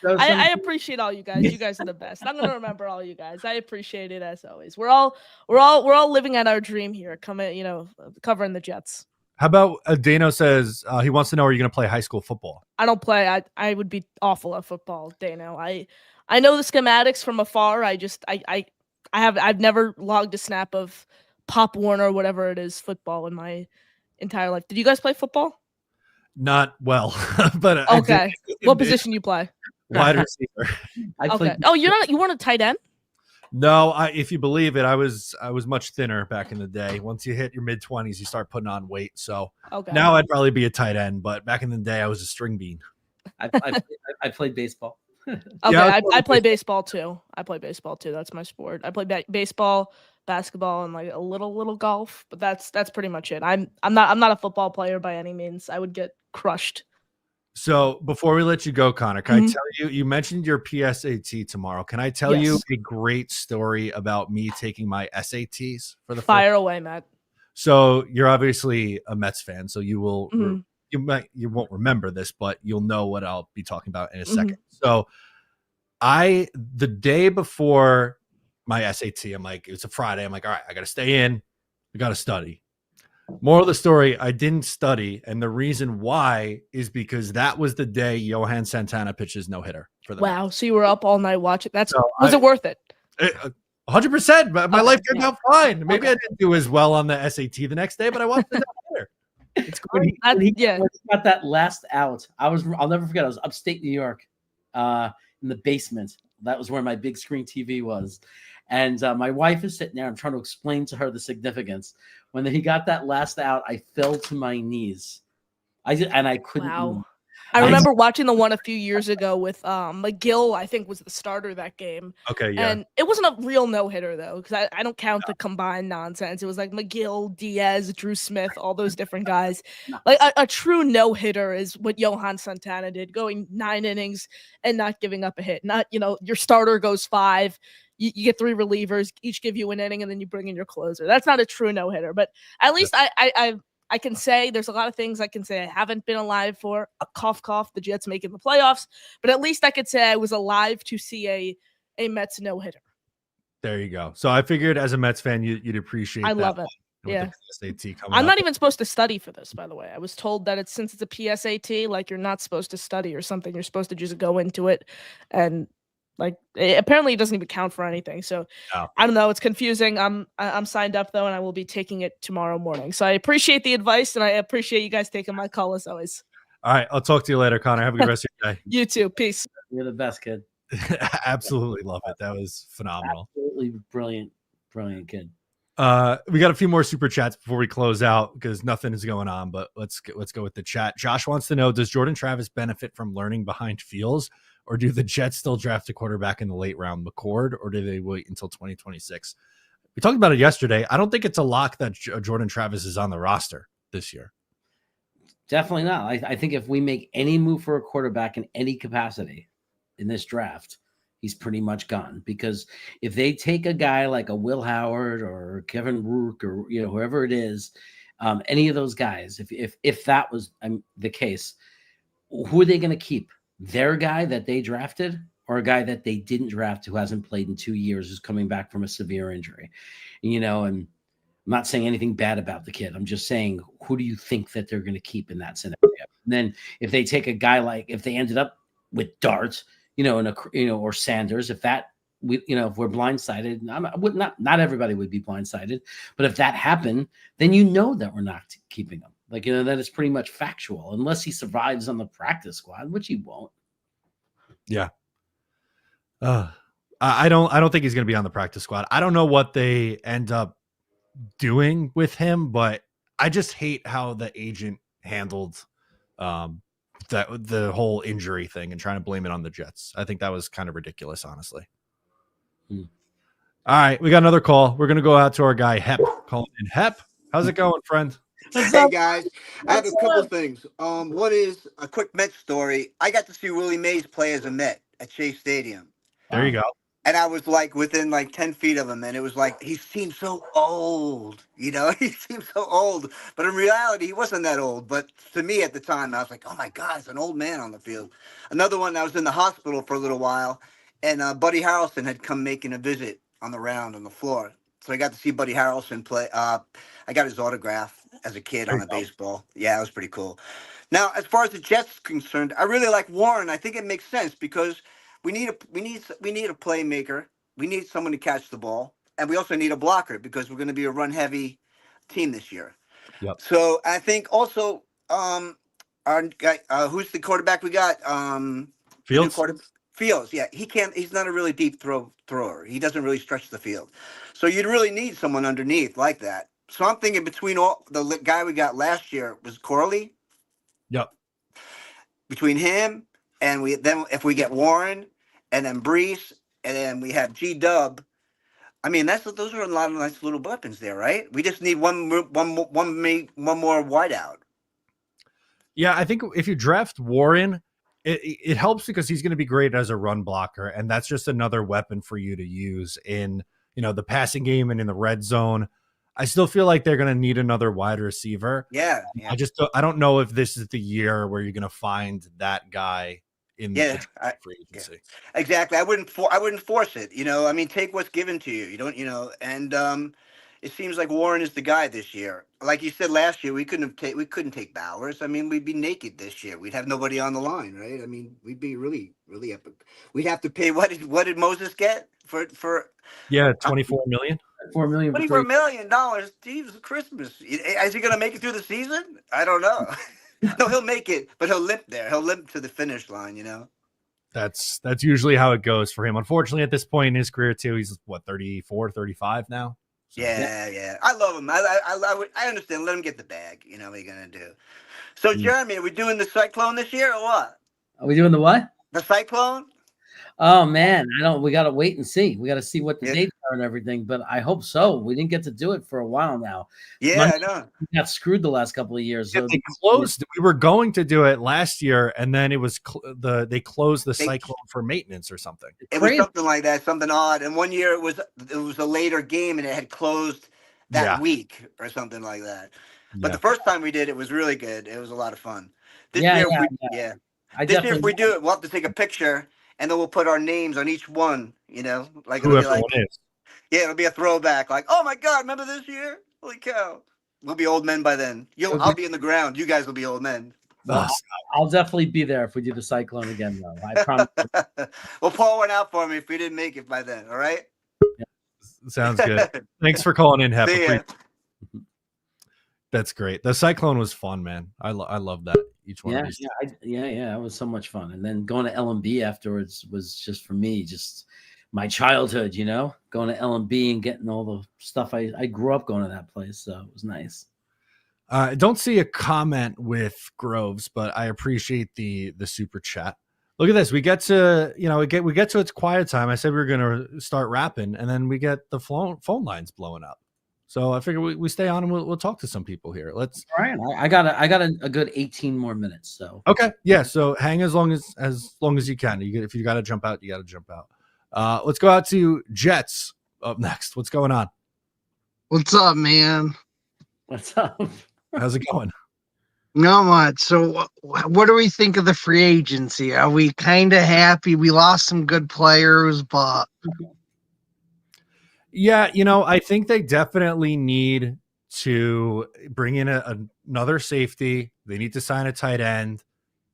I appreciate all you guys. You guys are the best. I'm gonna remember all you guys. I appreciate it as always. We're all living out our dream here, covering the Jets. How about Dano says he wants to know, are you going to play high school football? I don't play. I would be awful at football, Dano. I know the schematics from afar. I've never logged a snap of Pop Warner or whatever it is football in my entire life. Did you guys play football? Not well, but okay. What position you play? Wide receiver. Okay. Oh, you weren't a tight end? No, if you believe it, I was much thinner back in the day. Once you hit your mid-20s, you start putting on weight. So now I'd probably be a tight end, but back in the day, I was a string bean. I played baseball. Okay, yeah, I play baseball too. That's my sport. I play baseball, basketball, and like a little golf, but that's pretty much it. I'm not a football player by any means. I would get crushed. So before we let you go, Connor, can I tell you mentioned your PSAT tomorrow. Can I tell you a great story about me taking my SATs for the fire away, Matt? So you're obviously a Mets fan, so you will you won't remember this, but you'll know what I'll be talking about in a second. So the day before my SAT, I'm like, it's a Friday. I'm like, all right, I got to stay in. I got to study. Moral of the story, I didn't study, and the reason why is because that was the day Johan Santana pitches no-hitter for them. Wow, so you were up all night watching. Was it worth it? 100%. My life came out fine. Maybe I didn't do as well on the SAT the next day, but I watched the no-hitter. It's great. When he got that last out, I'll never forget. I was upstate New York, in the basement. That was where my big screen TV was. And my wife is sitting there. I'm trying to explain to her the significance. When he got that last out, I fell to my knees. I couldn't. Wow. I remember watching the one a few years ago with McGill, I think was the starter that game. Okay, yeah. And it wasn't a real no-hitter, though, because I don't count the combined nonsense. It was like McGill, Diaz, Drew Smith, all those different guys. Like a true no-hitter is what Johan Santana did, going 9 innings and not giving up a hit. Not, your starter goes 5. You get 3 relievers, each give you an inning, and then you bring in your closer. That's not a true no-hitter, but at least I can say there's a lot of things I can say I haven't been alive for. A cough, the Jets making the playoffs, but at least I could say I was alive to see a Mets no-hitter. There you go. So I figured as a Mets fan, you'd appreciate that. I love it. with Yeah. the PSAT coming I'm up. not even supposed to study for this, by the way. I was told that since it's a PSAT, like you're not supposed to study or something. You're supposed to just go into it, and like apparently it doesn't even count for anything. So No. I don't know. It's confusing. I'm signed up though, and I will be taking it tomorrow morning. So I appreciate the advice, and I appreciate you guys taking my call as always. All right, I'll talk to you later, Connor. Have a good rest of your day. You too. Peace. You're the best, kid. Absolutely love it. That was phenomenal. Absolutely brilliant kid. We got a few more super chats before we close out because nothing is going on, but let's go with the chat. Josh wants to know, does Jordan Travis benefit from learning behind Fields, or do the Jets still draft a quarterback in the late round, McCord, or do they wait until 2026? We talked about it yesterday. I don't think it's a lock that Jordan Travis is on the roster this year. Definitely not. I think if we make any move for a quarterback in any capacity in this draft, he's pretty much gone. Because if they take a guy like a Will Howard or Kevin Rourke or whoever it is, any of those guys, if that was the case, who are they going to keep? Their guy that they drafted, or a guy that they didn't draft who hasn't played in 2 years, who's coming back from a severe injury? And I'm not saying anything bad about the kid. I'm just saying, who do you think that they're going to keep in that scenario? And then if they take a guy if they ended up with Dart, or Sanders, if we're blindsided, not everybody would be blindsided, but if that happened, then that we're not keeping him. That is pretty much factual, unless he survives on the practice squad, which he won't. Yeah. I don't think he's going to be on the practice squad. I don't know what they end up doing with him, but I just hate how the agent handled the whole injury thing and trying to blame it on the Jets. I think that was kind of ridiculous, honestly. All right, we got another call. We're going to go out to our guy Hep. Calling in. Hep, how's it going, friend? Hey guys, I have a couple of things. One is a quick Met story. I got to see Willie Mays play as a Met at Shea Stadium. There you go. And I was within 10 feet of him, and it was he seemed so old, he seemed so old. But in reality, he wasn't that old. But to me at the time, I was like, oh my God, it's an old man on the field. Another one, I was in the hospital for a little while, and Buddy Harrelson had come making a visit on the round on the floor. So I got to see Buddy Harrelson play. I got his autograph as a kid on a baseball. Yeah, it was pretty cool. Now, as far as the Jets is concerned, I really like Warren. I think it makes sense because we need a playmaker. We need someone to catch the ball, and we also need a blocker because we're going to be a run-heavy team this year. Yep. So I think also our guy, who's the quarterback we got? Fields. Fields, yeah, he's not a really deep thrower. He doesn't really stretch the field. So you'd really need someone underneath like that. So I'm thinking between the guy we got last year was Corley. Yep. Between him and if we get Warren and then Brees and then we have G-Dub, I mean those are a lot of nice little weapons there, right? We just need one more wideout. Yeah, I think if you draft Warren, it helps because he's going to be great as a run blocker, and that's just another weapon for you to use in the passing game and in the red zone. I still feel like they're going to need another wide receiver. Yeah. I don't know if this is the year where you're going to find that guy in the free agency. Yeah. Exactly. I wouldn't force it. I mean, take what's given to you. You don't. And it seems like Warren is the guy this year. Like you said last year, we couldn't take Bowers. I mean, we'd be naked this year. We'd have nobody on the line, right? I mean, we'd be really, really epic. We'd have to pay what did Moses get for? Yeah, $24 million. $24 million. Jesus Christmas! Is he going to make it through the season? I don't know. No, he'll make it, but he'll limp there. He'll limp to the finish line. That's usually how it goes for him. Unfortunately, at this point in his career, too, he's 34, 35 now. So. Yeah. I love him. I understand. Let him get the bag. What are you gonna do? So, Jeremy, are we doing the Cyclone this year or what? Are we doing the what? The Cyclone? Oh man, we got to wait and see. We got to see what the dates are and everything. But I hope so. We didn't get to do it for a while now. Yeah, I know. We got screwed the last couple of years. Yeah, they closed. We were going to do it last year, and then it was they closed the Cyclone for maintenance or something. It was something like that, something odd. And one year it was a later game, and it had closed that week or something like that. But the first time we did, it was really good. It was a lot of fun. This year, if we do it, we'll have to take a picture. And then we'll put our names on each one, like it'll be like, is. Yeah, it'll be a throwback. Like, oh my God, remember this year? Holy cow! We'll be old men by then. I'll be in the ground. You guys will be old men. Well, I'll definitely be there if we do the Cyclone again, though. I promise. Well, pour one out for me if we didn't make it by then. All right. Sounds good. Thanks for calling in, Hep. See ya. That's great. The Cyclone was fun, man. I love that. Each one of these. Yeah. It was so much fun. And then going to LMB afterwards was just for me, just my childhood, going to LMB and getting all the stuff. I grew up going to that place, so it was nice. I don't see a comment with Groves, but I appreciate the super chat. Look at this. We get to, we get to its quiet time. I said we were going to start rapping, and then we get the phone lines blowing up. So I figure we stay on and we'll talk to some people here. Let's. All right. I got a good 18 more minutes. So okay, yeah. So hang as long as you can. If you got to jump out, you got to jump out. Let's go out to Jets up next. What's going on? What's up, man? What's up? How's it going? Not much. So, what do we think of the free agency? Are we kind of happy? We lost some good players, but yeah, I think they definitely need to bring in another safety. They need to sign a tight end,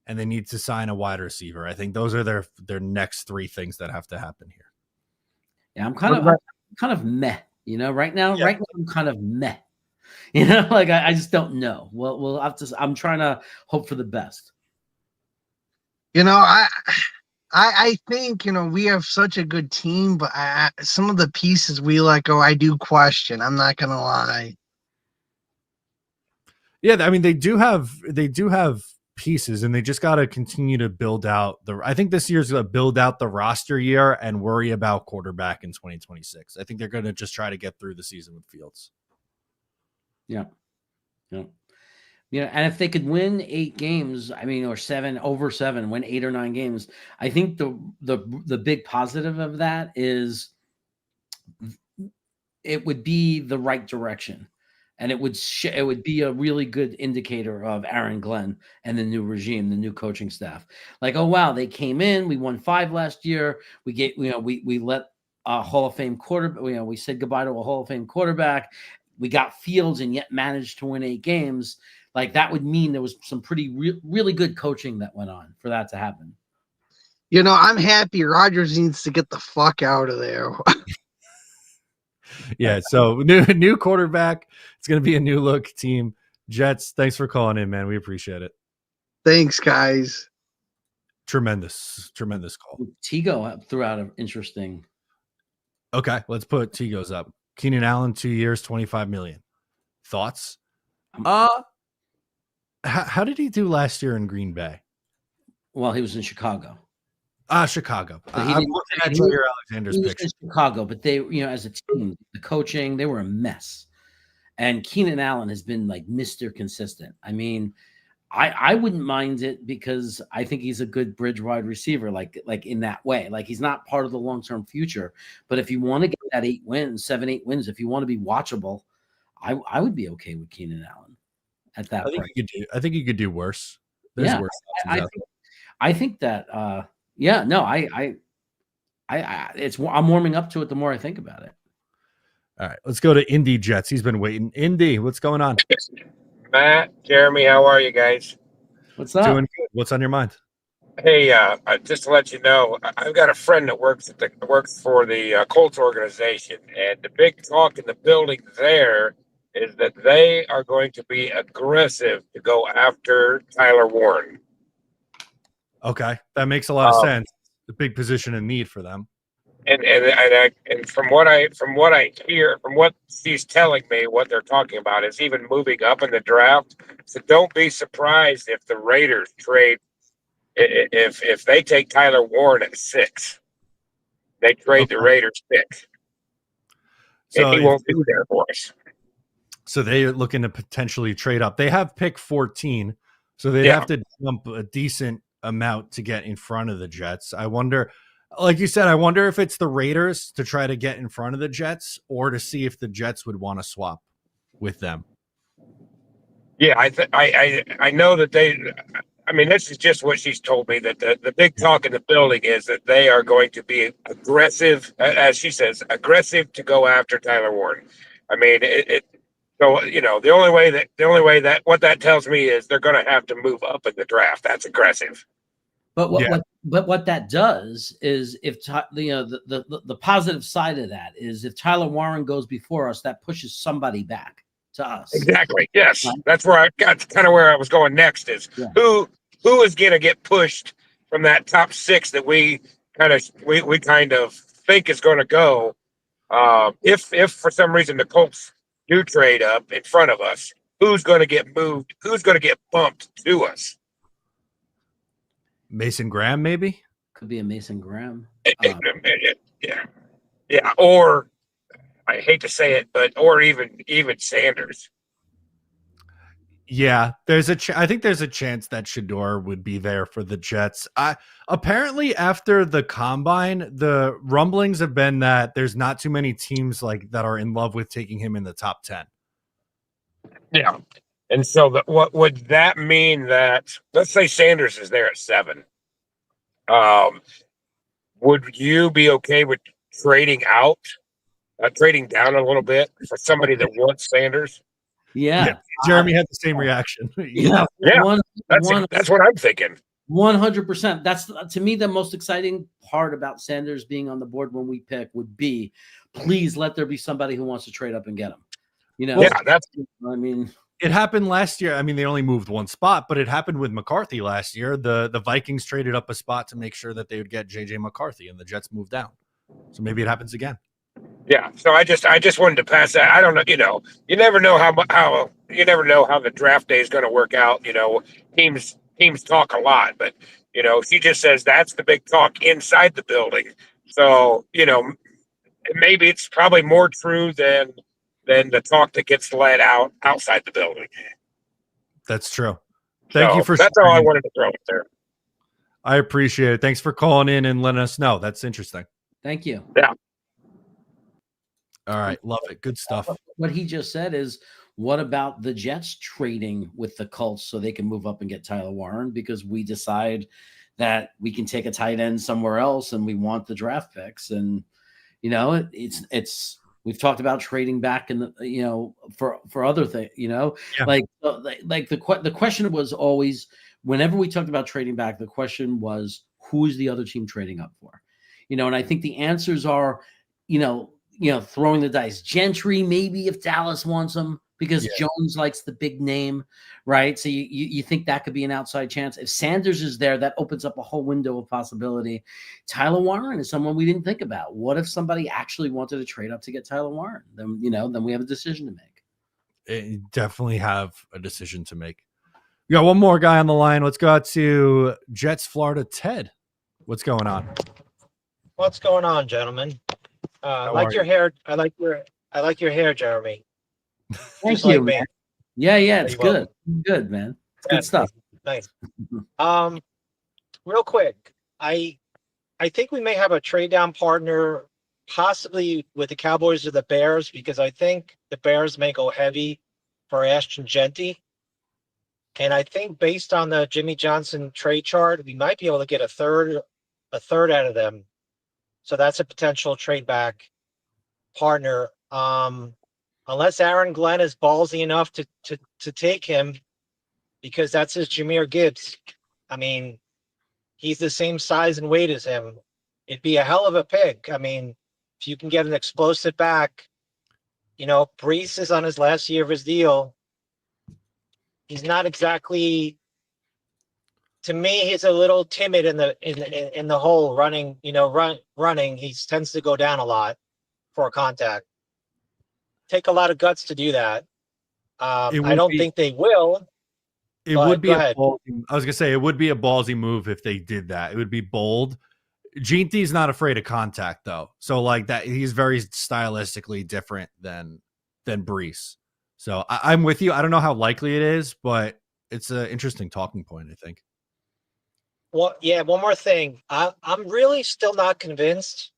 and they need to sign a wide receiver. I think those are their next three things that have to happen here. Yeah, I'm kind of meh. Right now I'm kind of meh. I just don't know. Well, we'll have to. I'm trying to hope for the best. I think we have such a good team, but some of the pieces we let go, I do question. I'm not gonna lie. Yeah, I mean they do have pieces, and they just got to continue to build out I think this year's going to build out the roster year and worry about quarterback in 2026. I think they're going to just try to get through the season with Fields. Yeah. And if they could win 8 games, or 7 over 7, win 8 or 9 games, I think the big positive of that is it would be the right direction, and it would be a really good indicator of Aaron Glenn and the new regime, the new coaching staff. Like, oh wow, they came in, we won 5 last year. We let a Hall of Fame quarterback. We said goodbye to a Hall of Fame quarterback. We got Fields and yet managed to win 8 games. Like that would mean there was some pretty really good coaching that went on for that to happen. I'm happy Rodgers needs to get the fuck out of there. Yeah. So new quarterback. It's going to be a new look team. Jets, thanks for calling in, man. We appreciate it. Thanks, guys. Tremendous call. Tego threw out an interesting. Okay, let's put Tego's up. Keenan Allen, 2 years, $25 million. Thoughts? How did he do last year in Green Bay? Well, he was in Chicago. Chicago. I'm looking at Jair Alexander's picture. In Chicago, but they, as a team, the coaching, they were a mess. And Keenan Allen has been like Mr. Consistent. I wouldn't mind it because I think he's a good bridge wide receiver, like in that way. Like he's not part of the long-term future, but if you want to get that 7, 8 wins, if you want to be watchable, I would be okay with Keenan Allen at that point. I think you could do worse. There's worse. I think that I'm warming up to it the more I think about it. All right, let's go to Indy Jets. He's been waiting. Indy, what's going on? Matt, Jeremy, how are you guys? What's up? Doing good. What's on your mind? Hey, just to let you know, I've got a friend that works for the Colts organization, and the big talk in the building there is that they are going to be aggressive to go after Tyler Warren. Okay, that makes a lot of sense. The big position in need for them. And from what I hear, from what she's telling me, what they're talking about is even moving up in the draft. So don't be surprised if the Raiders trade, if they take Tyler Warren at 6, they trade the Raiders 6. So and he won't be there for us. So they're looking to potentially trade up. They have pick 14, so they'd have to jump a decent amount to get in front of the Jets. I wonder, like you said, if it's the Raiders to try to get in front of the Jets or to see if the Jets would want to swap with them. Yeah, I know that this is just what she's told me, that the big talk in the building is that they are going to be aggressive, as she says, aggressive to go after Tyler Warren. So the only way that what that tells me is they're going to have to move up in the draft. That's aggressive. But what, Yeah. what that does is if the positive side of that is if Tyler Warren goes before us, that pushes somebody back to us. Exactly. Yes, Right? that's where that's kind of where I was going next. Is Yeah. who is going to get pushed from that top 6 that we kind of think is going to go. If for some reason the Colts do trade up in front of us, who's going to get moved? Who's going to get bumped to us? Mason Graham, maybe. Could be a Mason Graham. Yeah. Or I hate to say it, but or even Sanders. Yeah, I think there's a chance that Shador would be there for the Jets. Apparently after the combine, the rumblings have been that there's not too many teams like that are in love with taking him in the top 10. Yeah. And so what would that mean? That let's say Sanders is there at 7. Would you be okay with trading down a little bit for somebody that wants Sanders? Yeah. Jeremy had the same reaction. Yeah. That's what I'm thinking. 100%. That's to me the most exciting part about Sanders being on the board when we pick would be, please let there be somebody who wants to trade up and get him. I mean, it happened last year. I mean, they only moved one spot, but it happened with McCarthy last year. The Vikings traded up a spot to make sure that they would get JJ McCarthy, and the Jets moved down. So maybe it happens again. Yeah. So I just wanted to pass that. I don't know. You never know how the draft day is going to work out. Teams talk a lot, but she just says that's the big talk inside the building. So maybe it's probably more true than the talk that gets let out outside the building. That's true. Thank you for that's all I wanted to throw it there. I appreciate it. Thanks for calling in and letting us know. That's interesting. Thank you. Yeah. All right. Love it. Good stuff. What he just said is, what about the Jets trading with the Colts so they can move up and get Tyler Warren because we decide that we can take a tight end somewhere else and we want the draft picks. And, it's we've talked about trading back in the, for other things, like the question was always, whenever we talked about trading back, the question was, who is the other team trading up for? And I think the answers are, throwing the dice. Gentry, maybe if Dallas wants him because Jones likes the big name, right? So you think that could be an outside chance. If Sanders is there, that opens up a whole window of possibility. Tyler Warren is someone we didn't think about. What if somebody actually wanted to trade up to get Tyler Warren? Then we have a decision to make. You definitely have a decision to make. We got one more guy on the line. Let's go out to Jets, Florida. Ted, what's going on? What's going on, gentlemen? I like your hair. I like your hair, Jeremy. Thank you, man. Yeah, it's good. Good, man. It's good stuff. Nice. Real quick, I think we may have a trade down partner, possibly with the Cowboys or the Bears, because I think the Bears may go heavy for Ashton Genty. And I think based on the Jimmy Johnson trade chart, we might be able to get a third out of them. So that's a potential trade back partner. Unless Aaron Glenn is ballsy enough to take him, because that's his Jahmyr Gibbs. I mean, he's the same size and weight as him. It'd be a hell of a pick. I mean, if you can get an explosive back, Brees is on his last year of his deal. He's not exactly, to me, he's a little timid in the whole running, running. He tends to go down a lot for a contact. Take a lot of guts to do that. I don't think they will. It would be I was gonna say it would be a ballsy move if they did that. It would be bold. Genty's not afraid of contact though, so like that, he's very stylistically different than Brees. So I'm with you. I don't know how likely it is, but it's an interesting talking point, I think. Well, yeah. One more thing. I'm really still not convinced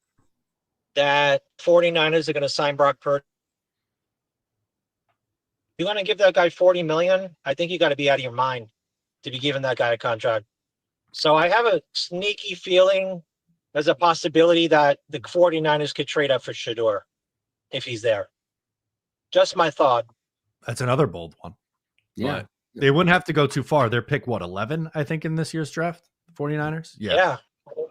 that 49ers are going to sign Brock Purdy. You want to give that guy $40 million? I think you got to be out of your mind to be giving that guy a contract. So I have a sneaky feeling there's a possibility that the 49ers could trade up for Shador if he's there. Just my thought. That's another bold one. Yeah. But they wouldn't have to go too far. They're pick, 11, I think, in this year's draft? 49ers? Yeah. Do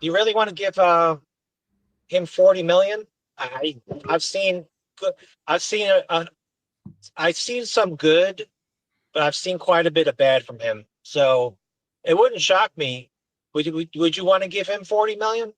you really want to give him $40 million? I've seen good. I've seen some good, but I've seen quite a bit of bad from him. So it wouldn't shock me. Would you want to give him $40 million?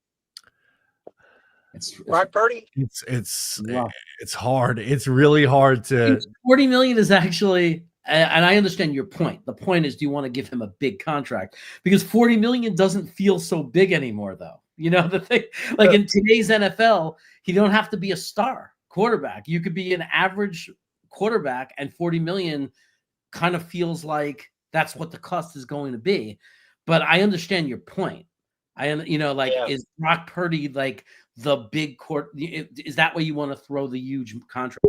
Brock Purdy? It's hard. It's really hard to. 40 million is actually, and I understand your point. The point is, do you want to give him a big contract? Because 40 million doesn't feel so big anymore, though. You know, the thing, like in today's NFL, you don't have to be a star quarterback. You could be an average quarterback, and 40 million kind of feels like that's what the cost is going to be. But I understand your point. Is Brock Purdy like the big court? Is that way you want to throw the huge contract?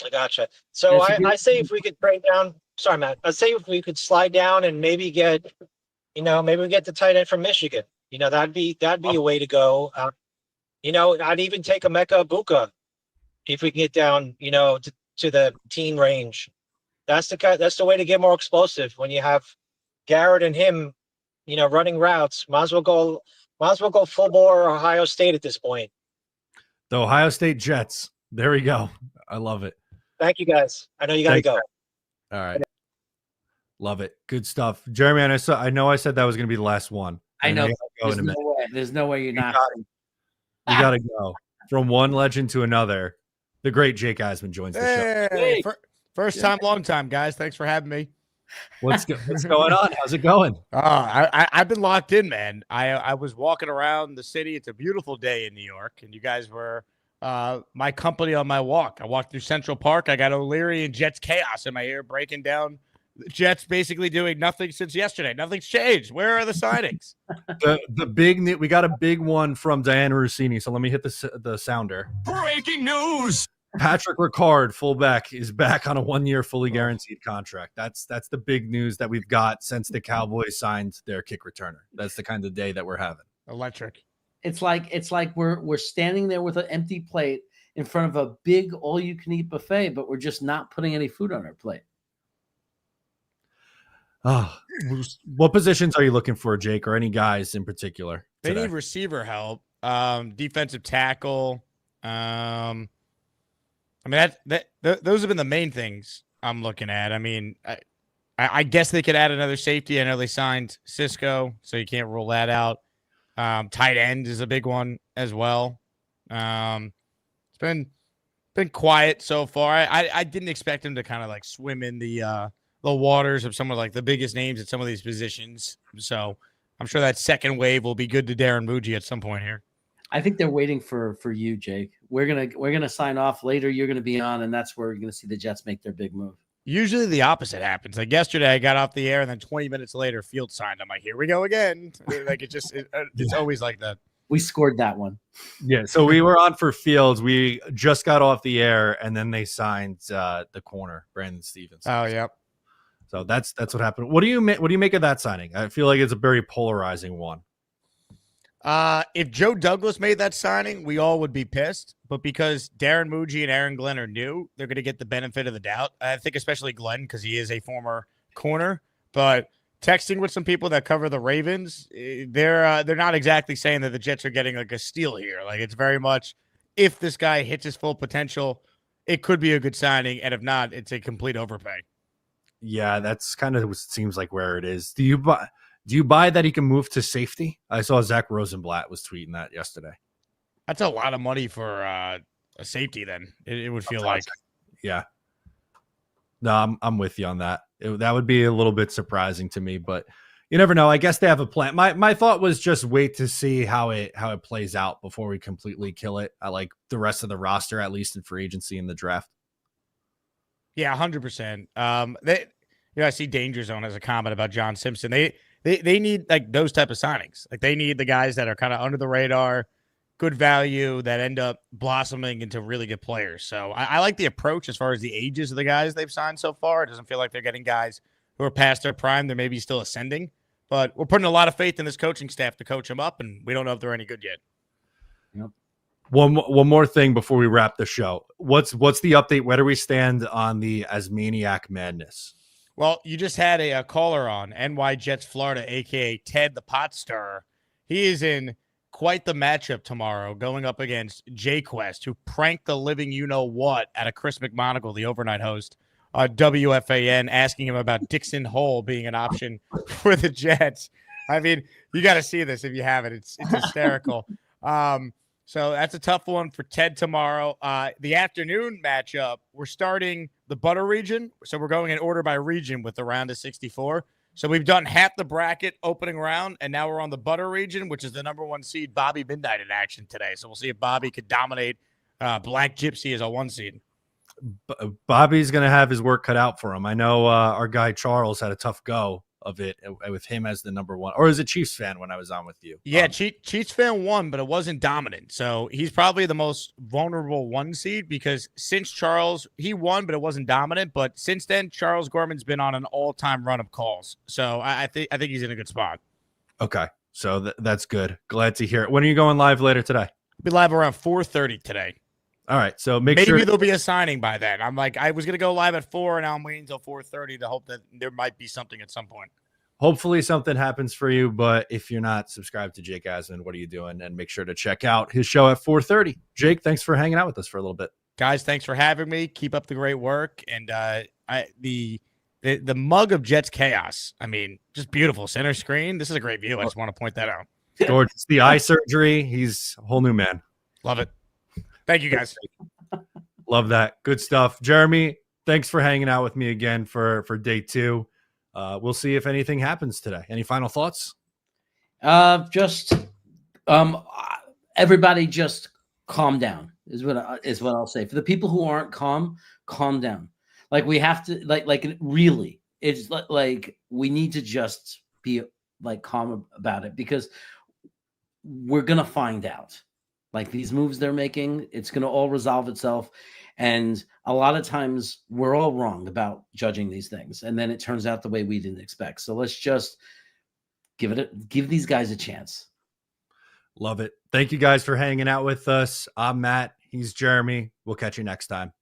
I gotcha. So I say if we could break down. Sorry, Matt. I say if we could slide down and maybe get, maybe we get the tight end from Michigan. That'd be a way to go. I'd even take Emeka Ibuka if we can get down, to the teen range. That's the way to get more explosive when you have Garrett and him, running routes. Might as well go full bore Ohio State at this point. The Ohio State Jets. There we go. I love it. Thank you, guys. I know you got to go. All right. Love it. Good stuff. Jeremy, I know I said that was going to be the last one. I know. There's no way you're not. You got to go. From one legend to another, the great Jake Eisman joins the show. Hey, first time, long time, guys. Thanks for having me. What's going on? How's it going? I've been locked in, man. I was walking around the city. It's a beautiful day in New York, and you guys were my company on my walk. I walked through Central Park. I got O'Leary and Jets chaos in my ear, breaking down the Jets basically doing nothing since yesterday. Nothing's changed. Where are the signings? The big we got a big one from Diana Rossini. So let me hit the sounder. Breaking news. Patrick Ricard, fullback, is back on a 1-year fully guaranteed contract. That's the big news that we've got since the Cowboys signed their kick returner. That's the kind of day that we're having. Electric. It's like we're standing there with an empty plate in front of a big all-you-can-eat buffet, but we're just not putting any food on our plate. Oh, what positions are you looking for, Jake, or any guys in particular? They need receiver help, defensive tackle. Those have been the main things I'm looking at. I mean, I guess they could add another safety. I know they signed Cisco, so you can't rule that out. Tight end is a big one as well. It's been quiet so far. I didn't expect him to kind of like swim in the waters of some of like the biggest names at some of these positions. So I'm sure that second wave will be good to Darren Muji at some point here. I think they're waiting for you, Jake. We're gonna sign off later. You're gonna be on, and that's where you're gonna see the Jets make their big move. Usually the opposite happens. Like yesterday, I got off the air, and then 20 minutes later, Field signed. I'm like, here we go again. Like it's always like that. We scored that one. Yeah. So we were on for Fields. We just got off the air, and then they signed the corner, Brandon Stevens. Oh, yeah. So that's what happened. What do you make of that signing? I feel like it's a very polarizing one. If Joe Douglas made that signing, we all would be pissed. But because Darren Muji and Aaron Glenn are new, they're going to get the benefit of the doubt. I think especially Glenn because he is a former corner. But texting with some people that cover the Ravens, they're not exactly saying that the Jets are getting like a steal here. Like it's very much if this guy hits his full potential, it could be a good signing, and if not, it's a complete overpay. Yeah, that's kind of what seems like where it is. Do you buy that he can move to safety? I saw Zach Rosenblatt was tweeting that yesterday. That's a lot of money for a safety. Then it would feel like. Yeah. No, I'm with you on that. That would be a little bit surprising to me, but you never know. I guess they have a plan. My thought was just wait to see how it plays out before we completely kill it. I like the rest of the roster, at least in free agency and the draft. Yeah, 100%. I see Danger Zone as a comment about John Simpson. They need like those type of signings. Like they need the guys that are kind of under the radar, good value that end up blossoming into really good players. So I like the approach as far as the ages of the guys they've signed so far. It doesn't feel like they're getting guys who are past their prime. They're maybe still ascending, but we're putting a lot of faith in this coaching staff to coach them up, and we don't know if they're any good yet. Yep. One more thing before we wrap the show. What's the update? Where do we stand on the Asmaniac madness? Well, you just had a caller on NY Jets Florida, aka Ted the Pot Stirrer. He is in quite the matchup tomorrow, going up against Jay Quest, who pranked the living you-know-what out of Chris McMonagle, the overnight host, on WFAN, asking him about Dixon Hole being an option for the Jets. I mean, you got to see this if you haven't. It's hysterical. So that's a tough one for Ted tomorrow. The afternoon matchup, we're starting the Butter region. So we're going in order by region with the round of 64. So we've done half the bracket opening round, and now we're on the Butter region, which is the number 1 seed, Bobby Midnight, in action today. So we'll see if Bobby could dominate Black Gypsy as a 1 seed. Bobby's going to have his work cut out for him. I know our guy Charles had a tough go of it with him as the number 1, or as a Chiefs fan when I was on with you. Yeah, Chiefs fan won, but it wasn't dominant. So he's probably the most vulnerable 1 seed because since Charles, he won, but it wasn't dominant. But since then, Charles Gorman's been on an all-time run of calls. So I think he's in a good spot. Okay, so that's good. Glad to hear it. When are you going live later today? We'll be live around 4:30 today. All right, so maybe sure there'll be a signing by then. I was going to go live at 4, and now I'm waiting until 4:30 to hope that there might be something at some point. Hopefully something happens for you, but if you're not subscribed to Jake Asman, what are you doing? And make sure to check out his show at 4:30. Jake, thanks for hanging out with us for a little bit. Guys, thanks for having me. Keep up the great work. And the mug of Jets chaos. I mean, just beautiful center screen. This is a great view. I just want to point that out. Gorgeous. The eye surgery. He's a whole new man. Love it. Thank you, guys. Love that. Good stuff. Jeremy, thanks for hanging out with me again for day 2. We'll see if anything happens today. Any final thoughts? Everybody just calm down is what I'll say. For the people who aren't calm down. Like we have to like really, it's like we need to just be like calm about it because we're going to find out. Like these moves they're making, it's going to all resolve itself. And a lot of times we're all wrong about judging these things. And then it turns out the way we didn't expect. So let's just give these guys a chance. Love it. Thank you guys for hanging out with us. I'm Matt. He's Jeremy. We'll catch you next time.